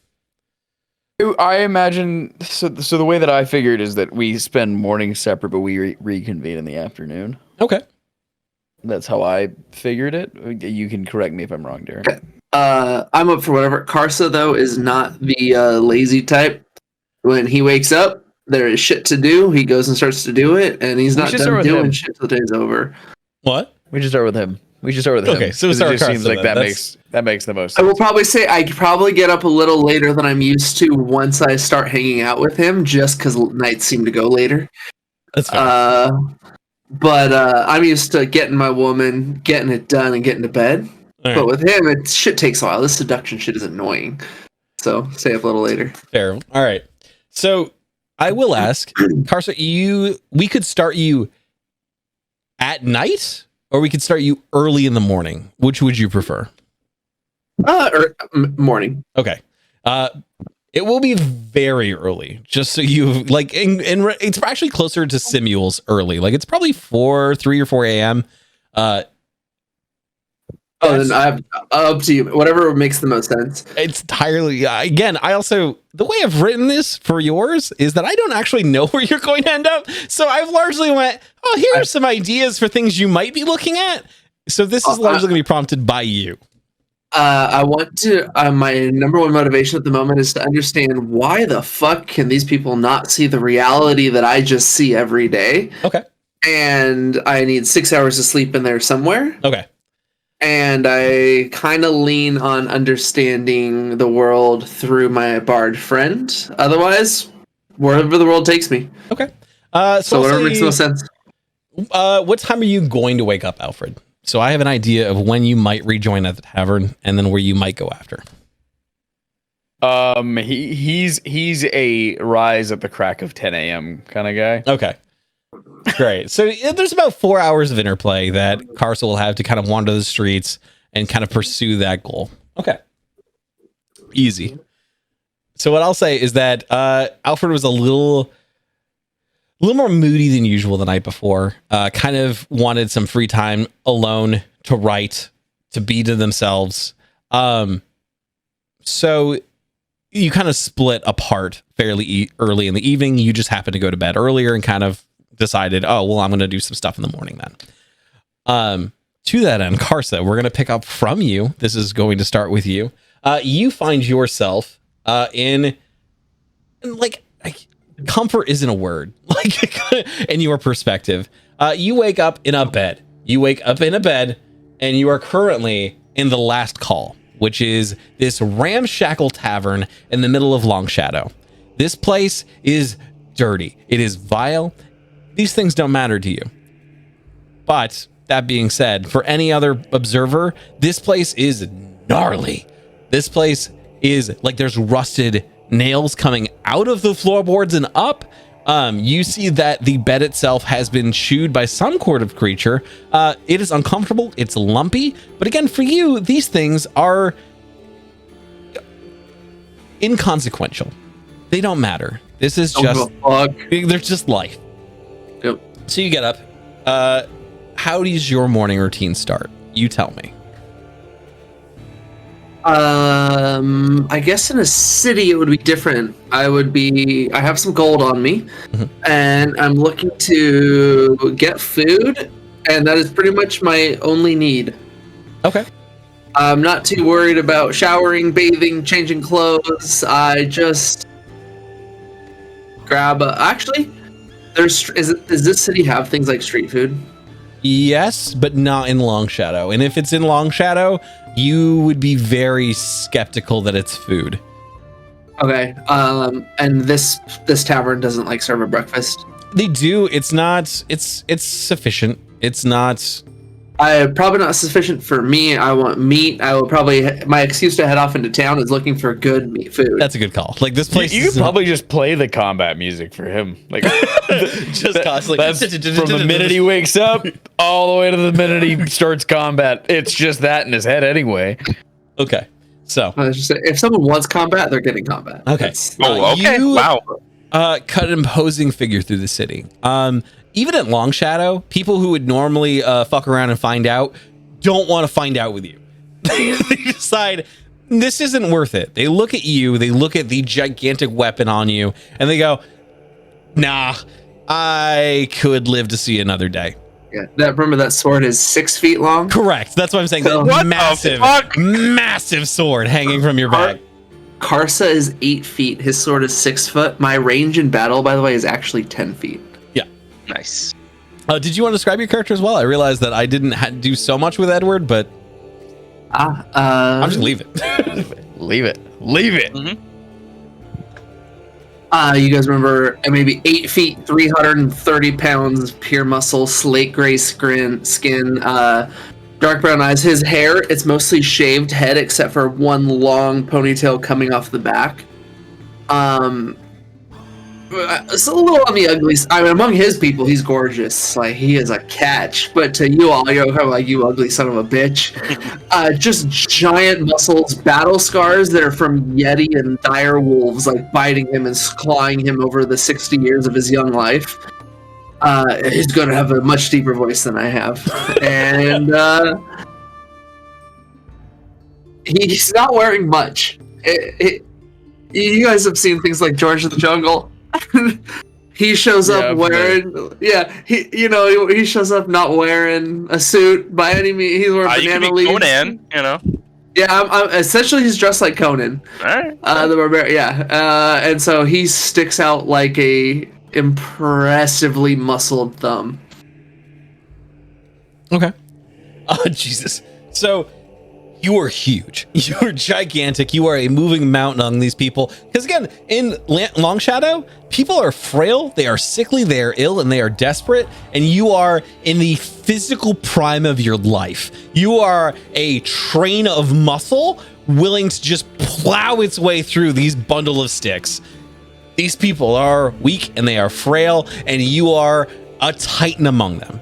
I imagine so the way that I figured is that we spend mornings separate, but we reconvene in the afternoon. Okay. That's how I figured it. You can correct me if I'm wrong, Derek. I'm up for whatever. Karsa, though, is not the lazy type. When he wakes up, there is shit to do. He goes and starts to do it, and he's not done doing shit till the day's over. What? We should start with him. Okay, so it start just seems Karsa like then. that makes the most I sense. will probably say I could probably get up a little later than I'm used to once I start hanging out with him, just because nights seem to go later. That's fair. But I'm used to getting my woman, getting it done, and getting to bed. All But right. with him, shit takes a while. This seduction shit is annoying. So stay up a little later. Fair. All right. So I will ask, Karsa, we could start you at night, or we could start you early in the morning. Which would you prefer? Morning. Okay. It will be very early, just so you like. It's actually closer to Simuel's early. Like it's probably 3 or 4 a.m. Then I have up to you. Whatever makes the most sense. It's entirely. Again, I also the way I've written this for yours is that I don't actually know where you're going to end up. So I've largely went, oh, here are some ideas for things you might be looking at. So this is largely going to be prompted by you. I want to. My number one motivation at the moment is to understand why the fuck can these people not see the reality that I just see every day. Okay. And I need 6 hours of sleep in there somewhere. Okay. And I kind of lean on understanding the world through my bard friend. Otherwise, wherever the world takes me. Okay. So whatever makes the most sense. What time are you going to wake up, Alfred? So I have an idea of when you might rejoin at the tavern, and then where you might go after. He's a rise at the crack of 10 a.m. kind of guy. Okay. Great. So there's about 4 hours of interplay that Karsa will have to kind of wander the streets and kind of pursue that goal. Okay. Easy. So what I'll say is that Alfred was a little more moody than usual the night before. Kind of wanted some free time alone to write, to be to themselves. So you kind of split apart fairly early in the evening. You just happened to go to bed earlier and kind of decided, oh, well, I'm going to do some stuff in the morning then. To that end, Karsa, we're going to pick up from you. This is going to start with you. You find yourself in like comfort isn't a word, like in your perspective. You wake up in a bed. You wake up in a bed, and you are currently in the Last Call, which is this ramshackle tavern in the middle of Long Shadow. This place is dirty. It is vile. These things don't matter to you. But that being said, for any other observer, this place is gnarly. This place is like there's rusted nails coming out of the floorboards and up. You see that the bed itself has been chewed by some sort of creature. It is uncomfortable. It's lumpy. But again, for you, these things are inconsequential. They don't matter. This is they're just life. Yep. So you get up. How does your morning routine start? You tell me. I guess in a city it would be different. I have some gold on me, and I'm looking to get food, and that is pretty much my only need. Okay. I'm not too worried about showering, bathing, changing clothes. I just grab actually, does this city have things like street food? Yes, but not in Long Shadow. And if it's in Long Shadow, you would be very skeptical that it's food. Okay. And this tavern doesn't like serve a breakfast? They do. It's sufficient. It's not Probably not sufficient for me. I want meat. I will probably my excuse to head off into town is looking for good meat food. That's a good call. Like this place, you could probably just play the combat music for him, like just constantly. That's from the minute he wakes up all the way to the minute he starts combat. It's just that in his head anyway. Okay, so I was just saying, if someone wants combat, they're getting combat. Okay. Okay. Wow. Cut an imposing figure through the city. Even at Long Shadow, people who would normally fuck around and find out don't want to find out with you. They decide this isn't worth it. They look at you, they look at the gigantic weapon on you, and they go, nah, I could live to see another day. Yeah, remember that sword is 6 feet long? Correct. That's what I'm saying. So, That massive sword hanging from your back. Karsa is 8 feet. His sword is 6 foot. My range in battle, by the way, is actually 10 feet. Nice. Did you want to describe your character as well? I realized that I didn't do so much with Edward, but I'll just leave it. Leave it. Mm-hmm. You guys remember maybe 8 feet, 330 pounds, pure muscle, slate gray skin, dark brown eyes. His hair, it's mostly shaved head except for one long ponytail coming off the back. It's a little on the ugly side. I mean, among his people, he's gorgeous. Like, he is a catch. But to you all, you're kind of like, you ugly son of a bitch. Just giant muscles, battle scars that are from Yeti and dire wolves, like, biting him and clawing him over the 60 years of his young life. He's going to have a much deeper voice than I have. And he's not wearing much. You guys have seen things like George of the Jungle. He shows up wearing, he shows up not wearing a suit by any means. He's wearing banana leaves. Conan, Yeah, I'm essentially he's dressed like Conan, All right. the barbarian. Yeah, and so he sticks out like a impressively muscled thumb. Okay. Oh, Jesus. So you are huge. You are gigantic. You are a moving mountain on these people. Because again, in Long Shadow, people are frail, they are sickly, they are ill, and they are desperate. And you are in the physical prime of your life. You are a train of muscle willing to just plow its way through these bundle of sticks. These people are weak and they are frail, and you are a titan among them.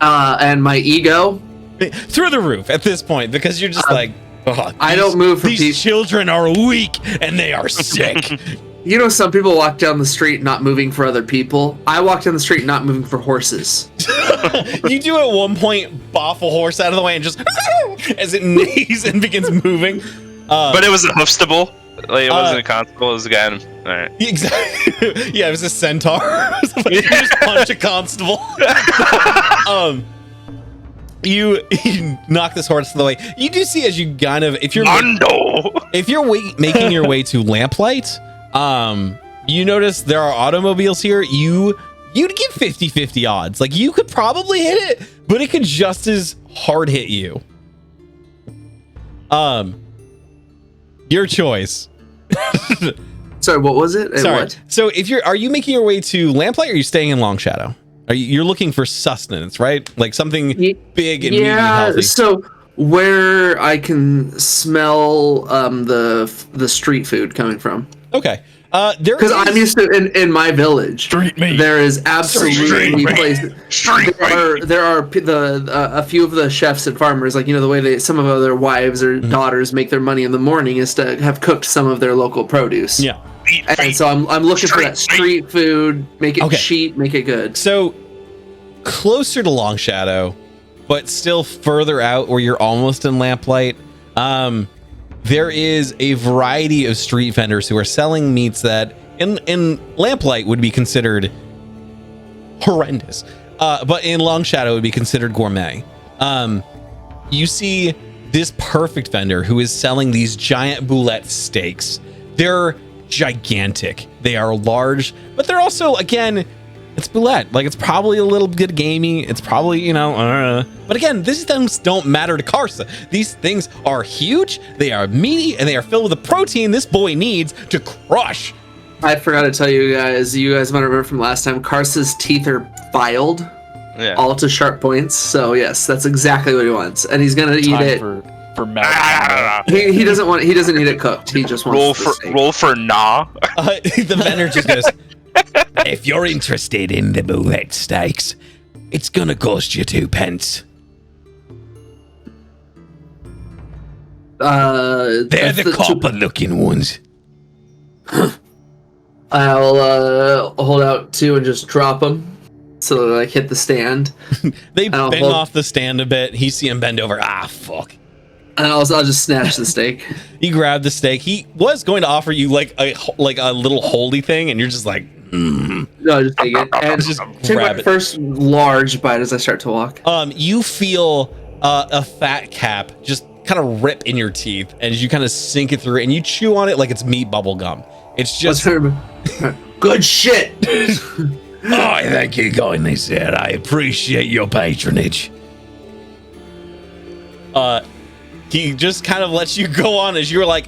And my ego through the roof at this point, because you're just like, I don't move for these people. Children are weak and they are sick. You know, some people walk down the street not moving for other people. I walk down the street not moving for horses. You do at one point boff a horse out of the way and just as it neighs and begins moving. But it was a hoofstable. Like, it wasn't a constable. It was a guy. All right. Exactly. Yeah, it was a centaur. You just punch a constable. you knock this horse to the way. You do see as you kind of if you're making your way to Lamplight, you notice there are automobiles here. You'd give 50-50 odds. Like you could probably hit it, but it could just as hard hit you. Your choice. Sorry, what was it? And Sorry. What? So are you making your way to Lamplight or are you staying in Long Shadow? You're looking for sustenance, right? Like something big and meaty and healthy. So where I can smell the street food coming from. Okay. Because I'm used to in my village, Street meat. there is absolutely places. There are a few of the chefs and farmers, like the way some of their wives or daughters make their money in the morning is to have cooked some of their local produce. Yeah. And so I'm looking for that street food, make it cheap, make it good. So closer to Long Shadow, but still further out where you're almost in Lamplight. There is a variety of street vendors who are selling meats that in Lamplight would be considered horrendous, but in Long Shadow would be considered gourmet. You see this perfect vendor who is selling these giant boulette steaks. They're gigantic. They are large, but they're also, again, it's boulette. Like, it's probably a little bit gamey. It's probably, but again, these things don't matter to Karsa. These things are huge, they are meaty, and they are filled with the protein this boy needs to crush. I forgot to tell you guys might remember from last time, Karsa's teeth are filed, all to sharp points. So yes, that's exactly what he wants. And he's gonna eat it. For Matt. He doesn't eat it cooked. He just wants roll for nah. The vendor just goes, if you're interested in the boulette steaks, it's gonna cost you 2 pence. They're the copper-looking ones. I'll hold out 2 and just drop them so that I hit the stand. They bang off the stand a bit. You see him bend over. Fuck. And I'll just snatch the steak. You grab the steak. He was going to offer you like a little holy thing, and you're just like, No, just take it. And just take grab my it. first large bite as I start to walk. You feel a fat cap just kind of rip in your teeth, and you kind of sink it through, and you chew on it like it's meat bubble gum. It's just good shit. I thank you kindly, sir. I appreciate your patronage. He just kind of lets you go on as you're like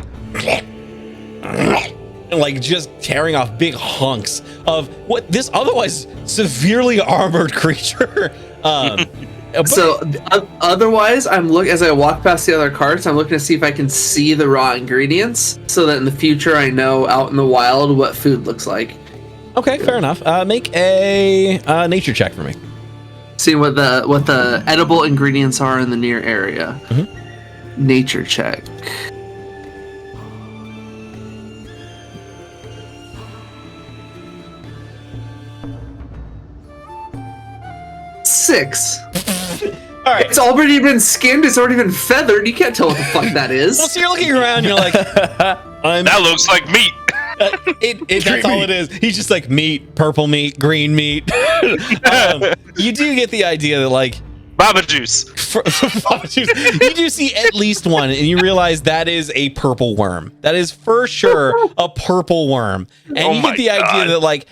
just tearing off big hunks of what this otherwise severely armored creature. So otherwise, as I walk past the other carts, I'm looking to see if I can see the raw ingredients, so that in the future I know out in the wild what food looks like. Okay, fair enough. Make a nature check for me. See what the edible ingredients are in the near area. Mm-hmm. Nature check. Six. All right. It's already been skinned. It's already been feathered. You can't tell what the fuck that is. Well, so you're looking around. You're like, that looks like meat. That's all it is. He's just like meat, purple meat, green meat. You do get the idea that like Baba juice. You do see at least one, and you realize that is a purple worm. That is for sure a purple worm. And you get the idea that like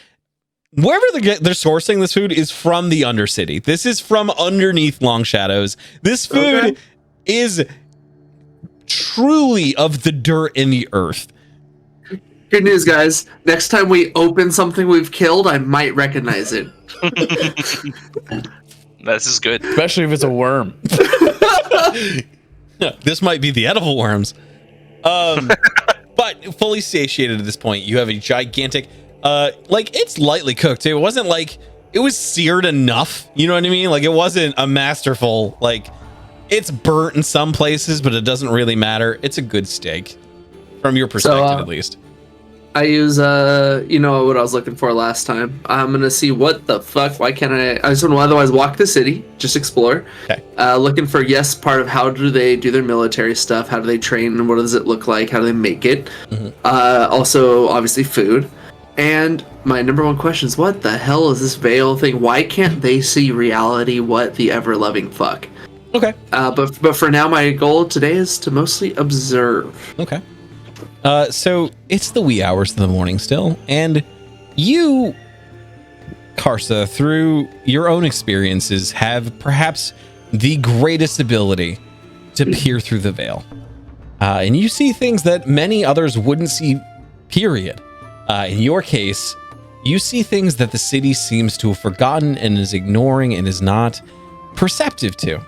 wherever they're sourcing this food is from the Undercity. This is from underneath Long Shadows. This food is truly of the dirt in the earth. Good news, guys. Next time we open something we've killed, I might recognize it. This is good. Especially if it's a worm. This might be the edible worms. But fully satiated at this point, you have a gigantic, it's lightly cooked too. It wasn't like it was seared enough. You know what I mean? Like it wasn't a masterful, it's burnt in some places, but it doesn't really matter. It's a good steak from your perspective, at least. I use what I was looking for last time. I'm gonna see what the fuck. Why can't I just want to otherwise walk the city, just explore. Okay. Looking for part of how do they do their military stuff? How do they train? And what does it look like? How do they make it? Mm-hmm. Also, obviously, food. And my number one question is, what the hell is this veil thing? Why can't they see reality? What the ever loving fuck? Okay. But for now, my goal today is to mostly observe. Okay. So it's the wee hours of the morning still, and you, Karsa, through your own experiences, have perhaps the greatest ability to peer through the veil. And you see things that many others wouldn't see, period. In your case, you see things that the city seems to have forgotten and is ignoring and is not perceptive to.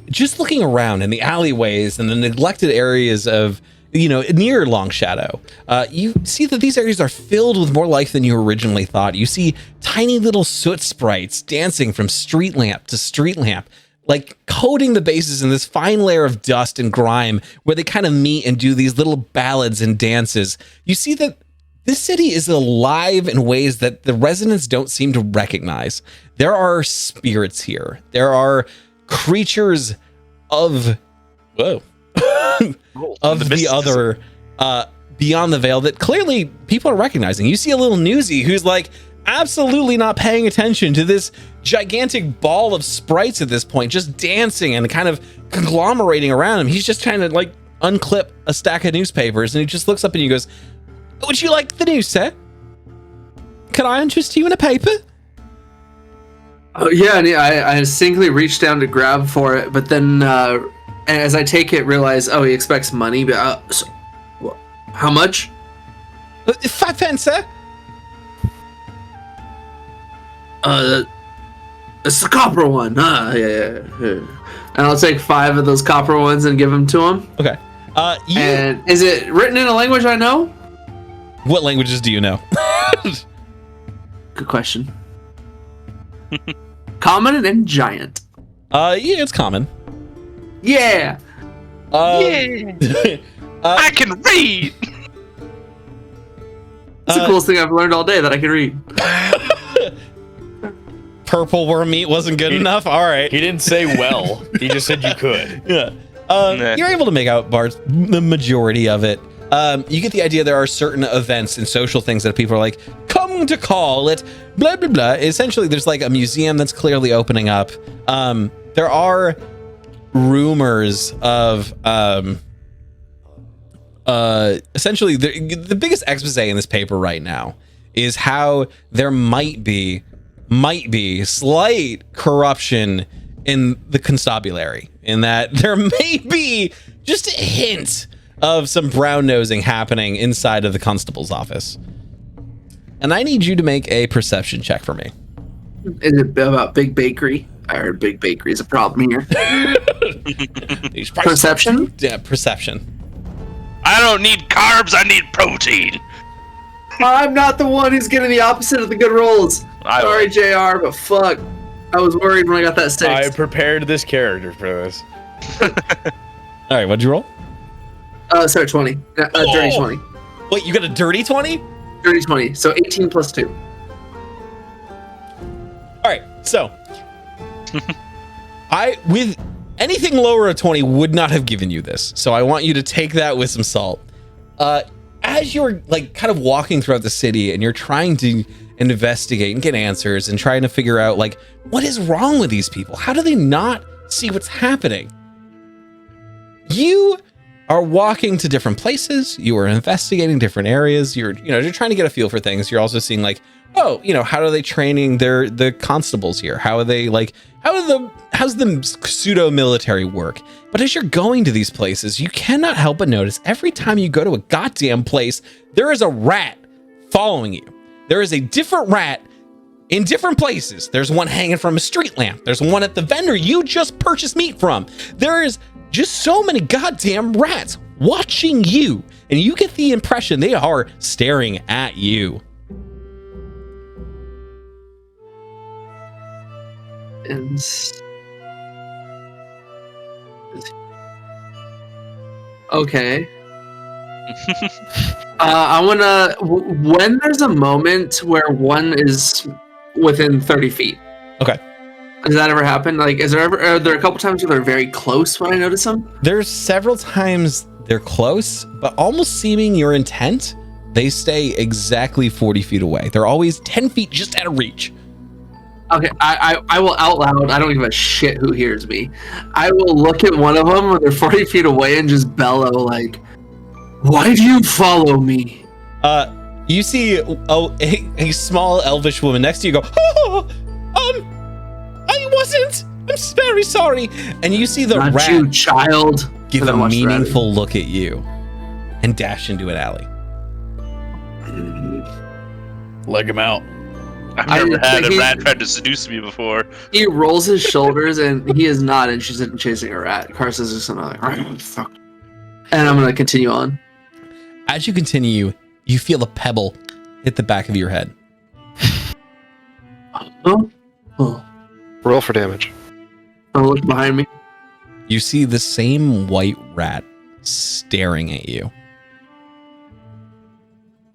Just looking around in the alleyways and the neglected areas of, near Long Shadow, you see that these areas are filled with more life than you originally thought. You see tiny little soot sprites dancing from street lamp to street lamp, like coating the bases in this fine layer of dust and grime where they kind of meet and do these little ballads and dances. You see that this city is alive in ways that the residents don't seem to recognize. There are spirits here. There are creatures of the other beyond the veil that clearly people are recognizing. You see a little newsie who's like absolutely not paying attention to this gigantic ball of sprites at this point, just dancing and kind of conglomerating around him. He's just trying to like unclip a stack of newspapers, and he just looks up and he goes, "Would you like the news, sir? Can I interest you in a paper?" Oh yeah, and I distinctly reached down to grab for it, but then as I take it, realize, oh, he expects money. But how much? 5 pence, sir. It's the copper one. Yeah. And I'll take 5 of those copper ones and give them to him. Okay. And is it written in a language I know? What languages do you know? Good question. Common and giant. Yeah, it's common. Yeah. I can read. It's the coolest thing I've learned all day that I can read. Purple worm meat wasn't good enough. All right. He didn't say well. He just said you could. Yeah. Nah. You're able to make out Bart's the majority of it. You get the idea there are certain events and social things that people are like, come to call it, blah, blah, blah. Essentially, there's like a museum that's clearly opening up. There are rumors of, essentially, the biggest expose in this paper right now is how there might be slight corruption in the constabulary, in that there may be just a hint of some brown nosing happening inside of the constable's office. And I need you to make a perception check for me. Is it about Big Bakery? I heard Big Bakery is a problem here. Perception? Yeah, perception. I don't need carbs. I need protein. I'm not the one who's getting the opposite of the good rolls. Sorry, JR, but fuck. I was worried when I got that 6. I prepared this character for this. All right, what'd you roll? Sorry, 20. Dirty 20. Wait, you got a dirty 20? Dirty 20. So 18 plus 2. All right, so with anything lower than 20 would not have given you this. So I want you to take that with some salt. As you're like kind of walking throughout the city and you're trying to investigate and get answers and trying to figure out like what is wrong with these people? How do they not see what's happening? You are walking to different places. You are investigating different areas. You're trying to get a feel for things. You're also seeing like, how are they training the constables here? How are they like, how's the pseudo military work? But as you're going to these places, you cannot help but notice every time you go to a goddamn place, there is a rat following you. There is a different rat in different places. There's one hanging from a street lamp. There's one at the vendor you just purchased meat from. There is just so many goddamn rats watching you, and you get the impression they are staring at you. Okay. I wanna. When there's a moment where one is within 30 feet. Okay. Does that ever happen? Like, are there a couple times where they're very close when I notice them? There's several times they're close, but almost seeming your intent, they stay exactly 40 feet away. They're always 10 feet just out of reach. Okay, I will out loud. I don't give a shit who hears me. I will look at one of them when they're 40 feet away and just bellow like, "Why do you follow me?" You see a small elvish woman next to you go, "Oh, I wasn't. I'm very sorry." And you see the Not rat you, child. give And a I watch the rat. meaningful look at you and dash into an alley. Leg him out. I've never had a he- rat try to seduce me before. He rolls his shoulders and he is not interested in chasing a rat. Carson is just gonna like, fuck. And I'm gonna continue on. As you continue, you feel a pebble hit the back of your head. Oh, Roll for damage. I'll look behind me. You see the same white rat staring at you.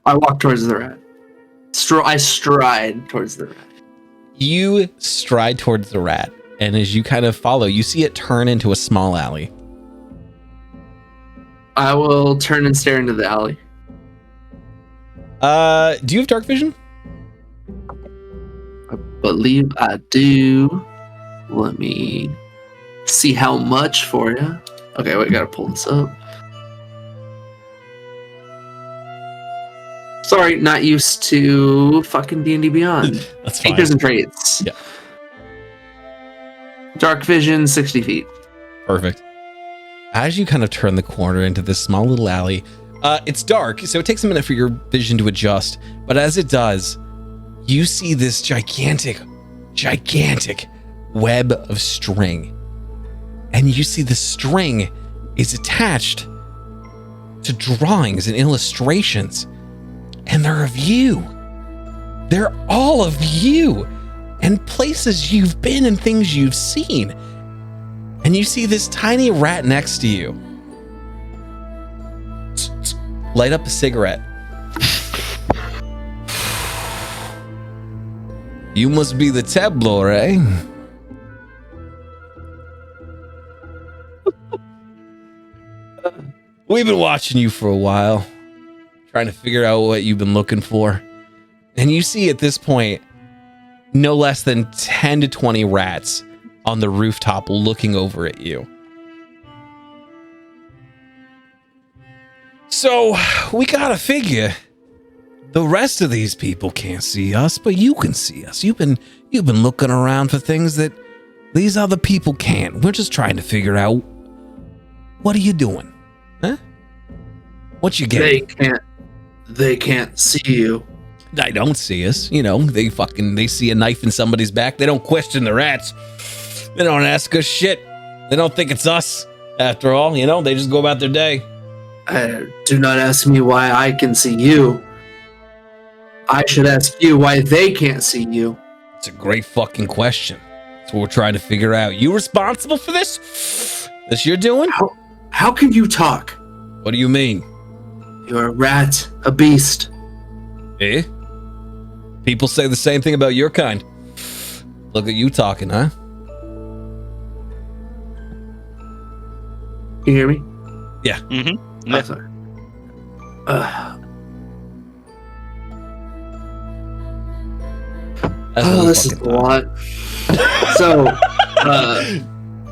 I walk towards the rat. I stride towards the rat. You stride towards the rat, and as you kind of follow, you see it turn into a small alley. I will turn and stare into the alley. Do you have dark vision? I believe I do. Let me see how much for you. Okay, wait, gotta pull this up. Sorry, not used to fucking D&D Beyond. That's fine. Features and traits. Yeah. Dark vision, 60 feet. Perfect. As you kind of turn the corner into this small little alley, it's dark, so it takes a minute for your vision to adjust. But as it does, you see this gigantic web of string. And you see the string is attached to drawings and illustrations. And they're of you. They're all of you. And places you've been and things you've seen. And you see this tiny rat next to you. Light up a cigarette. You must be the tabloid, eh? We've been watching you for a while, trying to figure out what you've been looking for. And you see at this point, no less than 10 to 20 rats on the rooftop looking over at you. So, we gotta figure the rest of these people can't see us, but you can see us. You've been looking around for things that these other people can't. We're just trying to figure out, what are you doing? Huh? What you getting? They can't see you. They don't see us. You know, they see a knife in somebody's back. They don't question the rats. They don't ask us shit. They don't think it's us. After all, you know, they just go about their day. Do not ask me why I can see you. I should ask you why they can't see you. It's a great fucking question. That's what we're trying to figure out. You responsible for this? This you're doing? How can you talk? What do you mean? You're a rat, a beast. Eh? People say the same thing about your kind. Look at you talking, huh? Can you hear me? Yeah. Mm-hmm. Oh, sorry. That's what we This is a fucking thought. lot. So,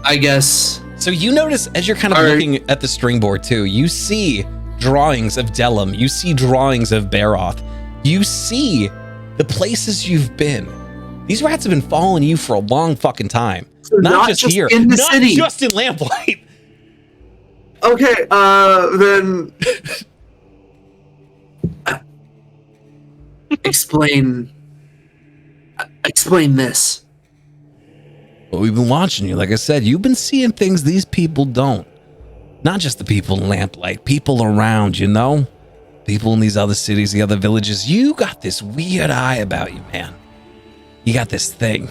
I guess. So you notice as you're kind of looking at the string board too, you see drawings of Delum, you see drawings of Baroth, you see the places you've been. These rats have been following you for a long fucking time. So not just here, in the not city. just in Lamplight. Okay, then explain this. Well, we've been watching you. Like I said, you've been seeing things these people don't. Not just the people in Lamplight, people around, you know? People in these other cities, the other villages. You got this weird eye about you, man. You got this thing.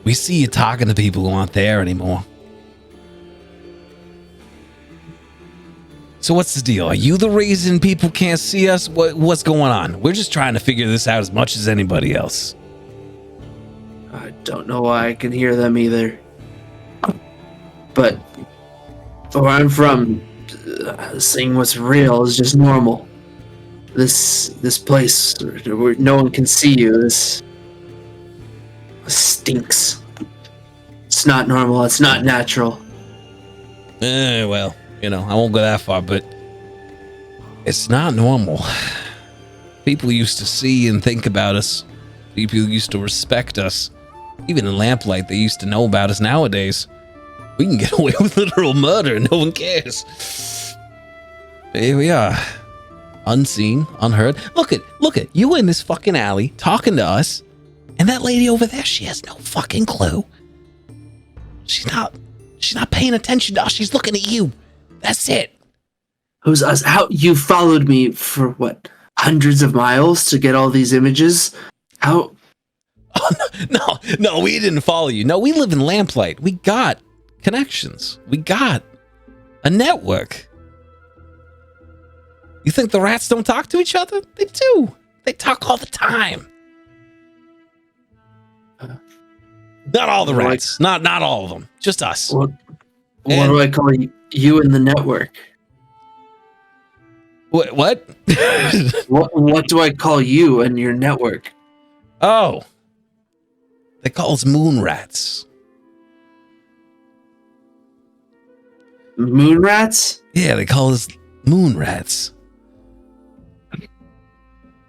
We see you talking to people who aren't there anymore. So what's the deal? Are you the reason people can't see us? What's going on? We're just trying to figure this out as much as anybody else. I don't know why I can hear them either. But where I'm from, seeing what's real is just normal. This place where no one can see you. stinks. It's not normal. It's not natural. Well, I won't go that far, but it's not normal. People used to see and think about us. People used to respect us. Even in lamplight, they used to know about us. Nowadays, we can get away with literal murder and no one cares. Here we are. Unseen, unheard. Look at you in this fucking alley talking to us, and that lady over there, she has no fucking clue. She's not paying attention to us. She's looking at you. That's it. Who's us? How you followed me for what? Hundreds of miles to get all these images? How? Oh, no, we didn't follow you. No, we live in lamplight. We got connections. We got a network. You think the rats don't talk to each other? They do. They talk all the time. Not all the rats. Not all of them. Just us. What do I call you in the network? What? What do I call you and your network? Oh. They call us moon rats. Moon rats? Yeah, they call us moon rats.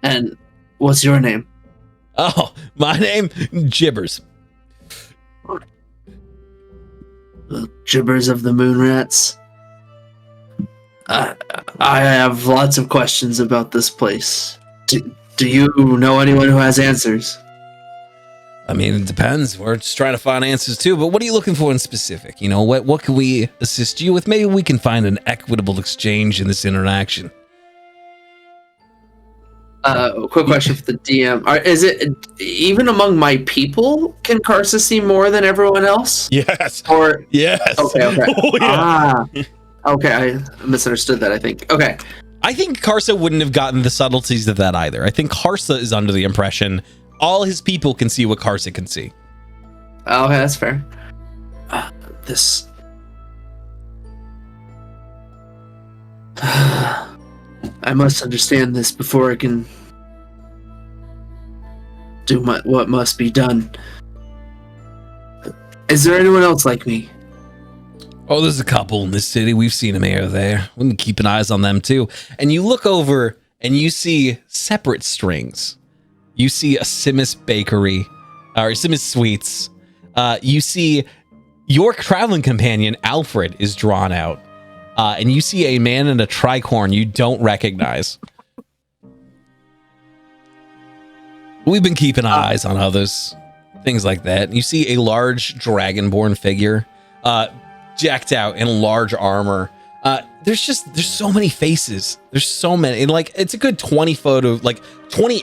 And what's your name? Oh, my name? Gibbers. The gibbers of the moon rats. I have lots of questions about this place. Do you know anyone who has answers? I mean, it depends. We're just trying to find answers too, but what are you looking for in specific? What can we assist you with? Maybe we can find an equitable exchange in this interaction. Quick question for the DM. Is it even among my people, can Karsa see more than everyone else? Yes. Or yes. Okay. Oh, yeah. Okay, I misunderstood that, I think. Okay. I think Karsa wouldn't have gotten the subtleties of that either. I think Karsa is under the impression all his people can see what Karsa can see. Okay, that's fair. This... I must understand this before I can do what must be done. Is there anyone else like me? Oh, there's a couple in this city. We've seen them here or there. We can keep an eyes on them too. And you look over and you see separate strings. You see a Simis bakery, or Simis Sweets. You see your traveling companion, Alfred, is drawn out. And you see a man in a tricorn you don't recognize. We've been keeping eyes on others. Things like that. You see a large dragonborn figure, decked out in large armor. There's so many faces. There's so many. And it's a good 20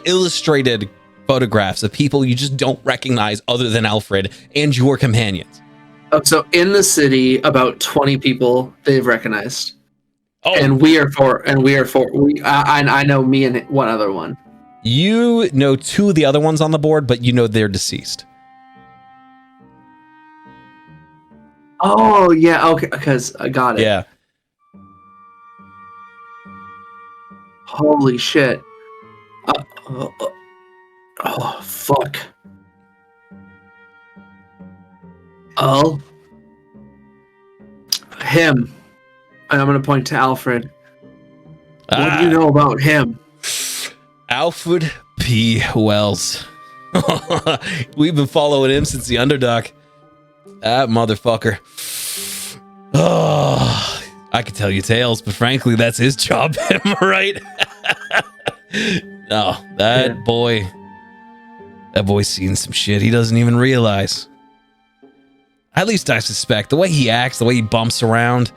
illustrated photographs of people you just don't recognize other than Alfred and your companions. Oh, so in the city, about 20 people they've recognized. Oh, and we are four. I know me and one other one. You know two of the other ones on the board, but you know they're deceased. Oh, yeah, okay, because I got it. Yeah. Holy shit. Oh, fuck. Oh. Him. And I'm going to point to Alfred. What do you know about him? Alfred P. Wells. We've been following him since the Underdark. That motherfucker. Oh, I could tell you tales, but frankly, that's his job. Am I right? No, that boy's seen some shit he doesn't even realize. At least I suspect. The way he acts, the way he bumps around.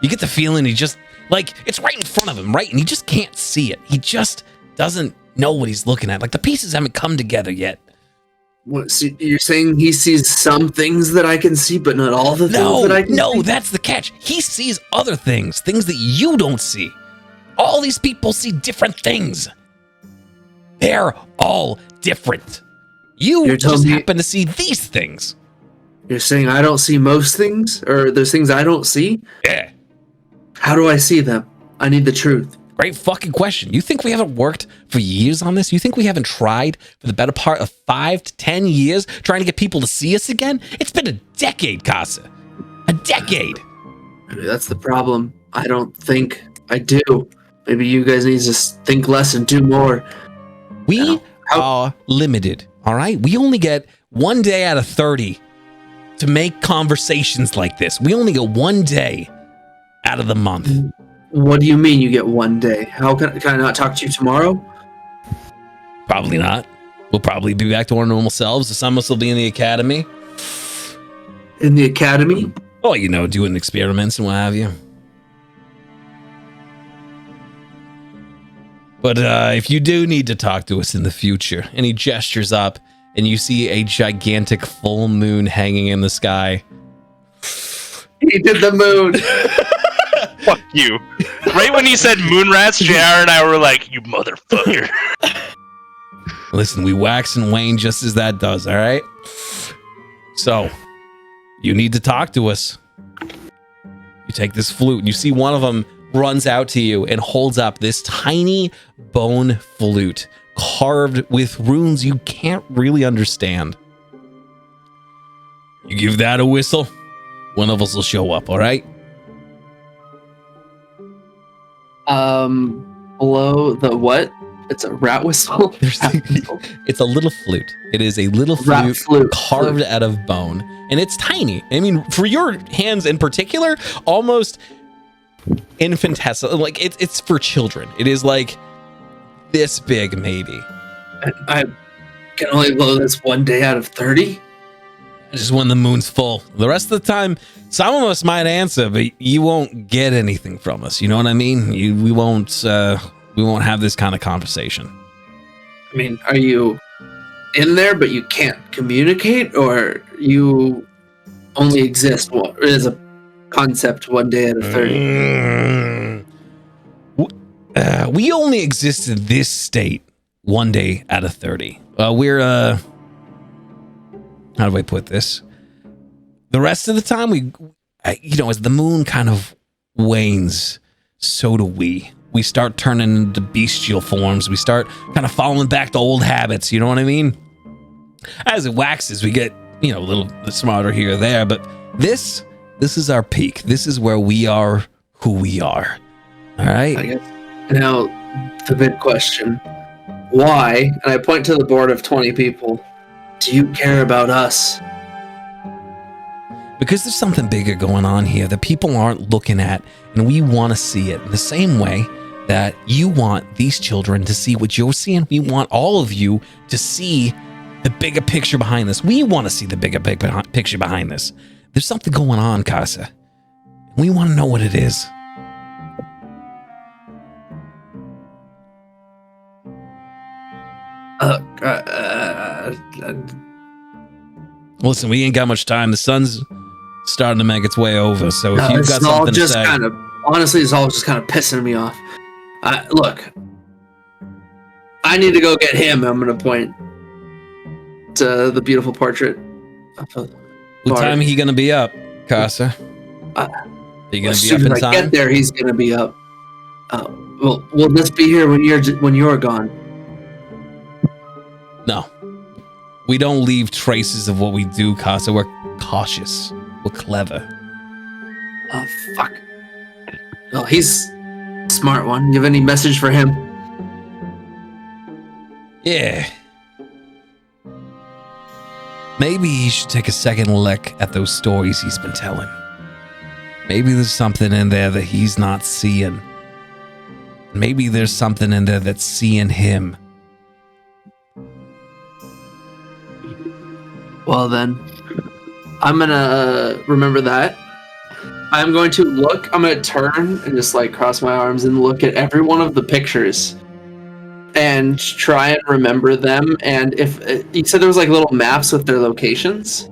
You get the feeling he just, it's right in front of him, right? And he just can't see it. He just doesn't know what he's looking at. The pieces haven't come together yet. What, so you're saying he sees some things that I can see, but not all the things that I can see? No, that's the catch. He sees other things that you don't see. All these people see different things. They're all different. You just happen to see these things. You're saying I don't see most things? Or there's things I don't see? Yeah. How do I see them? I need the truth. Great fucking question. You think we haven't worked for years on this? You think we haven't tried for the better part of 5 to 10 years trying to get people to see us again? It's been a decade, Casa. A decade. Maybe that's the problem. I don't think I do. Maybe you guys need to think less and do more. We are limited, all right? We only get 1 day out of 30 to make conversations like this. We only get 1 day out of the month. What do you mean you get 1 day? How can I not talk to you tomorrow? Probably not. We'll probably be back to our normal selves. Some of us will be in the academy. In the academy? Oh, you know, doing experiments and what have you. But if you do need to talk to us in the future, and he gestures up, and you see a gigantic full moon hanging in the sky. He did the moon. Fuck you. Right when he said moon rats, JR and I were like, you motherfucker. Listen, we wax and wane just as that does, all right? So, you need to talk to us. You take this flute, and you see one of them runs out to you and holds up this tiny bone flute carved with runes you can't really understand. You give that a whistle, one of us will show up, all right? Below the what? It's a rat whistle? It's a little flute. It is a little flute carved out of bone, and it's tiny. I mean, for your hands in particular, almost infinitesimal. Like it's for children. It is like this big, maybe. I can only blow this 1 day out of 30. Just when the moon's full. The rest of the time, some of us might answer, but you won't get anything from us. You know what I mean? We won't have this kind of conversation. I mean, are you in there, but you can't communicate, or you only exist as a concept 1 day out of 30? We only exist in this state 1 day out of 30. We're how do I put this? The rest of the time, as the moon kind of wanes, so do we. We start turning into bestial forms. We start kind of falling back to old habits. You know what I mean? As it waxes, we get, a little smarter here or there. But this is our peak. This is where we are who we are. All right? I guess. Now, the big question. Why, and I point to the board of 20 people, do you care about us? Because there's something bigger going on here that people aren't looking at, and we want to see it in the same way that you want these children to see what you're seeing. We want all of you to see the bigger picture behind this. We want to see the bigger picture behind this. There's something going on, Casa. We want to know what it is. Listen, we ain't got much time. The sun's starting to make its way over, so if you've got something to say... Honestly, it's all just kind of pissing me off. Look, I need to go get him. I'm going to point to the beautiful portrait. What time are he going to be up, Casa? Are you going to be up in time? As soon as I get there, he's going to be up. Will this be here when you're gone? No. We don't leave traces of what we do, Casa. We're cautious. We're clever. Oh, fuck. Well, he's a smart one. You have any message for him? Yeah. Maybe he should take a second look at those stories he's been telling. Maybe there's something in there that he's not seeing. Maybe there's something in there that's seeing him. Well then, I'm gonna remember that. I'm going to look, I'm gonna turn and just cross my arms and look at every one of the pictures and try and remember them. And if you said there was little maps with their locations?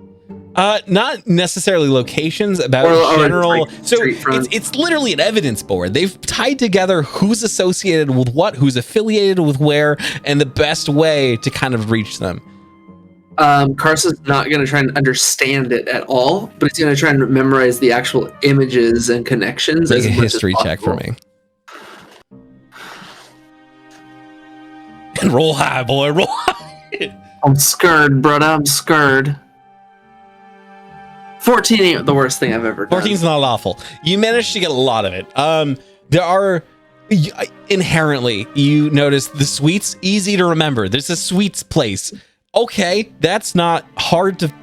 Not necessarily locations, about general. So it's literally an evidence board. They've tied together who's associated with what, who's affiliated with where, and the best way to kind of reach them. Carson's not going to try and understand it at all, but he's going to try and memorize the actual images and connections. Make a history check for me. And roll high, boy. Roll high. I'm scared, brother. I'm scared. 14 ain't the worst thing I've ever done. 14's not awful. You managed to get a lot of it. There are inherently, you notice the sweets, easy to remember. There's a sweets place. Okay, that's not hard to,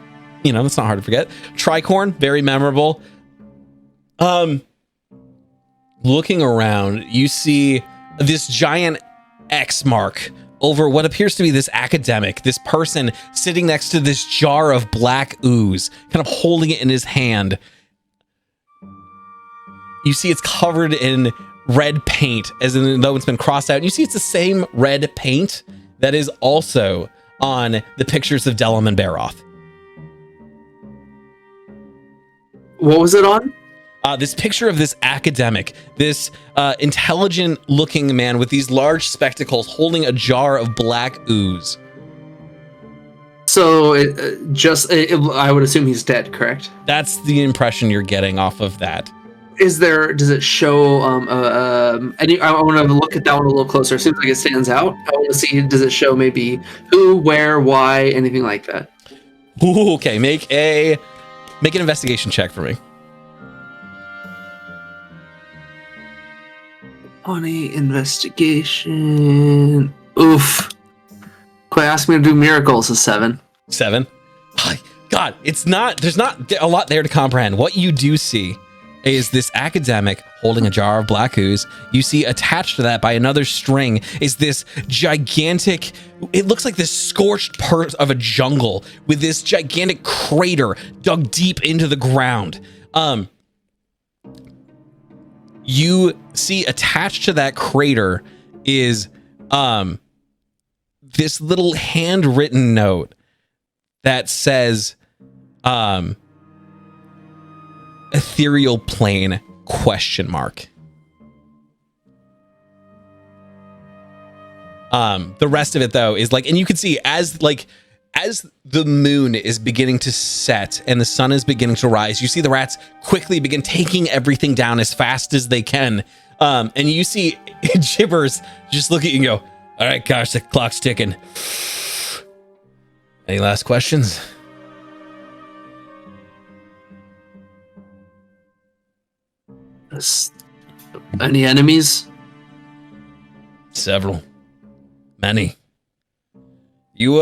that's not hard to forget. Tricorn, very memorable. Looking around, you see this giant X mark over what appears to be this academic, this person sitting next to this jar of black ooze, kind of holding it in his hand. You see it's covered in red paint, as in though it's been crossed out. And you see it's the same red paint that is also on the pictures of Delim and Baroth. What was it on? This picture of this academic, this intelligent looking man with these large spectacles holding a jar of black ooze. So I would assume he's dead, correct? That's the impression you're getting off of that. Does it show I want to look at that one a little closer. It seems like it stands out. I want to see, does it show maybe who, where, why, anything like that? Ooh, okay, make an investigation check for me. 20 investigation. Oof. Quite ask me to do miracles, a 7. 7. God, there's not a lot there to comprehend. What you do see is this academic holding a jar of black ooze. You see attached to that by another string is this gigantic, it looks like this scorched part of a jungle with this gigantic crater dug deep into the ground. You see attached to that crater is this little handwritten note that says ethereal plane ? The rest of it though is and you can see as the moon is beginning to set and the sun is beginning to rise, you see the rats quickly begin taking everything down as fast as they can. And you see Gibbers just look at you and go, all right, gosh, the clock's ticking. Any last questions? Any enemies? Several. Many. You,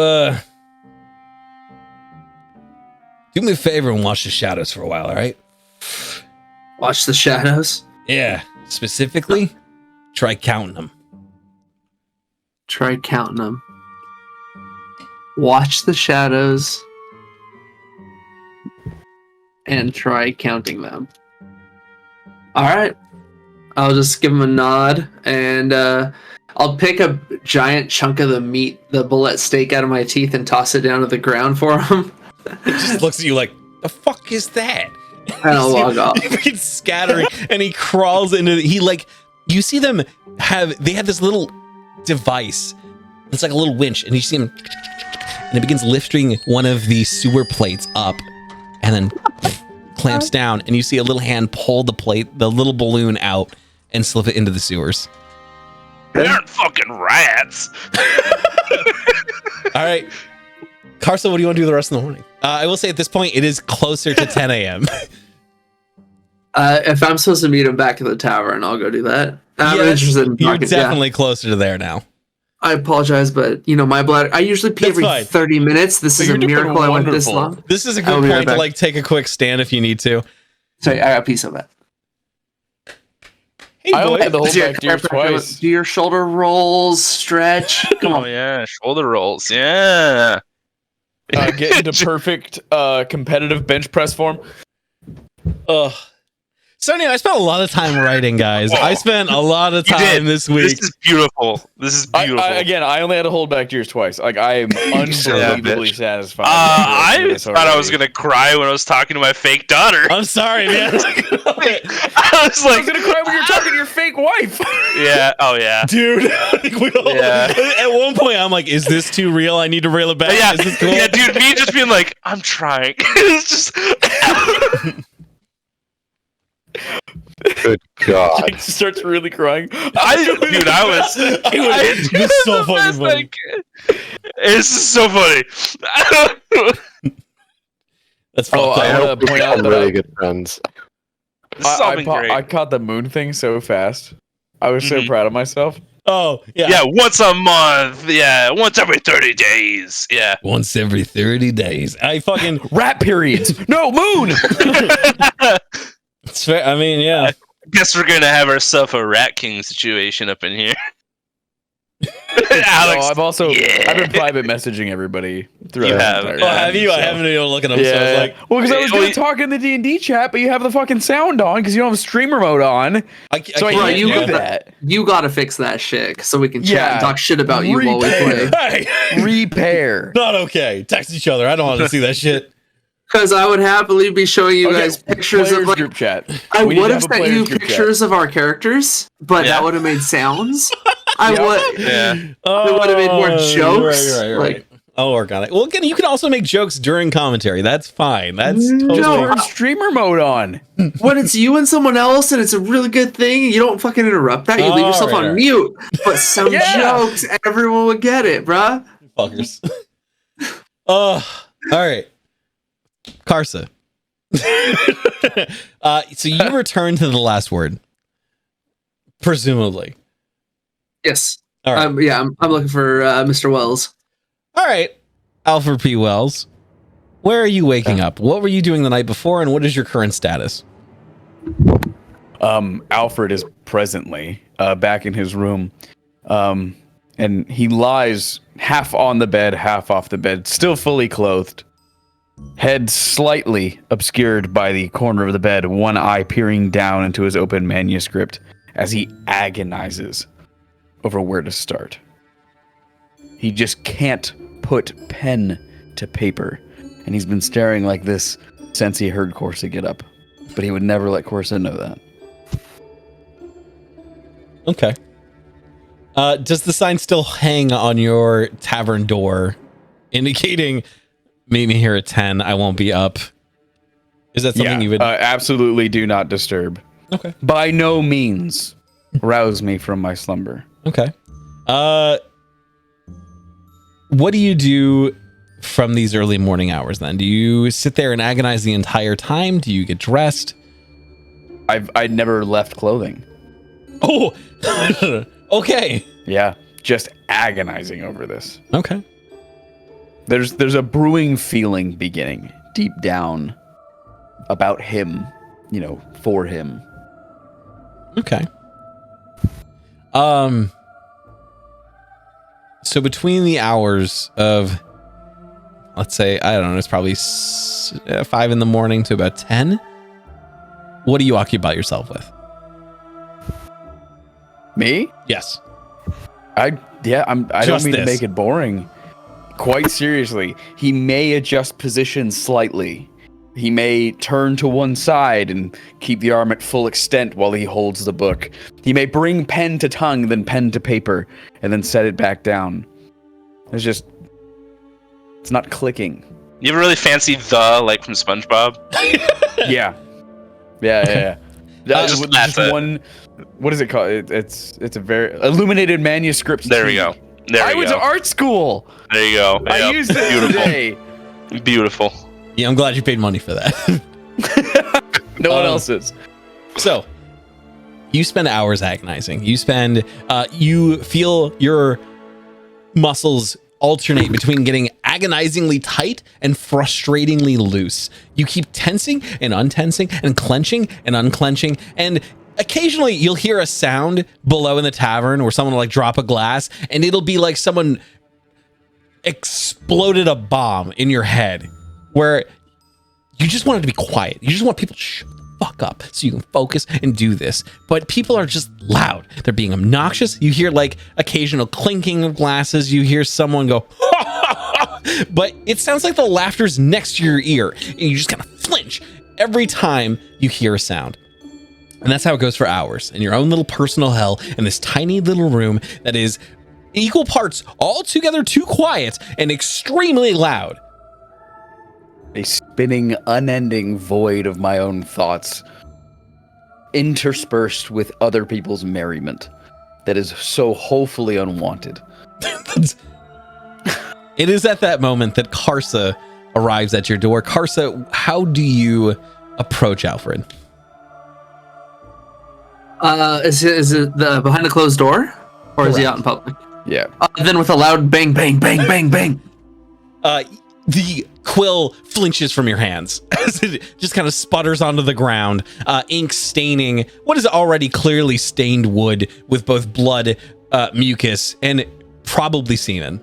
do me a favor and watch the shadows for a while, all right? Watch the shadows? Yeah. Specifically, try counting them. Try counting them. Watch the shadows. And try counting them. Alright. I'll just give him a nod, and I'll pick a giant chunk of the bullet steak out of my teeth and toss it down to the ground for him. He just looks at you like, the fuck is that? And I'll log off. He's scattering, and he crawls into you see them have this little device. It's like a little winch, and you see him, and it begins lifting one of the sewer plates up, and then clamps down, and you see a little hand pull the little balloon out, and slip it into the sewers. They aren't fucking rats. All right. Carson, what do you want to do the rest of the morning? I will say at this point, it is closer to 10 a.m. If I'm supposed to meet him back at the tavern, I'll go do that. I'm interested in you're talking, definitely closer to there now. I apologize, but my bladder. I usually pee every 30 minutes. This is a miracle I went this long. This is a good point to take a quick stand if you need to. Sorry, I got pee so bad. Hey, I only had to hold back tears twice. Do your shoulder rolls, stretch. Come on. Oh yeah, shoulder rolls. Yeah. Get into perfect competitive bench press form. Ugh. So anyway, I spent a lot of time writing, guys. I spent a lot of time this week. This is beautiful. I only had to hold back tears twice. I am unbelievably satisfied. I thought I was gonna cry when I was talking to my fake daughter. I'm sorry, man. I was gonna cry when you're talking to your fake wife. Yeah. Oh yeah, dude. At one point, I'm like, "Is this too real? I need to reel it back." Yeah, is this cool? Yeah, dude. Me just being like, "I'm trying." It's just. Good God. Jake starts really crying. Dude, I was It's so fucking funny. It's so funny. That's Oh, fucked I up. want to point out I'm that really good friends. This has all been great. I caught the moon thing so fast. I was so proud of myself. Oh, yeah. Yeah, once a month. Yeah, once every 30 days. Yeah. Once every 30 days. I fucking... Rat periods. No, moon. It's fair. I mean, yeah. Guess we're gonna have ourselves a Rat King situation up in here. Alex, I've also yeah. I've been private messaging everybody throughout. You the have. entire Oh, time, have you? I so. haven't been able to look at them, so I was Yeah. like... Well, because I was going Wait. to talk in the D&D chat, but you have the fucking sound on because you don't have streamer mode on. can't So I Bro, can't you do got that. You gotta fix that shit so we can chat Yeah. and talk shit about you while we Repair. play. Hey! Repair. Not okay. Text each other. I don't want to see that shit. Because I would happily be showing you Okay, guys pictures of players like group chat. I We need would to have have a sent you players group chat. pictures of our characters, but Yeah. that would have made sounds. I Yep. would. Yeah. It would have made more jokes. You're right. I'll work on it. Well, again, you can also make jokes during commentary. That's fine. That's No. totally... Just turn streamer mode on. When it's you and someone else and it's a really good thing, you don't fucking interrupt that. You leave yourself Alright. on mute. But some Yeah. jokes, everyone would get it, bruh. Fuckers. All right. Karsa. So you return to the last word. Presumably. Yes. All right. I'm looking for Mr. Wells. All right. Alfred P. Wells. Where are you waking up? What were you doing the night before, and what is your current status? Alfred is presently back in his room, and he lies half on the bed, half off the bed, still fully clothed, head slightly obscured by the corner of the bed, one eye peering down into his open manuscript as he agonizes over where to start. He just can't put pen to paper, and he's been staring like this since he heard Corsa get up, but he would never let Corsa know that. Okay. Does the sign still hang on your tavern door, indicating meet me here at 10? I won't be up. Is that something you would? Absolutely do not disturb. Okay. By no means rouse me from my slumber. Okay. What do you do from these early morning hours then? Do you sit there and agonize the entire time? Do you get dressed? I'd never left clothing. Oh, okay. Yeah, just agonizing over this. Okay. There's a brewing feeling beginning deep down about him, for him. Okay. So between the hours of, let's say, I don't know, it's probably 5 in the morning to about 10. What do you occupy yourself with? Me? Yes. I don't Just mean to this. make it boring. Quite seriously, he may adjust position slightly. He may turn to one side and keep the arm at full extent while he holds the book. He may bring pen to tongue, then pen to paper, and then set it back down. It's not clicking. You have a really fancy the, like from SpongeBob? Yeah. Yeah. Just one. What is it called? It's a very illuminated manuscript. There we go. I went to art school. There you go. I Yep. used it Beautiful. today. Beautiful. Yeah, I'm glad you paid money for that. No one else is. So, you spend hours agonizing. You feel your muscles alternate between getting agonizingly tight and frustratingly loose. You keep tensing and untensing and clenching and unclenching, and occasionally you'll hear a sound below in the tavern where someone will like drop a glass, and it'll be like someone exploded a bomb in your head where you just want it to be quiet. You just want people to shut the fuck up so you can focus and do this. But people are just loud. They're being obnoxious. You hear like occasional clinking of glasses. You hear someone go, but it sounds like the laughter's next to your ear, and you just kind of flinch every time you hear a sound. And that's how it goes for hours in your own little personal hell in this tiny little room that is equal parts altogether too quiet and extremely loud. A spinning, unending void of my own thoughts. interspersed with other people's merriment that is so hopefully unwanted. It is at that moment that Karsa arrives at your door. Karsa, how do you approach Alfred? Is it the behind the closed door, or is he out in public? Yeah. Then with a loud bang, bang, bang, bang, bang. The quill flinches from your hands as it just kind of sputters onto the ground, ink staining what is already clearly stained wood with both blood, mucus, and probably semen.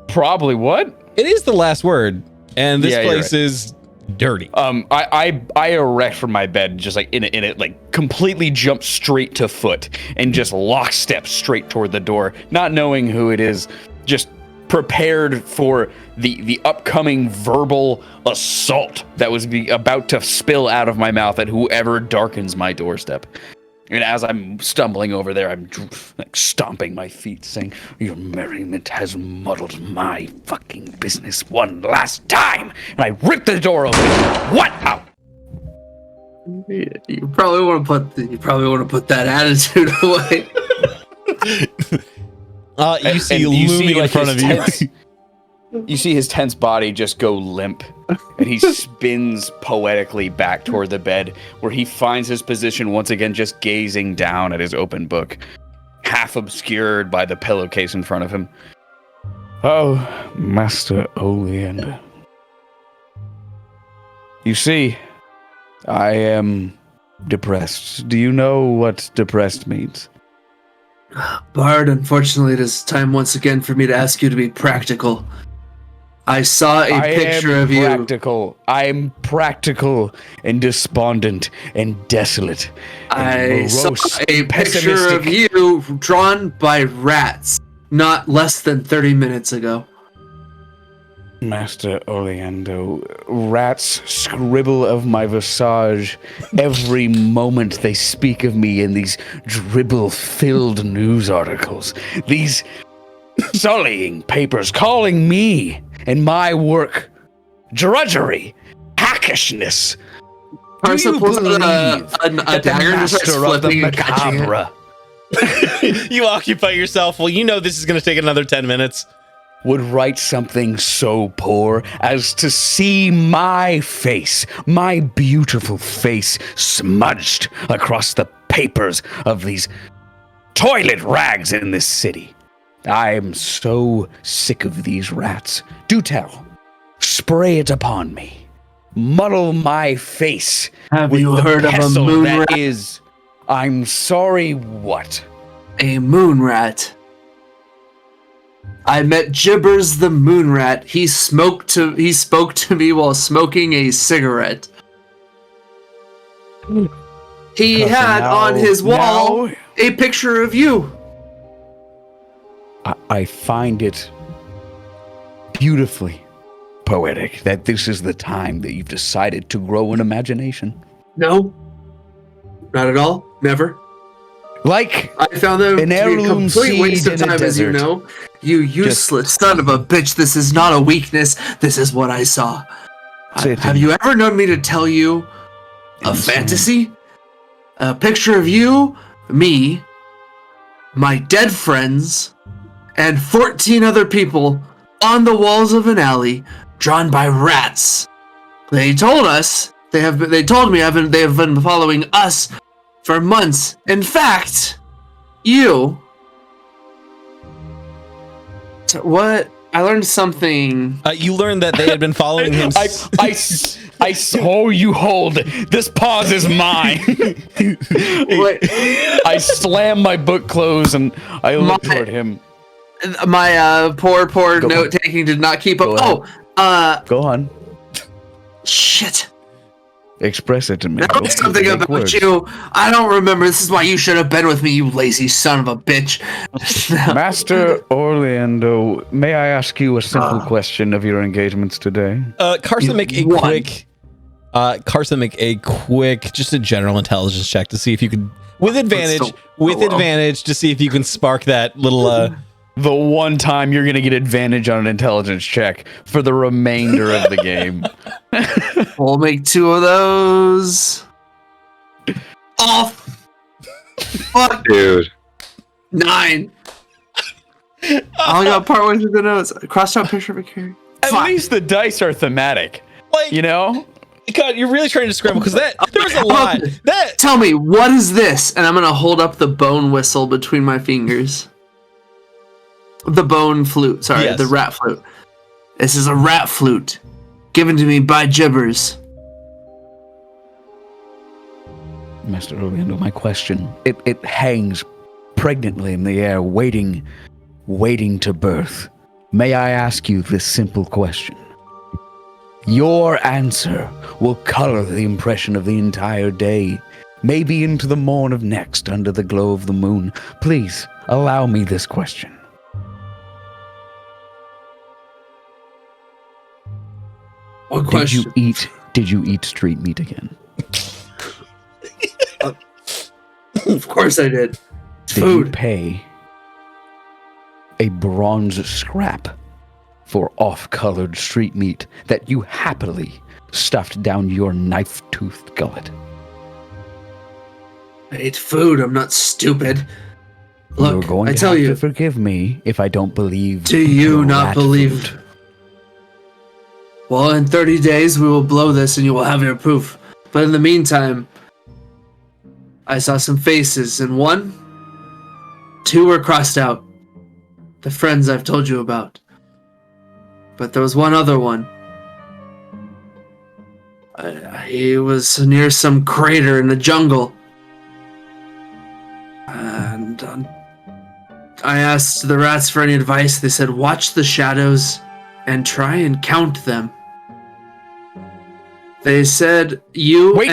Probably what? It is the last word, and this Yeah, you're place is dirty. I erect from my bed, just like in it, like completely jump straight to foot and just lockstep straight toward the door, not knowing who it is, just prepared for the upcoming verbal assault that was about to spill out of my mouth at whoever darkens my doorstep. And as I'm stumbling over there, I'm like stomping my feet, saying, "Your merriment has muddled my fucking business one last time." And I rip the door open. What? Ow. You probably want to put that attitude away. You see And looming in front of you. You see his tense body just go limp, and he spins poetically back toward the bed, where he finds his position once again, just gazing down at his open book, half obscured by the pillowcase in front of him. "Oh, Master Oleander. You see, I am depressed. Do you know what depressed means?" Bard, unfortunately, it is time once again for me to ask you to be practical. I saw a picture of you. I'm practical and despondent and desolate. And I saw morose a and picture of pessimistic. you drawn by rats not less than 30 minutes ago. Master Oleando, rats scribble of my visage every moment they speak of me in these dribble-filled news articles. These sullying papers calling me and my work drudgery, hackishness. Do you pulls out believe a that dagger the and just starts master of the flipping and catching it? macabre You occupy yourself. Well, you know this is going to take another 10 minutes. would write something so poor as to see my face, my beautiful face, smudged across the papers of these toilet rags in this city? I'm so sick of these rats. Do tell. Spray it upon me. Muddle my face. Have with you the heard of a pestle moon that rat? is. I'm sorry, what? A moon rat. I met Jibbers the moon rat. He spoke to me while smoking a cigarette. He had on his wall a picture of you. I find it beautifully poetic that this is the time that you've decided to grow an imagination. No, not at all. Never. Like I found them an to be a heirloom complete waste seed of in a time, as you desert. know. You useless son of a bitch. This is not a weakness. This is what I saw. Say it to Have me. you ever known me to tell you a Insane. fantasy? A picture of you, me, my dead friends, and 14 other people on the walls of an alley, drawn by rats. They told us they have told me they have been following us for months. In fact, you. So what? I learned something. You learned that they had been following him. I saw you hold. This pause is mine. Wait, I slam my book closed and I look My- toward him. my poor Go note taking did not keep Go up. ahead. Go on. Shit. Express it to me. There Go was through something the big about words. you. I don't remember. This is why you should have been with me, you lazy son of a bitch. Master Orlando, may I ask you a simple question of your engagements today? Carson, make a One. quick. Carson, make a quick, just a general intelligence check to see if you can, with advantage, Oh, well. to see if you can spark that little the one time you're going to get advantage on an intelligence check for the remainder of the game. We'll make 2 of those. Off. Fuck. Dude. 9. I only got partway through the notes. Crossed out picture of a carry. At least the dice are thematic. Like, you know? God, you're really trying to scramble because there's a lot. That Tell me, what is this? And I'm gonna hold up the bone whistle between my fingers. The bone flute. Sorry, Yes. the rat flute. This is a rat flute, given to me by Gibbers. Master Orlando, my question. It hangs pregnantly in the air, waiting to birth. May I ask you this simple question? Your answer will color the impression of the entire day, maybe into the morn of next under the glow of the moon. Please, allow me this question. What question? Did you eat street meat again? Of course I did. It's Did food. you pay a bronze scrap for off-colored street meat that you happily stuffed down your knife-toothed gullet? I ate food. I'm not stupid. You're Look, going I to tell have you. to forgive me if I don't believe. Do you your not rat believe? food. Well, in 30 days, we will blow this and you will have your proof. But in the meantime, I saw some faces, and 2 were crossed out. The friends I've told you about. But there was one other one. He was near some crater in the jungle. And I asked the rats for any advice. They said, watch the shadows and try and count them. They said you Wait.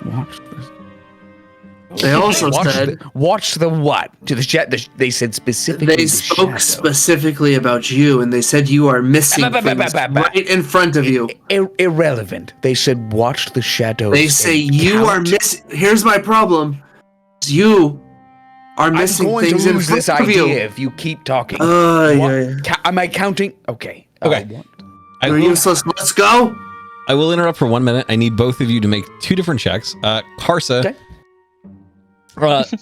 Watch this. They also said watch the what? To the they said specifically. they the spoke shadow. specifically about you, and they said you are missing things right in front of you. Irrelevant. They said watch the shadows. They say and you are count. missing. Here's my problem: you are missing I'm going things to in lose front this of idea you. if you keep talking. Yeah. Am I counting? Okay. Okay. I You're will, useless. Let's go. I will interrupt for 1 minute. I need both of you to make 2 different checks. Karsa,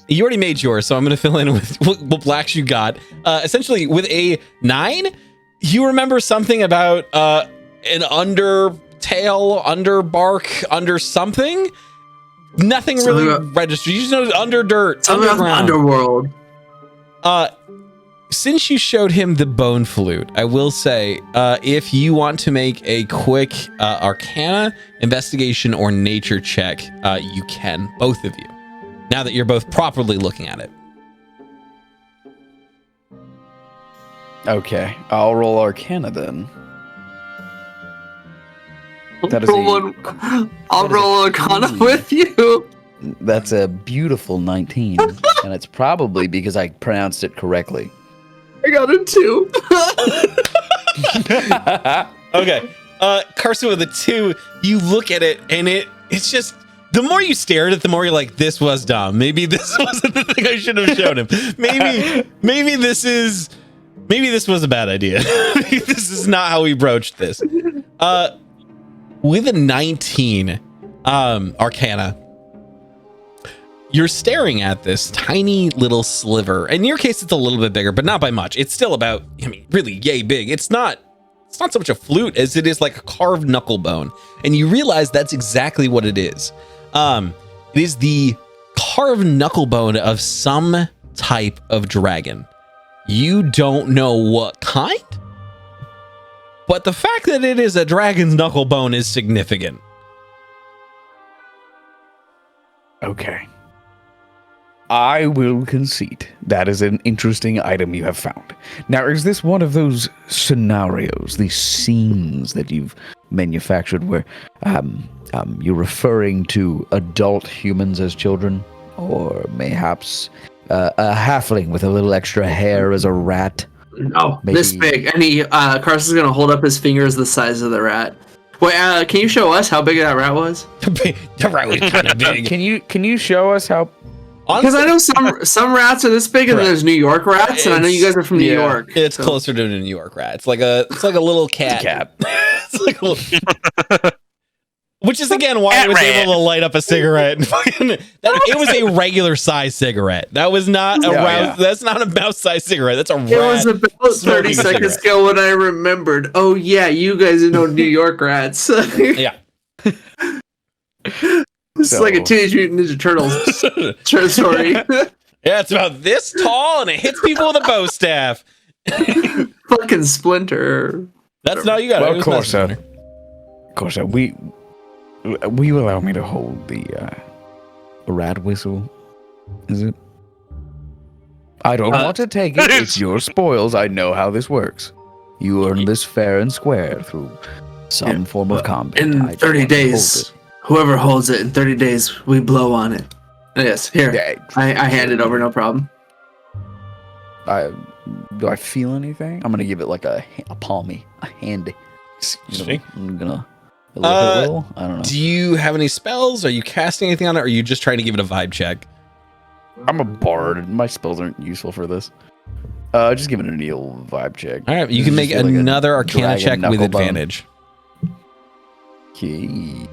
you already made yours, so I'm going to fill in with what blacks you got. Essentially, with a 9, you remember something about an undertail, underbark, under something. Nothing really registered. You just know under dirt, Something about the underground. underworld. Since you showed him the bone flute, I will say, if you want to make a quick Arcana, investigation, or nature check, you can, both of you. Now that you're both properly looking at it. Okay, I'll roll Arcana then. That is I'll roll Arcana with you. That's a beautiful 19, and it's probably because I pronounced it correctly. I got a 2. Okay. Carson with a 2, you look at it and it's just, the more you stare at it, the more you're like, this was dumb. Maybe this wasn't the thing I should have shown him. Maybe this was a bad idea. This is not how we broached this. With a 19 Arcana, you're staring at this tiny little sliver. In your case, it's a little bit bigger, but not by much. It's still about, really yay big. It's not so much a flute as it is like a carved knuckle bone. And you realize that's exactly what it is. It is the carved knuckle bone of some type of dragon. You don't know what kind, but the fact that it is a dragon's knuckle bone is significant. Okay. I will concede that is an interesting item you have found. Now, is this one of those scenarios, these scenes that you've manufactured where you're referring to adult humans as children? Or mayhaps a halfling with a little extra hair as a rat? No, Maybe- this big. And Carson's gonna hold up his fingers the size of the rat. Wait, can you show us how big that rat was? The rat was kind of big. Can you show us how Because I know some rats are this big, and Correct. there's New York rats, and I know you guys are from New York. It's so- closer to a New York rat. It's like a little cat. It's like a little, which is again why I was able to light up a cigarette. It was a regular size cigarette. That was not a That's not a mouse size cigarette. That's a rat. It was about 30 smoking seconds cigarette. ago when I remembered. Oh yeah, you guys know New York rats. Yeah. This is like a Teenage Mutant Ninja Turtles true story. Yeah, it's about this tall and it hits people with a bow staff. Fucking Splinter. That's not you got. Well, it. of course, will you allow me to hold the rat whistle? Is it? I don't want to take it. It's your spoils. I know how this works. You earn this fair and square through some form of combat. In I don't 30 want to hold days, it. whoever holds it in 30 days, we blow on it. Yes, here. Yeah, I hand it over, no problem. Do I feel anything? I'm gonna give it like a palmy, a handy. I'm gonna look at it well. I don't know. Do you have any spells? Are you casting anything on it? Or are you just trying to give it a vibe check? I'm a bard. My spells aren't useful for this. Just give it a Neil vibe check. All right, you can make Just like a another Arcana dragon check with knuckle bone. advantage. Okay.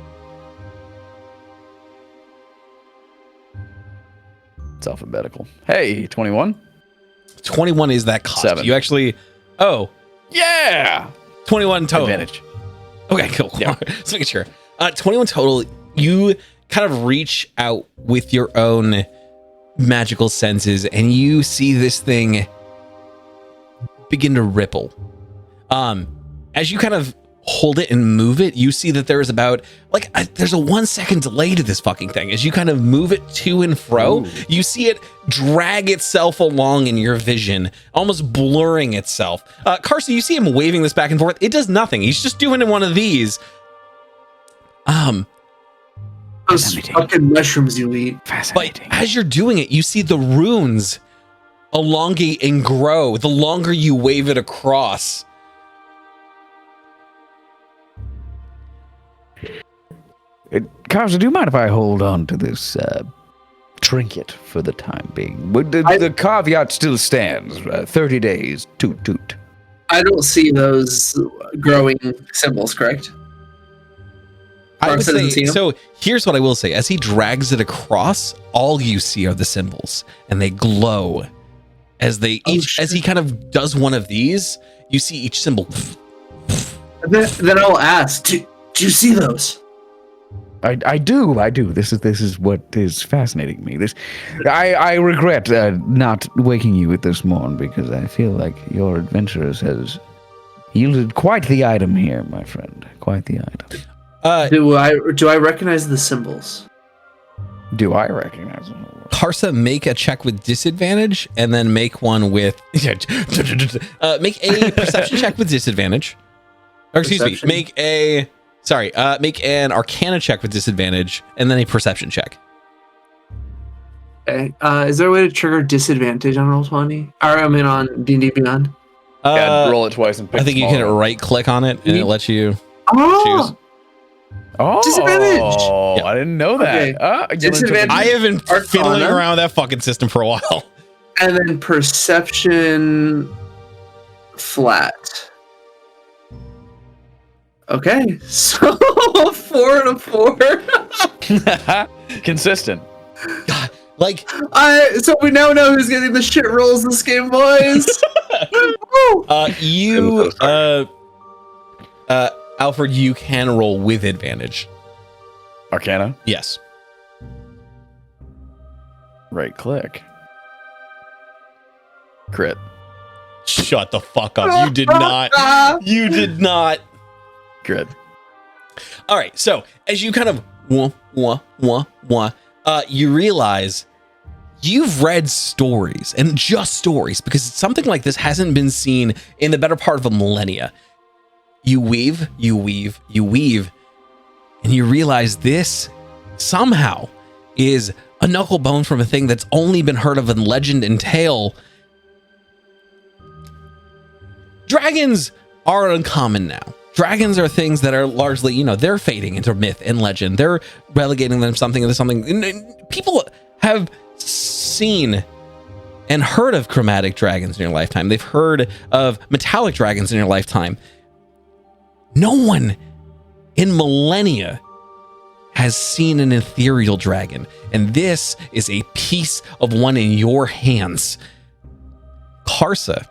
It's alphabetical. Hey, 21. 21 is that cost. 7. You actually, Yeah. 21 total. Advantage. Okay, cool. Yeah. Just making sure. 21 total. You kind of reach out with your own magical senses, and you see this thing begin to ripple. As you kind of hold it and move it, you see that there is about there's a 1 second delay to this fucking thing. As you kind of move it to and fro, you see it drag itself along in your vision, almost blurring itself. Carson, you see him waving this back and forth. It does nothing. He's just doing one of these. Those fucking mushrooms you eat. But Fascinating. as you're doing it, you see the runes elongate and grow the longer you wave it across. Carson, do you mind if I hold on to this trinket for the time being? But the caveat still stands. 30 days, toot toot. I don't see those growing symbols, correct? I would Carson doesn't say, see 'em? so here's what I will say. As he drags it across, all you see are the symbols, and they glow as they as he kind of does one of these, you see each symbol. Then I'll ask, do you see those? I do. This is what is fascinating me. I regret not waking you with this morn, because I feel like your adventurers has yielded quite the item here, my friend. Quite the item. Do I recognize the symbols? Do I recognize them? Karsa, make a check with disadvantage, and then make one with make a perception check with disadvantage. Or excuse Perception. me, make an Arcana check with disadvantage, and then a perception check. Okay. Is there a way to trigger disadvantage on Roll20? Or I mean on D&D Beyond? Yeah, roll it twice and pick I think you can right click on it, and it lets you Oh, choose. Oh, Disadvantage. I didn't know that. Okay. Disadvantage. I have been Arcana. fiddling around with that fucking system for a while. and then perception flat. Okay, so 4 and a 4. Consistent. God, like So we now know who's getting the shit rolls this game, boys. you Alfred, you can roll with advantage. Arcana. Yes. Right click. Crit. Shut the fuck up. You did not. You did not. Crit. All right. So as you kind of you realize you've read stories, and just stories, because something like this hasn't been seen in the better part of a millennia. You weave, and you realize this somehow is a knuckle bone from a thing that's only been heard of in legend and tale. Dragons are uncommon now. Dragons are things that are largely, they're fading into myth and legend. They're relegating them something into something. People have seen and heard of chromatic dragons in your lifetime. They've heard of metallic dragons in your lifetime. No one in millennia has seen an ethereal dragon, and this is a piece of one in your hands. Karsa,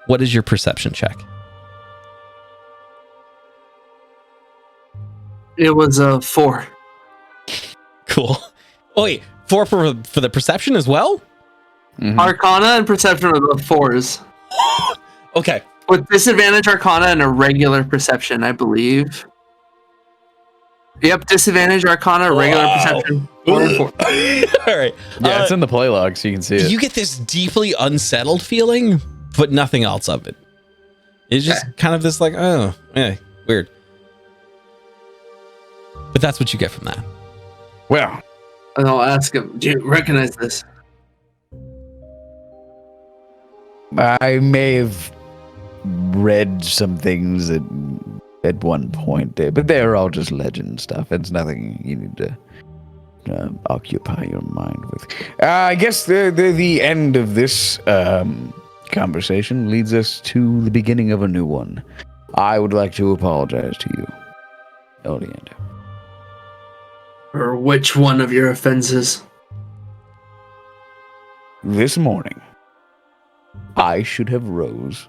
what is your perception check? It was a 4. Cool. Oh wait, 4 for the perception as well? Mhm. Arcana and Perception are both 4s. Okay. With disadvantage Arcana and a regular Perception, I believe. Yep, disadvantage Arcana, regular Wow. Perception. 4 and 4. All right. Yeah, it's in the play log, so you can see it. You get this deeply unsettled feeling, but nothing else of it. It's just kind of this like, oh, weird. But that's what you get from that. Well, And I'll ask him, do you recognize this? I may have read some things at one point, but they're all just legend stuff. It's nothing you need to occupy your mind with. I guess the end of this conversation leads us to the beginning of a new one. I would like to apologize to you, Eliander. Or which one of your offenses? This morning, I should have rose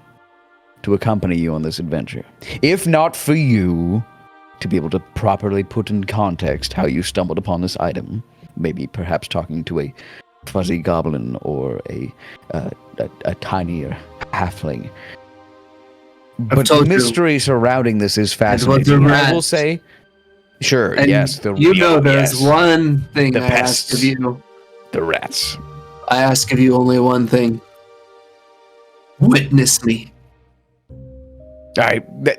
to accompany you on this adventure. If not for you to be able to properly put in context how you stumbled upon this item, maybe perhaps talking to a fuzzy goblin or a tinier halfling. But the told you. mystery surrounding this is And what fascinating. the I will rats- say, sure, And yes, you know there's yes, one thing The I pests. ask of you. the rats. I ask of you only one thing. Witness me.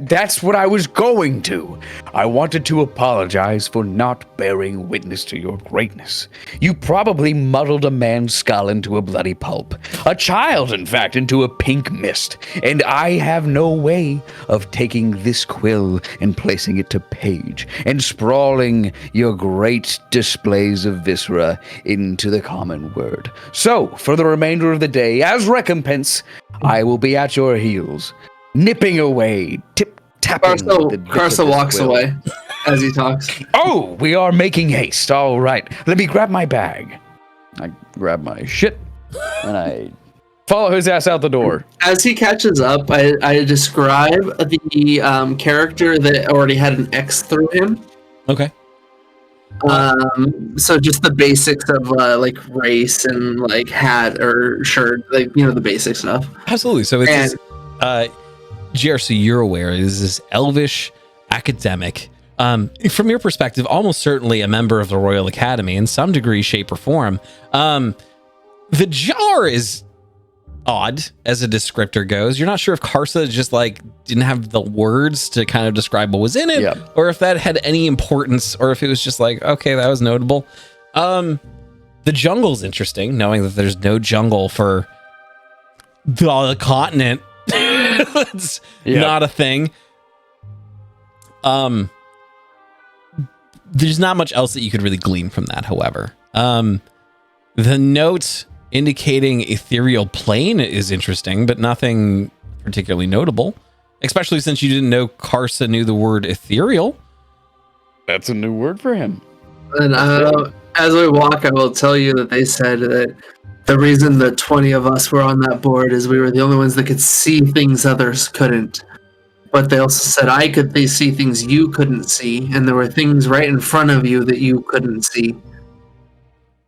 That's what I was going to. I wanted to apologize for not bearing witness to your greatness. You probably muddled a man's skull into a bloody pulp. A child, in fact, into a pink mist. And I have no way of taking this quill and placing it to page and sprawling your great displays of viscera into the common word. So, for the remainder of the day, as recompense, I will be at your heels, nipping away, tip-tapping. the bits of Karsa this walks quill. away as he talks. Oh, we are making haste. All right. Let me grab my bag. I grab my shit, and I follow his ass out the door. As he catches up, I describe the character that already had an X through him. Okay. So just the basics of like race and like hat or shirt, like the basic stuff. Absolutely. So it's And- this, GRC, you're aware, is this elvish academic. From your perspective, almost certainly a member of the Royal Academy in some degree, shape, or form. The jar is odd as a descriptor goes. You're not sure if Karsa just like didn't have the words to kind of describe what was in it, Yep. or if that had any importance, or if it was just like, okay, that was notable. The jungle's interesting, knowing that there's no jungle for the continent. It's Yeah. not a thing. There's not much else that you could really glean from that, however. The note indicating ethereal plane is interesting, but nothing particularly notable, especially since you didn't know Karsa knew the word ethereal. That's a new word for him. And as we walk, I will tell you that they said that the reason the 20 of us were on that board is we were the only ones that could see things others couldn't. But they also said I could see things you couldn't see, and there were things right in front of you that you couldn't see.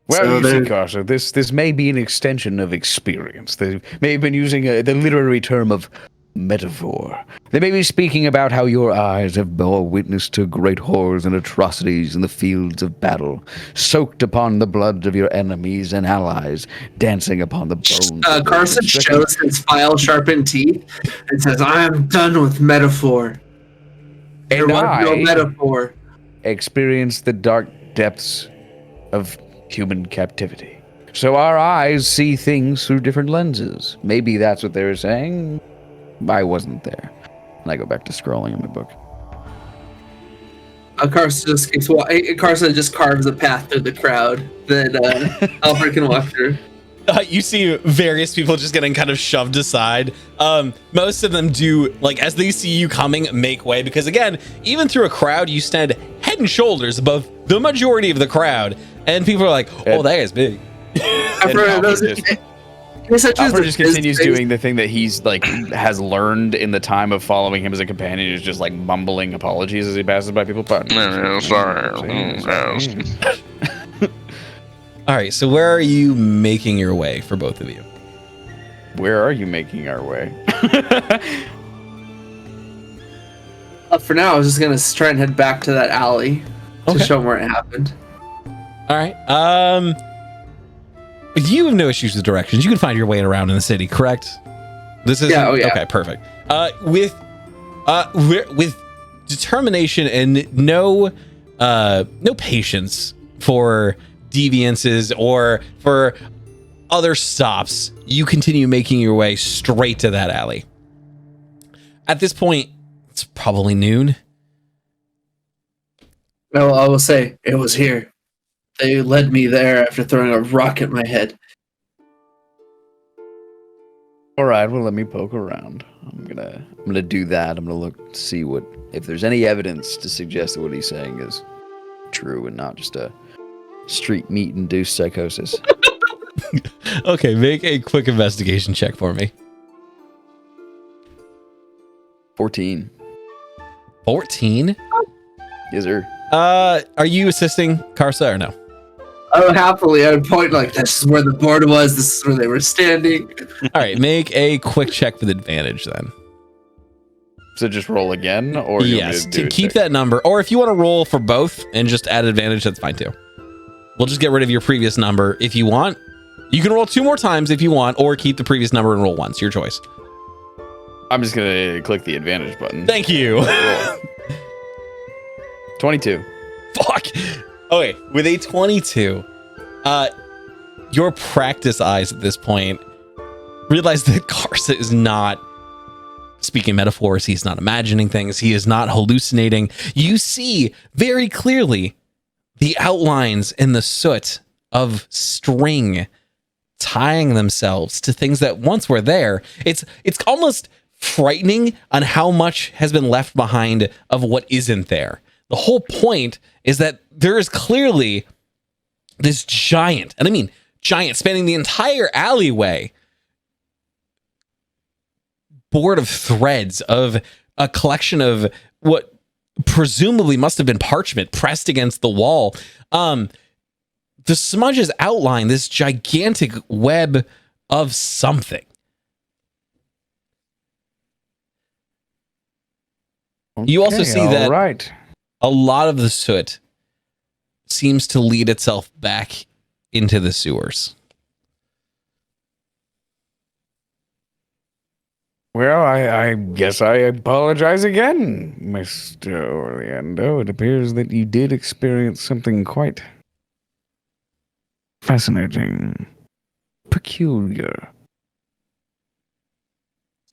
Well, So you see, there- Karsa, this may be an extension of experience. They may have been using the literary term of metaphor. They may be speaking about how your eyes have bore witness to great horrors and atrocities in the fields of battle, soaked upon the blood of your enemies and allies, dancing upon the bones. of those Carson stricken- shows his file sharpened teeth and says, I am done with metaphor. There And was no I metaphor. experienced the dark depths of human captivity. So our eyes see things through different lenses. Maybe that's what they were saying. I wasn't there. And I go back to scrolling in my book. Carson just carves a path through the crowd that Alfred can walk through. You see various people just getting kind of shoved aside. Most of them do, like, as they see you coming, make way, because again, even through a crowd, you stand head and shoulders above the majority of the crowd, and people are like, "Oh, that guy's big." Alfred just continues doing the thing that he's like has learned in the time of following him as a companion, is just like mumbling apologies as he passes by people. All right, so where are you making your way for both of you? Where are you making our way? For now, I was just gonna try and head back to that alley to show them where it happened. All right. You have no issues with directions. You can find your way around in the city, correct? This is okay. Perfect. With determination and no patience for deviances or for other stops, you continue making your way straight to that alley. At this point, it's probably noon. No, I will say it was here. They led me there after throwing a rock at my head. All right, well, let me poke around. I'm gonna do that. I'm gonna look to see if there's any evidence to suggest that what he's saying is true and not just a street meat induced psychosis. Okay, make a quick investigation check for me. 14. 14? Yes, sir. Are you assisting Karsa or no? Oh, happily, I would point like, this is where the board was, this is where they were standing. All right, make a quick check with advantage then. So just roll again? Or yes, to keep that number. Or if you want to roll for both and just add advantage, that's fine too. We'll just get rid of your previous number if you want. You can roll 2 more times if you want, or keep the previous number and roll once. Your choice. I'm just going to click the advantage button. Thank you. 22. Fuck. Okay, with a 22, your practice eyes at this point realize that Karsa is not speaking metaphors. He's not imagining things. He is not hallucinating. You see very clearly the outlines in the soot of string tying themselves to things that once were there. It's almost frightening on how much has been left behind of what isn't there. The whole point is that there is clearly this giant, and I mean giant, spanning the entire alleyway, board of threads of a collection of what presumably must have been parchment pressed against the wall. The smudges outline this gigantic web of something. You also see that a lot of the soot seems to lead itself back into the sewers. Well, I guess I apologize again, Mr. Orlando. It appears that you did experience something quite fascinating, peculiar.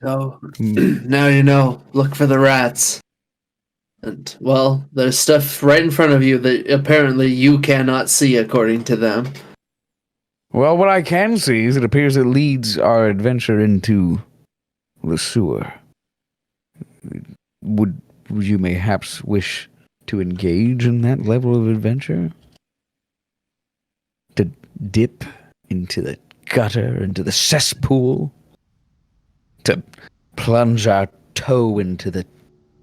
So, now you know, look for the rats. And, well, there's stuff right in front of you that apparently you cannot see according to them. Well, what I can see is it appears it leads our adventure into the sewer. Would you mayhaps wish to engage in that level of adventure? To dip into the gutter, into the cesspool? To plunge our toe into the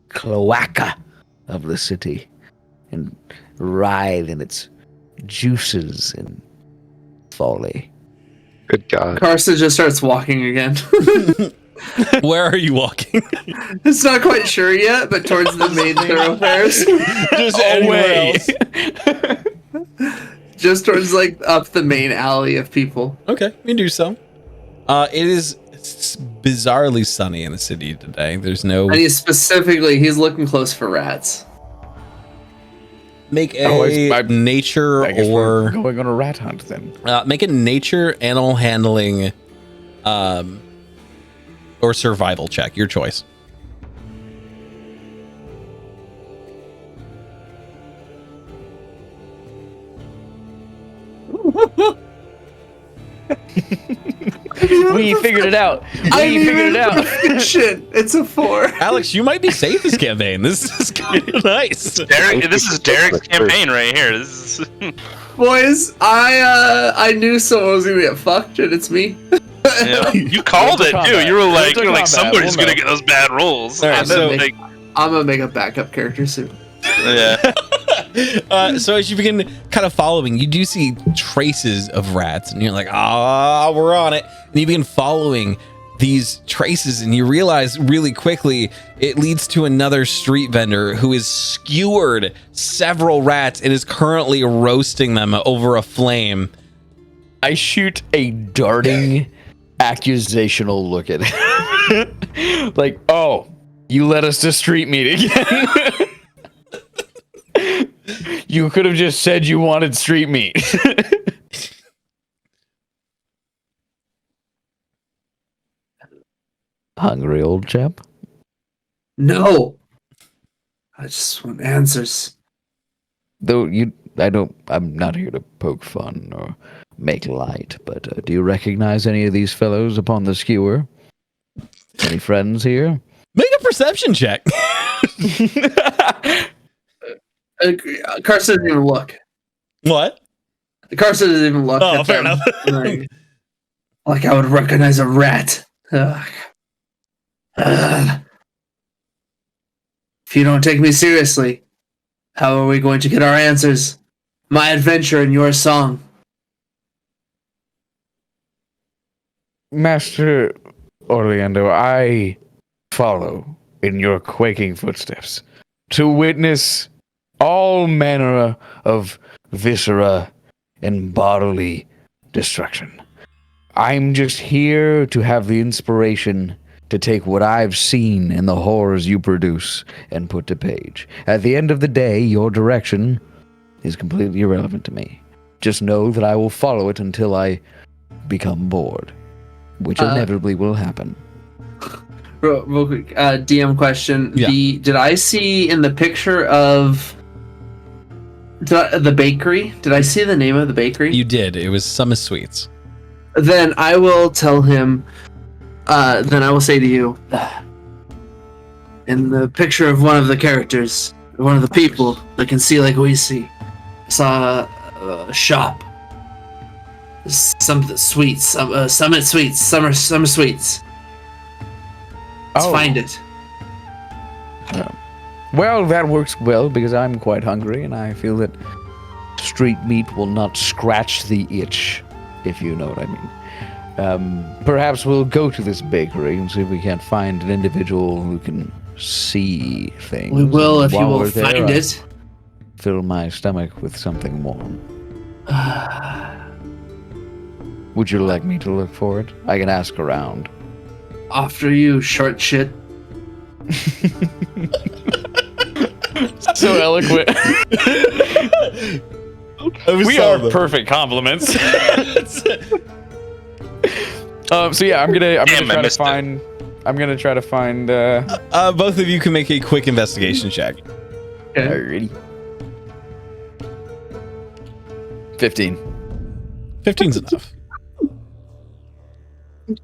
cloaca of the city and writhe in its juices and folly? Good God. Carson just starts walking again. Where are you walking? It's not quite sure yet, but towards the main thoroughfares. Just anywhere else. Just towards, like, up the main alley of people. Okay, you can do so. It is bizarrely sunny in the city today. There's no... And he's looking close for rats. Make a nature or... going on a rat hunt then. Make a nature, animal handling, or survival check. Your choice. We figured it out. I We figured it out. Shit, it's a 4. Alex, you might be safe this campaign. This is kind of nice. Derek, this is Derek's campaign right here. This is Boys, I knew someone was gonna get fucked, and it's me. yeah. You called it too. You were like, somebody's We'll gonna know. get those bad rolls. All right, And then, so- like, I'm gonna make a backup character soon. yeah. So as you begin kind of following, you do see traces of rats, and you're like, "Ah, we're on it." And you begin following these traces, and you realize really quickly it leads to another street vendor who has skewered several rats and is currently roasting them over a flame. I shoot a darting, accusational look at him. Like, oh, you led us to street meat again. You could have just said you wanted street meat. Hungry old chap? No, I just want answers. Though I'm not here to poke fun or make light, but do you recognize any of these fellows upon the skewer? Any friends here? Make a perception check. Carson didn't even look. What? Carson didn't even look. Oh, at fair them. enough. Like I would recognize a rat. Ugh. Ugh. If you don't take me seriously, how are we going to get our answers? My adventure and your song. Master Orlando, I follow in your quaking footsteps to witness all manner of viscera and bodily destruction. I'm just here to have the inspiration to take what I've seen and the horrors you produce and put to page. At the end of the day, your direction is completely irrelevant to me. Just know that I will follow it until I become bored, which inevitably will happen. Real quick, DM question. Yeah. Did I see in the picture of the bakery? Did I see the name of the bakery? You did. It was Summit Sweets. Then I will tell him. Then I will say to you, in the picture of one of the characters, one of the people that can see like we see, I saw a shop. Some sweets, Summit Sweets, summer sweets. Let's find it. Well, that works well because I'm quite hungry and I feel that street meat will not scratch the itch, if you know what I mean. Perhaps we'll go to this bakery and see if we can't find an individual who can see things. We will And if you while will we're there, find I'll it. Fill my stomach with something warm. Would you like me to look for it? I can ask around. After you, short shit. So eloquent. We are perfect compliments. So yeah, I'm gonna Damn, I try to missed it. find. I'm gonna try to find. Both of you can make a quick investigation check. Okay. Alrighty. 15. 15's enough.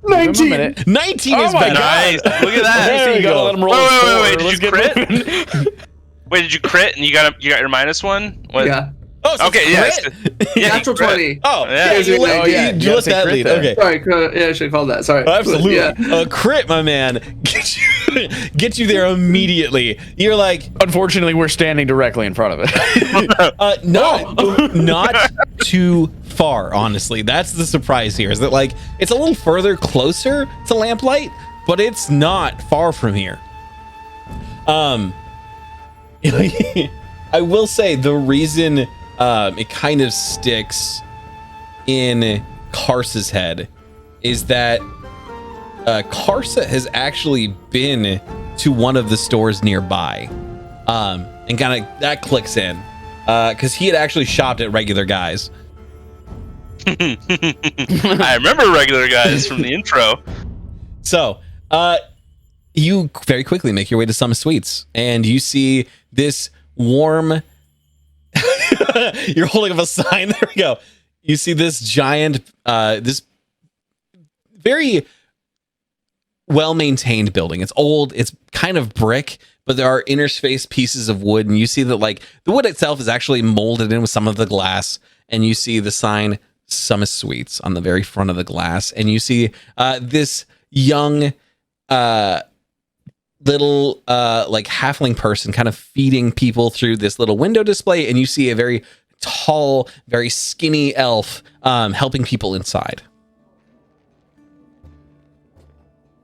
19. 19 Oh is my better. Nice. Look at that. There So we you gotta go. let him roll. Wait, a did four. you Let's crit? get moving. Wait, did you crit and you got your -1? What? Yeah. Oh, so Okay, it's yes. crit? Yeah, Natural crit. 20. Oh, Yeah. yeah. You let, Oh, yeah. you You let gotta say that crit lead. there. Okay. Sorry, yeah, I should have called that. Sorry. Absolutely. Yeah. Crit, my man. Get you there immediately. You're like, Unfortunately, we're standing directly in front of it. not too far, honestly. That's the surprise here, is that like it's a little further closer to lamplight, but it's not far from here. I will say the reason it kind of sticks in Karsa's head is that Karsa has actually been to one of the stores nearby, and kind of that clicks in because he had actually shopped at Regular Guys. I remember Regular Guys from the intro. So, you very quickly make your way to Summit Sweets, and you see this warm. You're holding up a sign. There we go. You see this giant, this very well-maintained building. It's old, it's kind of brick, but there are interspaced pieces of wood, and you see that like the wood itself is actually molded in with some of the glass, and you see the sign Summer Sweets on the very front of the glass, and you see this young little like halfling person kind of feeding people through this little window display, and you see a very tall, very skinny elf helping people inside.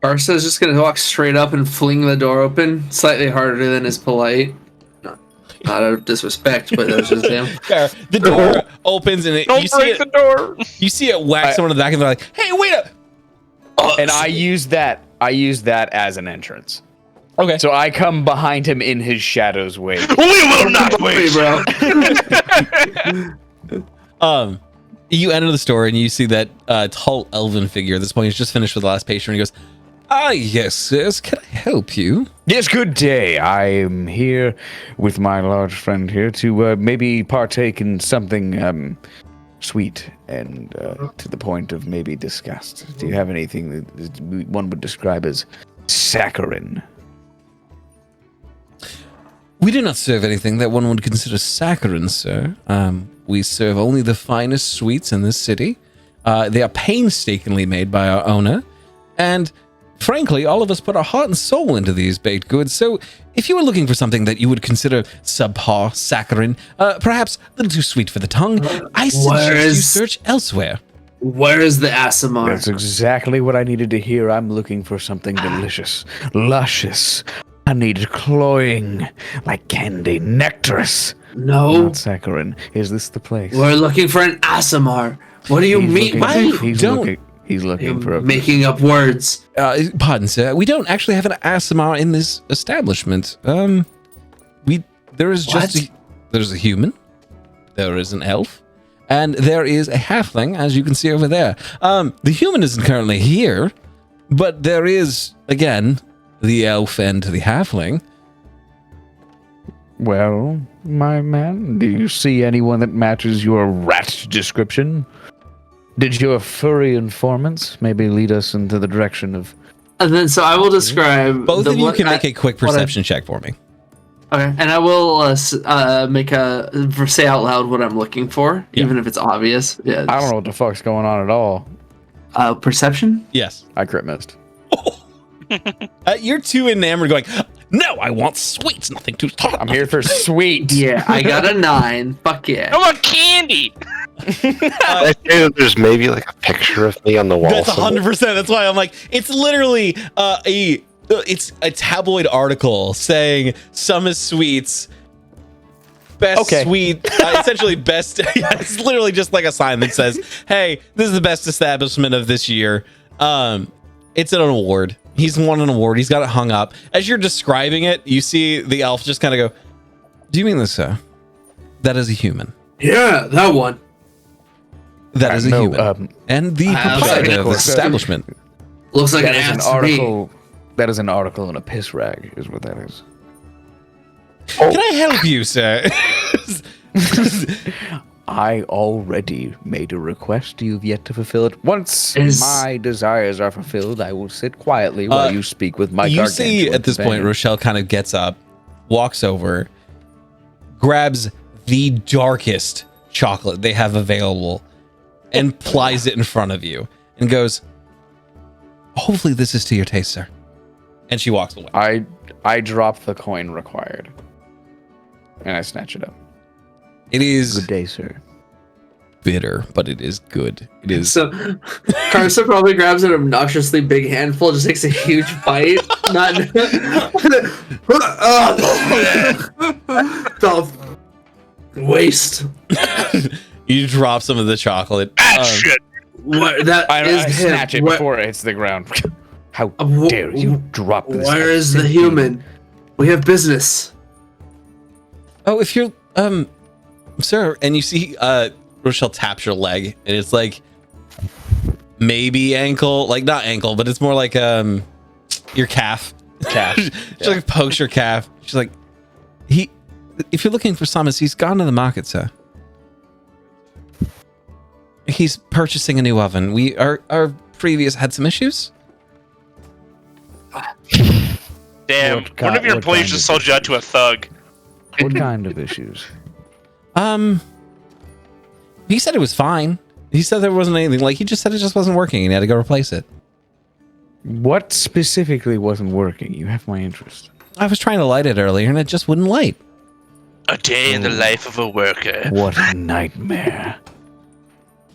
Arsa is just gonna walk straight up and fling the door open, slightly harder than is polite. Not out of disrespect, but that's just him. Fair. The door opens and Don't you see break it, the door. you see it whack someone in the back, and they're like, "Hey, wait up!" And I use that as an entrance. Okay. So I come behind him in his shadow's wake. We will not wait, bro. You enter the store and you see that tall elven figure. At this point, he's just finished with the last patient. And he goes, "Ah, yes, sirs. Can I help you?" Yes, good day. I am here with my large friend here to maybe partake in something sweet and to the point of maybe disgust. Do you have anything that one would describe as saccharine? We do not serve anything that one would consider saccharine, sir. We serve only the finest sweets in this city. They are painstakingly made by our owner, and frankly, all of us put our heart and soul into these baked goods. So, if you were looking for something that you would consider subpar, saccharine, perhaps a little too sweet for the tongue, I suggest you search elsewhere. Where is the Asimar? That's exactly what I needed to hear. I'm looking for something delicious, luscious, honeyed, cloying, like candy, nectarous. No. Not saccharine. Is this the place? We're looking for an Asimar. What do you mean? He's looking for a... making up words. Pardon, sir. We don't actually have an Asimar in this establishment. There's a human, there is an elf, and there is a halfling, as you can see over there. The human isn't currently here, but there is, again, the elf and the halfling. Well, my man, do you see anyone that matches your rat description? Did your furry informants maybe lead us into the direction of... And then, so I will describe... Both of you can make a quick perception check for me. Okay, and I will say out loud what I'm looking for, even if it's obvious. Yeah, I don't know what the fuck's going on at all. Perception? Yes. I crit missed. You're too enamored going, "No, I want sweets, nothing too hot." I'm here for sweet. Yeah, I got a 9. Fuck yeah. I want candy. I say that there's maybe like a picture of me on the wall. That's 100%. That's why I'm like, it's literally it's a tabloid article saying Summer Sweets best sweet, essentially best. Yeah, it's literally just like a sign that says, "Hey, this is the best establishment of this year." It's an award. He's won an award. He's got it hung up. As you're describing it, you see the elf just kind of go, "Do you mean this, sir? That is a human." Yeah, that one. That is a human. And the proprietor of the establishment. Looks like That an is an ass to me. article. That is an article in a piss rag, is what that is. Can I help you, sir? I already made a request. You've yet to fulfill it. Once Is- my desires are fulfilled, I will sit quietly while you speak with my You see gargantuan at this point, companion. Rochelle kind of gets up, walks over, grabs the darkest chocolate they have available, and plies it in front of you, and goes, "Hopefully this is to your taste, sir." And she walks away. I drop the coin required, and I snatch it up. It is Good day, sir. bitter, but it is good. It is. So, Carson probably grabs an obnoxiously big handful, just takes a huge bite. Not. The waste. You drop some of the chocolate. Shit. What, that I is him. snatch it Where- before it hits the ground. How wh- dare you drop this? Where is the human? We have business. Oh, if you're, sir, and you see, Rochelle taps your leg, and it's like, maybe ankle, like not ankle, but it's more like, your calf. She like pokes your calf. She's like, if you're looking for Summers, he's gone to the market, sir. He's purchasing a new oven. Our previous had some issues. Damn, one of your employees just sold you out to a thug. What kind of issues? He said it was fine. He said there wasn't anything. Like, he just said it just wasn't working and he had to go replace it. What specifically wasn't working? You have my interest. I was trying to light it earlier and it just wouldn't light. A day in the life of a worker. What a nightmare.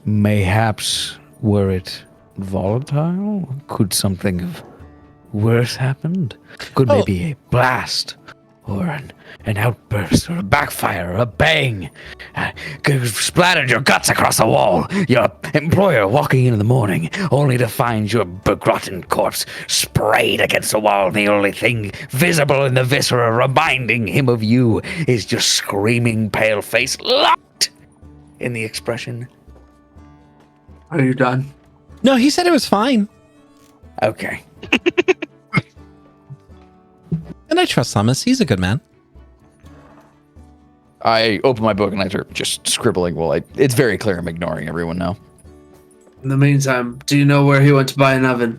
Mayhaps were it volatile? Could something of worse happened? Could maybe a blast or an outburst or a backfire or a bang could splattered your guts across the wall? Your employer walking in the morning only to find your begotten corpse sprayed against the wall. The only thing visible in the viscera reminding him of you is your screaming pale face locked in the expression. Are you done? No, he said it was fine. Okay. And I trust Thomas. He's a good man. I open my book and I start just scribbling. Well, it's very clear I'm ignoring everyone now. In the meantime, do you know where he went to buy an oven?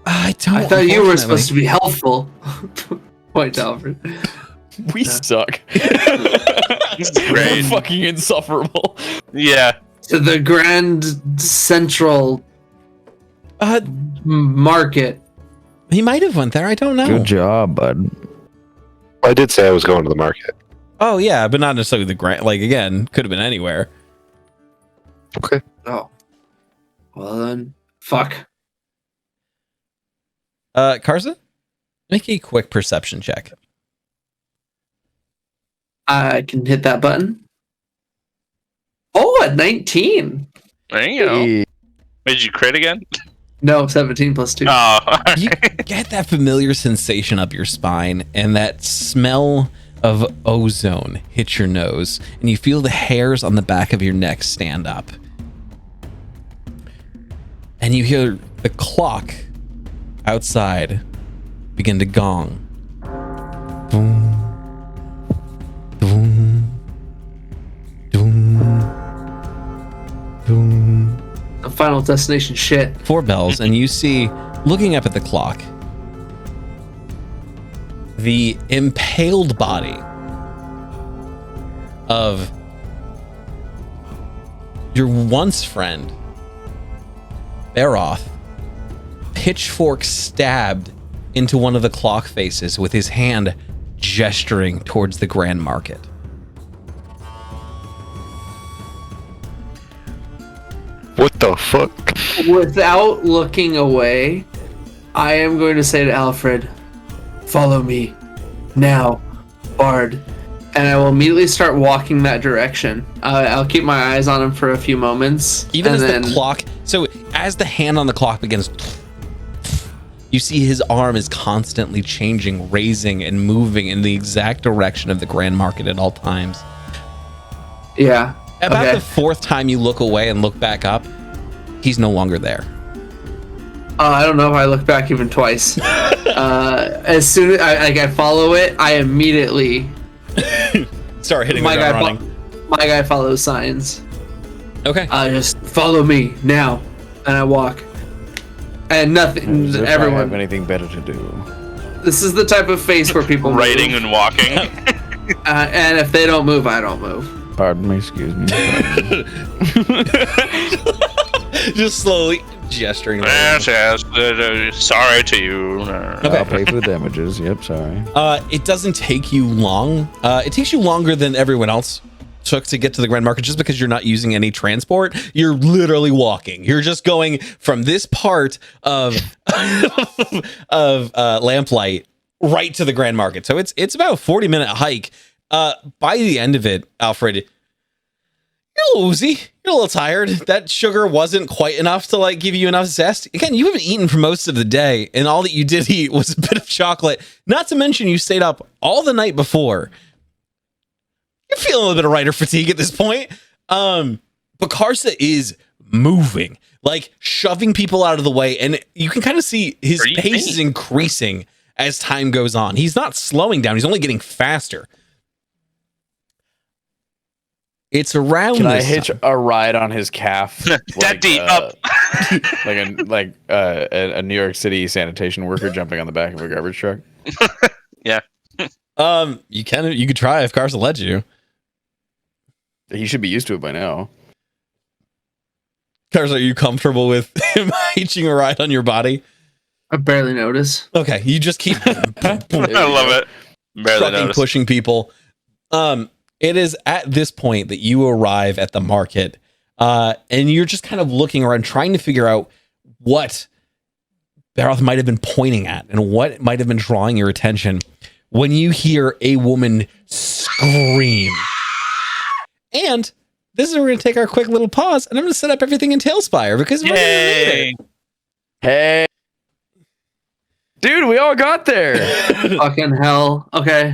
I don't. I thought you were supposed to be helpful. Point to Alfred. We suck. This is great. We're fucking insufferable. Yeah. To the Grand Central Market. He might have went there. I don't know. Good job, bud. I did say I was going to the market. Oh yeah, but not necessarily the grant. Like again, could have been anywhere. Okay. Oh. Well then, fuck. Karza, make a quick perception check. I can hit that button. Oh, at 19. There you go. Did you crit again? No, 17 plus 2. Oh. You get that familiar sensation up your spine, and that smell of ozone hits your nose, and you feel the hairs on the back of your neck stand up. And you hear the clock outside begin to gong. Boom. Boom. Boom. Boom. The Final Destination shit. 4 bells, and you see, looking up at the clock, the impaled body of your once friend, Baroth, pitchfork stabbed into one of the clock faces with his hand gesturing towards the Grand Market. What the fuck? Without looking away, I am going to say to Alfred, follow me. Now, Bard. And I will immediately start walking that direction. I'll keep my eyes on him for a few moments. Even as the clock, so as the hand on the clock begins, you see his arm is constantly changing, raising, and moving in the exact direction of the Grand Market at all times. Yeah. About the 4th time you look away and look back up, he's no longer there. I don't know if I look back even twice. As soon as I follow it, I immediately start hitting the ground running. My guy follows signs. Okay. Just follow me now, and I walk. And nothing. As if I Everyone. have anything better to do. This is the type of face where people Writing move. and walking. And if they don't move, I don't move. Pardon me, excuse me. Just slowly gesturing. Yes, sorry to you. I'll pay for the damages. Yep, sorry. It doesn't take you long. It takes you longer than everyone else took to get to the Grand Market, just because you're not using any transport. You're literally walking. You're just going from this part of Lamplight right to the Grand Market. So it's about a 40-minute hike. By the end of it, Alfred, you're a little woozy. You're a little tired. That sugar wasn't quite enough to like give you enough zest. Again, you haven't eaten for most of the day, and all that you did eat was a bit of chocolate. Not to mention you stayed up all the night before. You're feeling a little bit of writer fatigue at this point. But Karsa is moving, like shoving people out of the way, and you can kind of see his pace is increasing as time goes on. He's not slowing down. He's only getting faster. It's around. Can I this hitch time. a ride on his calf? Daddy, up. like a New York City sanitation worker jumping on the back of a garbage truck. You could try if Carson lets you. He should be used to it by now. Carson, are you comfortable with him hitching a ride on your body? I barely notice. Okay, you just keep I love it. Barely trucking, noticed. pushing people. It is at this point that you arrive at the market, and you're just kind of looking around, trying to figure out what Baroth might have been pointing at and what might have been drawing your attention when you hear a woman scream. And this is where we're going to take our quick little pause, and I'm going to set up everything in Tailspire because we're going to Yay! Hey, dude, we all got there. Fucking hell. Okay.